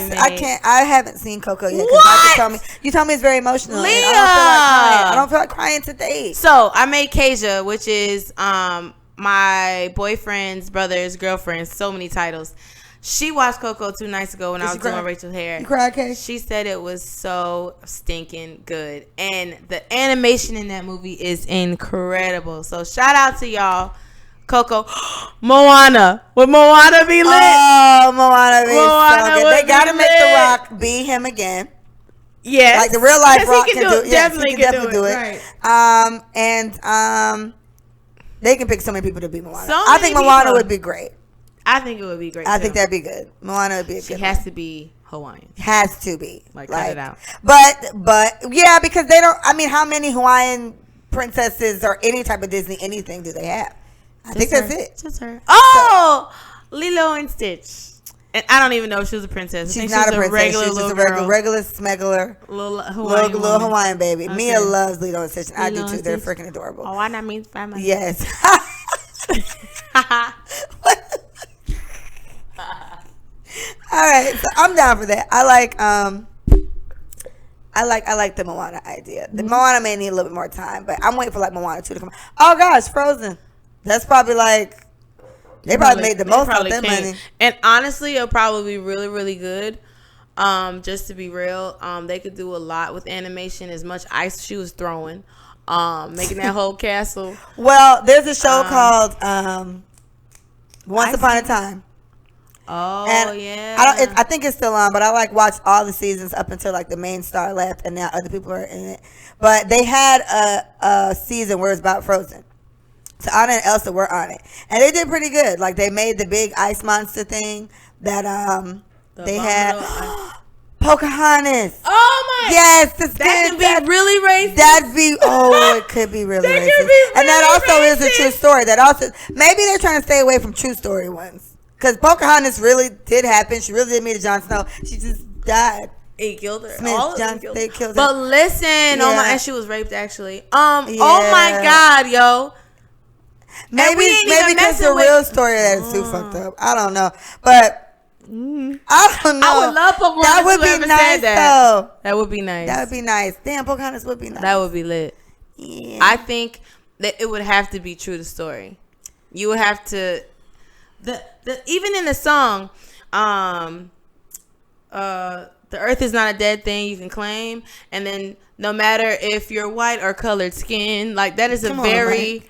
haven't seen Coco yet. What? You told me it's very emotional. Leah! I don't feel like crying today. So I made Kasia, which is my boyfriend's brother's girlfriend. So many titles. She watched Coco 2 nights ago when I was doing Rachel's hair. You cried, Kay? She said it was so stinking good. And the animation in that movie is incredible. So shout out to y'all. Coco. Moana. Would Moana be lit? Oh, Moana be so good. They got to make The Rock be him again. Yes. Like the real life Rock can do it. Definitely he can definitely do it. Right. And they can pick so many people to be Moana. So I think Moana would be great. I think it would be great. I think that'd be good. Moana would be a good. She has to be Hawaiian. Has to be. Like cut it out. But yeah, because they don't. I mean, how many Hawaiian princesses or any type of Disney anything do they have? I think that's it. Just her. Oh, Lilo and Stitch. And I don't even know if she was a princess. She's not a princess. She's just a regular smuggler. Little Hawaiian baby. Okay. Mia loves Lilo and Stitch. I do too. They're freaking adorable. Oh, I not mean family. Yes. All right, so I'm down for that. I like the Moana idea. The Moana may need a little bit more time, but I'm waiting for like Moana 2 to come out. Oh gosh, Frozen. That's probably like they probably made the most of that money. And honestly, it'll probably be really, really good. Just to be real, they could do a lot with animation. As much ice she was throwing, making that whole castle. Well, there's a show called Once Upon a Time. Oh, and yeah. I think it's still on, but I like watched all the seasons up until like the main star left, and now other people are in it. But they had a season where it's about Frozen. So Anna and Elsa were on it, and they did pretty good. Like they made the big ice monster thing that they had. Pocahontas. Oh my! Yes, that could be really racist. It could be really racist. And that also is a true story. That also maybe they're trying to stay away from true story ones. Because Pocahontas really did happen. She really did meet Jon Snow. She just died. He killed her. They killed her. But listen, and she was raped actually. Oh my God, yo. Maybe because the real story that is too fucked up. I don't know, but I don't know. I would love Pocahontas. That would be nice though. That would be nice. That would be nice. Damn, Pocahontas would be nice. That would be lit. Yeah. I think that it would have to be true to story. You would have to. Even in the song, the earth is not a dead thing you can claim, and then no matter if you're white or colored skin, like that is very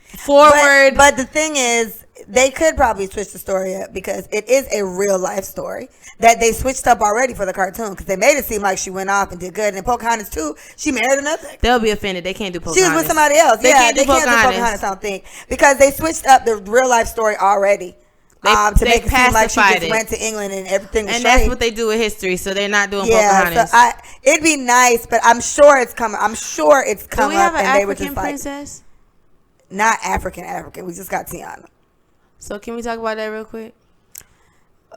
forward. But the thing is, they could probably switch the story up because it is a real life story that they switched up already for the cartoon because they made it seem like she went off and did good. And Pocahontas too, she married another. They'll be offended. They can't do Pocahontas. She was with somebody else. They can't do Pocahontas. I don't think because they switched up the real life story already. To make it seem like she just went to England and everything was that's what they do with history, so they're not doing Pocahontas. So it'd be nice, but I'm sure it's coming. I'm sure it's coming. Do we have up an and African they were just princess? Not African. We just got Tiana. So can we talk about that real quick?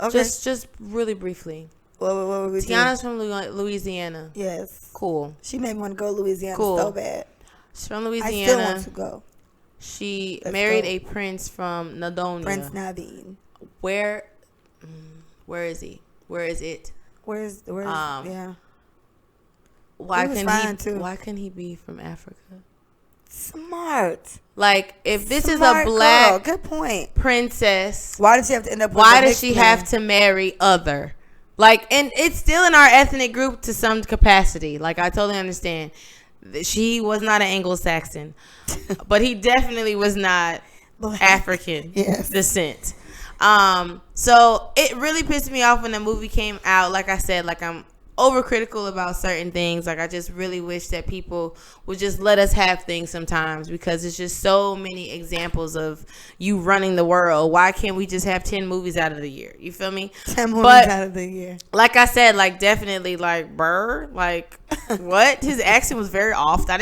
Okay. Just really briefly. What would we Tiana's from Louisiana. Yes. Cool. She made me want to go to Louisiana so bad. She's from Louisiana. I still want to go. She married a prince from Nadonia. Prince Naveen. Where is he? Where is it? Where's yeah. Why couldn't he be from Africa? Smart. Like if this is a black good point. Princess, why did she have to end up with why does she have to marry other? Like, and it's still in our ethnic group to some capacity. Like I totally understand. She was not an Anglo-Saxon, but he definitely was not African descent. So it really pissed me off when the movie came out. Like I said, like I'm overcritical about certain things. Like I just really wish that people would just let us have things sometimes because it's just so many examples of you running the world. Why can't we just have 10 movies out of the year? You feel me? 10 movies out of the year. Like I said, like definitely like Burr, like what? His accent was very off. I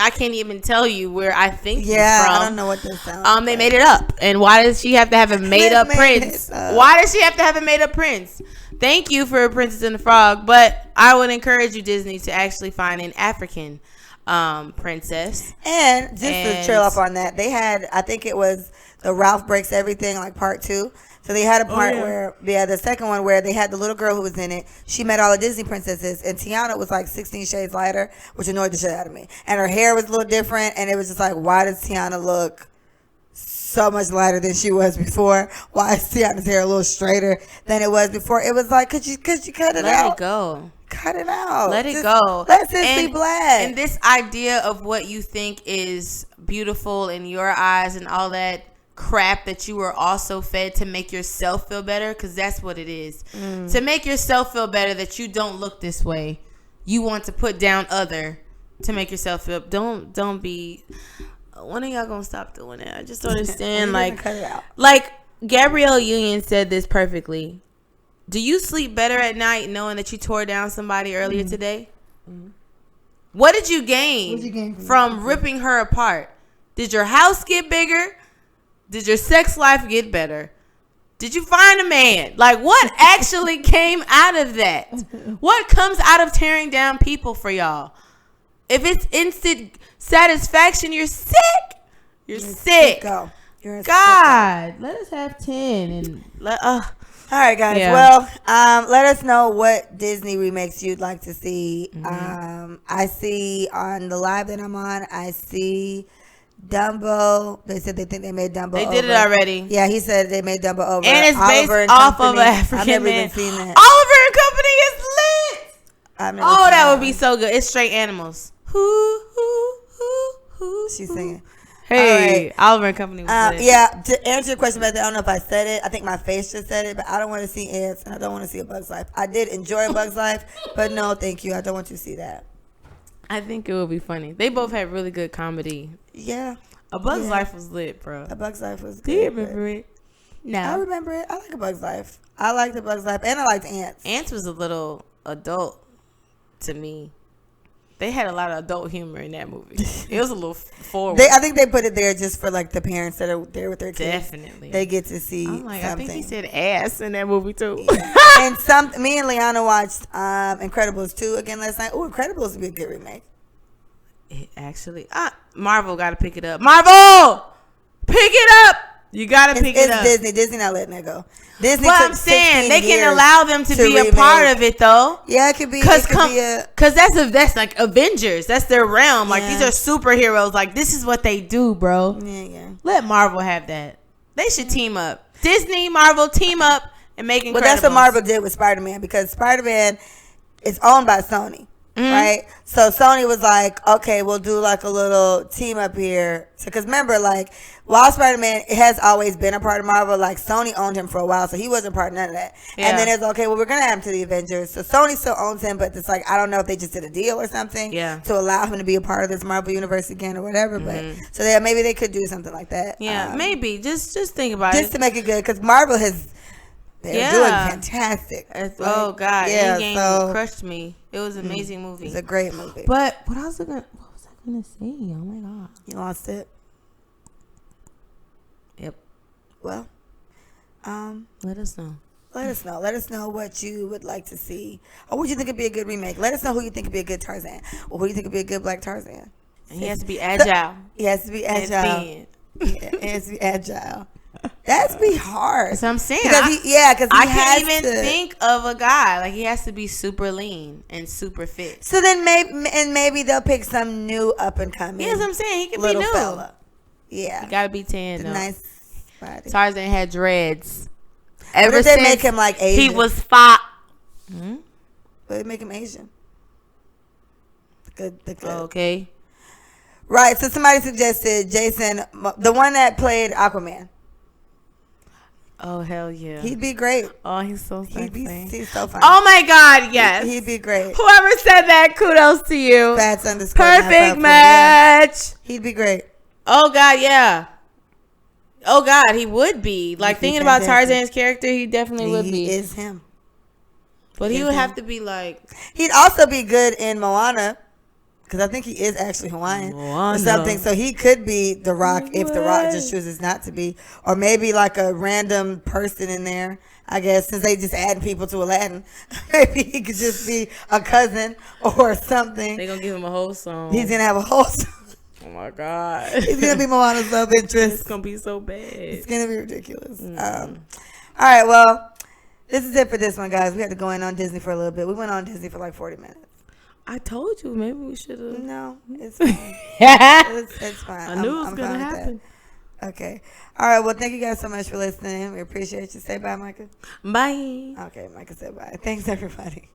can't even tell you where I think he's from. I don't know what this sounds they made it up. And why does she have to have a made up prince? Why does she have to have a made up prince? Thank you for Princess and the Frog, but I would encourage you, Disney, to actually find an African princess. And just to trail up on that, they had, I think it was the Ralph Breaks Everything, like part 2. So they had a part where, the second one where they had the little girl who was in it. She met all the Disney princesses, and Tiana was like 16 shades lighter, which annoyed the shit out of me. And her hair was a little different, and it was just like, why does Tiana look so much lighter than she was before? Why is Tiana's hair a little straighter than it was before? It was like, could you cut it out? Let it go. Cut it out. Let it go. Let's just be black. And this idea of what you think is beautiful in your eyes and all that crap that you were also fed to make yourself feel better, because that's what it is. To make yourself feel better that you don't look this way. You want to put down other to make yourself feel. Don't be. When are y'all gonna stop doing it? I just don't understand. Cut it out. Like Gabrielle Union said this perfectly. Do you sleep better at night knowing that you tore down somebody earlier today? What did you gain from ripping her apart? Did your house get bigger? Did your sex life get better? Did you find a man? Like, what actually came out of that? What comes out of tearing down people for y'all? If it's instant satisfaction, you're sick. You're sick. Go. You're God, let us have 10 and let. All right, guys. Yeah. Well, let us know what Disney remakes you'd like to see. I see on the live that I'm on, I see Dumbo. They said they think they made Dumbo. They did it already. Yeah, he said they made Dumbo over. And it's Oliver based off of Company. an African I've never man. even seen that. Oliver and Company is lit. I've never Oh, seen that would be so good. It's straight animals. She's singing. Hey, right. Oliver and Company was lit. Yeah, to answer your question about that, I don't know if I said it. I think my face just said it, but I don't want to see ants and I don't want to see A Bug's Life. I did enjoy A Bug's Life, but no, thank you. I don't want you to see that. I think it would be funny. They both had really good comedy. Yeah. A Bug's Life was lit, bro. A Bug's Life was good. Do you remember it? No. I remember it. I like A Bug's Life. I liked A Bug's Life, and I liked Ants. Ants was a little adult to me. They had a lot of adult humor in that movie. It was a little forward. I think they put it there just for like the parents that are there with their kids. Definitely. They get to see something. I think he said ass in that movie too. And me and Liana watched Incredibles 2 again last night. Oh, Incredibles would be a good remake. It actually, Marvel got to pick it up. Marvel, pick it up. You got to pick it up. It's Disney. Disney not letting that go. Disney. But I'm saying they can allow them to be a part of it though. Yeah, it could be. Because that's like Avengers. That's their realm. Like these are superheroes. Like this is what they do, bro. Yeah. Let Marvel have that. They should team up. Disney, Marvel, team up and make Incredibles. Well, that's what Marvel did with Spider-Man because Spider-Man is owned by Sony. Right, so Sony was like, okay, we'll do like a little team up here. Because remember, like, while Spider-Man has always been a part of Marvel, like Sony owned him for a while, so he wasn't part of none of that. Yeah. And then it's okay, well, we're gonna add him to the Avengers. So Sony still owns him, but it's like I don't know if they just did a deal or something, to allow him to be a part of this Marvel universe again or whatever. But so maybe they could do something like that. Yeah, maybe just think about it, just to make it good, because Marvel has. They're doing fantastic. Oh God, Endgame crushed me. It was an amazing movie. It's a great movie. But what was I gonna say? Oh my God, you lost it. Yep. Well, let us know. Let us know what you would like to see, or what you think would be a good remake. Let us know who you think would be a good Tarzan, or who you think would be a good Black Tarzan. And he has to be agile. He has to be agile. He has to be agile. That's be hard. That's what I'm saying. Because I can't even think of a guy. Like he has to be super lean and super fit. So then maybe they'll pick some new up and coming. Yeah, that's what I'm saying. He could be new. Fella. Yeah, he gotta be tan. Nice body. Tarzan had dreads. Ever since they make him like Asian? He was fat. But they make him Asian. Good. Okay. Right. So somebody suggested Jason, the one that played Aquaman. Oh hell yeah! He'd be great. Oh, he's so sexy. He's so funny. Oh my God, yes. He'd be great. Whoever said that, kudos to you. Fats _ perfect match. Yeah. He'd be great. Oh God, yeah. Oh God, he would be. Like thinking about Tarzan's character, he definitely would be. He is him. But he would have to be like. He'd also be good in Moana. Because I think he is actually Hawaiian or something. So he could be The Rock if The Rock just chooses not to be. Or maybe like a random person in there, I guess, since they just add people to Aladdin. Maybe he could just be a cousin or something. They're going to give him a whole song. He's going to have a whole song. Oh my God. He's going to be Moana's love interest. It's going to be so bad. It's going to be ridiculous. All right, well, this is it for this one, guys. We had to go in on Disney for a little bit. We went on Disney for like 40 minutes. I told you, maybe we should have. No, it's fine. it's fine. I knew it was going to happen. Okay. All right. Well, thank you guys so much for listening. We appreciate you. Say bye, Micah. Bye. Okay, Micah said bye. Thanks, everybody.